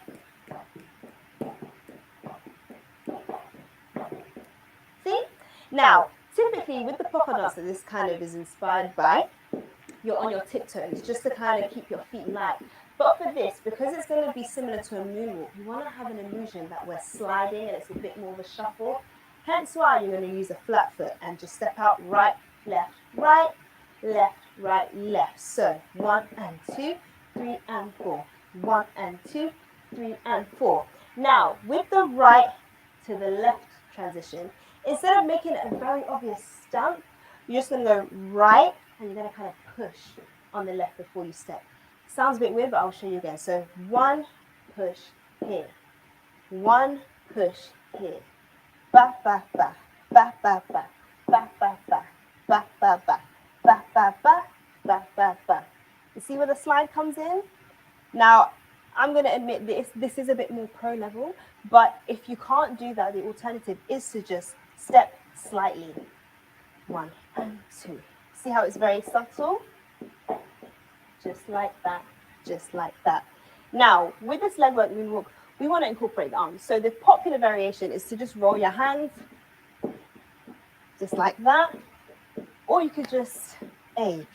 See? Now, typically with the polka dance that this kind of is inspired by, you're on your tiptoes just to kind of keep your feet light. But for this, because it's going to be similar to a moonwalk, you want to have an illusion that we're sliding and it's a bit more of a shuffle. Hence why you're going to use a flat foot and just step out right, left, right, left. So 1 and 2, 3 and 4. 1 and 2, 3 and 4. Now, with the right to the left transition, instead of making it a very obvious stamp, you're just going to go right and you're going to kind of push on the left before you step. Sounds a bit weird, but I'll show you again. So 1 push here, 1 push here, ba ba ba, ba ba ba, ba ba ba, ba ba ba, ba ba ba, ba ba ba. You see where the slide comes in? Now, I'm going to admit this is a bit more pro level, but if you can't do that, the alternative is to just step slightly. 1 and 2. See how it's very subtle? Just like that, just like that. Now, with this leg work moonwalk, we want to incorporate the arms. So the popular variation is to just roll your hands, just like that. Or you could just A.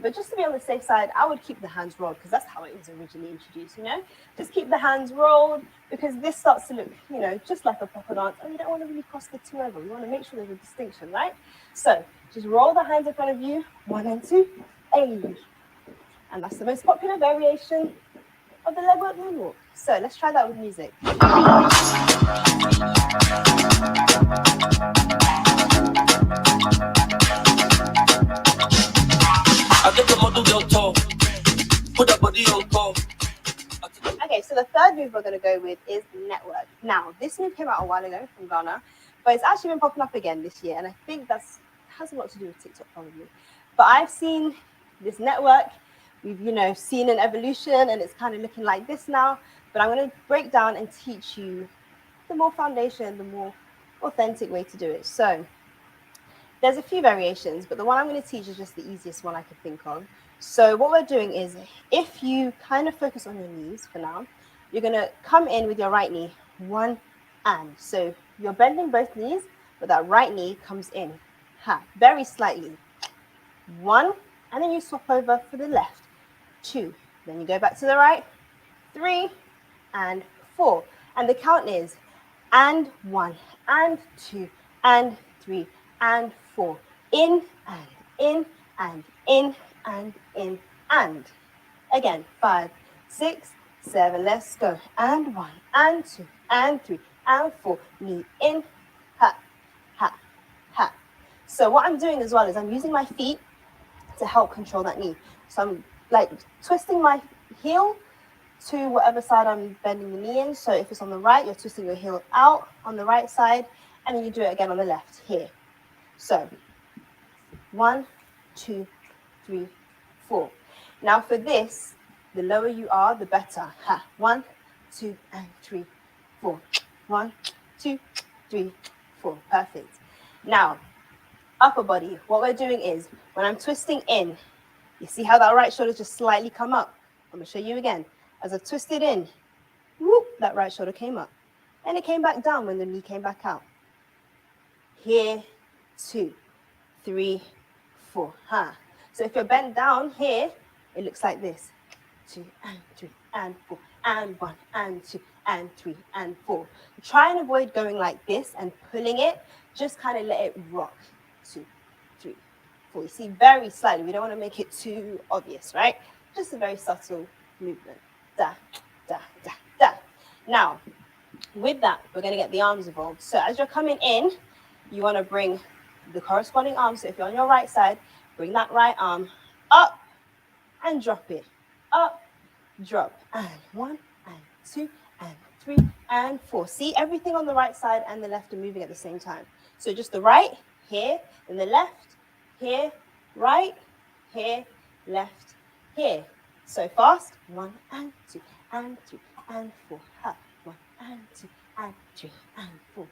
But just to be on the safe side, I would keep the hands rolled because that's how it was originally introduced, you know? Just keep the hands rolled because this starts to look, you know, just like a proper dance. And you don't want to really cross the two over. We want to make sure there's a distinction, right? So just roll the hands in front of you, 1 and 2, A. And that's the most popular variation of the leg work moonwalk. So let's try that with music. Okay, so the third move we're going to go with is network. Now, this move came out a while ago from Ghana, but it's actually been popping up again this year, and I think that's has a lot to do with TikTok probably. But I've seen this network. We've, you know, seen an evolution, and it's kind of looking like this now. But I'm going to break down and teach you the more foundation, the more authentic way to do it. So there's a few variations, but the one I'm going to teach is just the easiest one I could think of. So what we're doing is, if you kind of focus on your knees for now, you're going to come in with your right knee, 1 and. So you're bending both knees, but that right knee comes in, very slightly. 1, and then you swap over for the left, 2. Then you go back to the right, 3 and 4. And the count is and 1 and 2 and 3 and 4. In and in and in and in and. Again, 5, 6, 7, let's go. And 1 and 2 and 3 and 4. Knee in, ha, ha, ha. So what I'm doing as well is I'm using my feet to help control that knee. So I'm like twisting my heel to whatever side I'm bending the knee in. So if it's on the right, you're twisting your heel out on the right side, and then you do it again on the left here. So 1, 2, 3, 4. Now for this, the lower you are, the better. 1, 2, and 3, 4. 1, 2, 3, 4. Perfect. Now, upper body, what we're doing is, when I'm twisting in, you see how that right shoulder just slightly come up? I'm going to show you again. As I twisted in, whoop, that right shoulder came up. And it came back down when the knee came back out. Here, 2, 3, 4. So if you're bent down here, it looks like this. 2 and 3 and 4 and 1 and 2 and 3 and 4. Try and avoid going like this and pulling it. Just kind of let it rock. 2, 3, 4. You see, very slightly. We don't want to make it too obvious, right? Just a very subtle movement. Da, da, da, da. Now, with that, we're going to get the arms involved. So as you're coming in, you want to bring the corresponding arm. So if you're on your right side, bring that right arm up and drop it. Up, drop. And 1 and 2 and 3 and 4. See, everything on the right side and the left are moving at the same time. So just the right, here, and the left, here, right, here, left, here. So fast. 1 and 2 and 3 and 4. 1 and 2 and 3 and 4.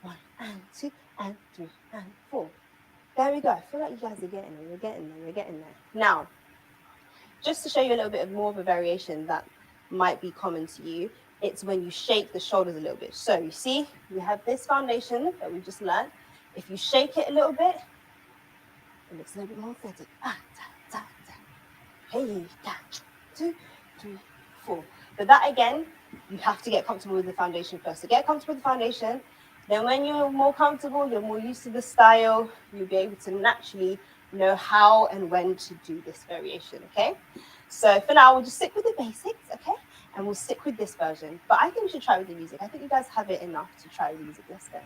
1 and 2 and 3 and 4. There we go. I feel like you guys are getting there. You're getting there. You're getting there. Now, just to show you a little bit of more of a variation that might be common to you, it's when you shake the shoulders a little bit. So you see, we have this foundation that we just learned. If you shake it a little bit, it looks a little bit more authentic. Hey, 2, 3, 4. But that again, you have to get comfortable with the foundation first. So get comfortable with the foundation. Then when you're more comfortable, you're more used to the style, you'll be able to naturally know how and when to do this variation, okay? So for now, we'll just stick with the basics, okay? and we'll stick with this version. But I think we should try with the music. I think you guys have it enough to try with the music. Let's go.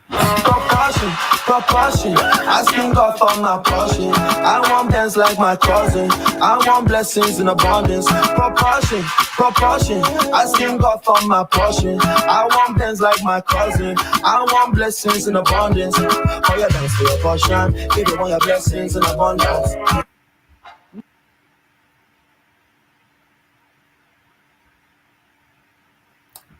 Proportion, asking God for my portion. I want dance like my cousin. I want blessings in abundance. Proportion, asking God for my portion. I want dance like my cousin. I want blessings in abundance. Oh yeah, dance for your portion. Give you all your blessings in abundance.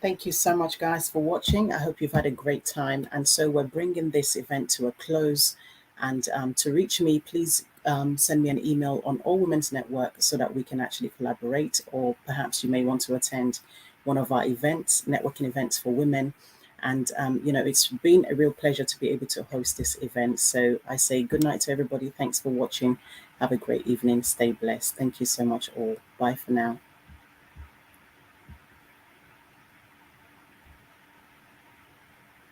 Thank you so much, guys, for watching. I hope you've had a great time. And so we're bringing this event to a close. And to reach me, please send me an email on All Women's Network so that we can actually collaborate. Or perhaps you may want to attend one of our events, networking events for women. And, it's been a real pleasure to be able to host this event. So I say good night to everybody. Thanks for watching. Have a great evening. Stay blessed. Thank you so much all. Bye for now.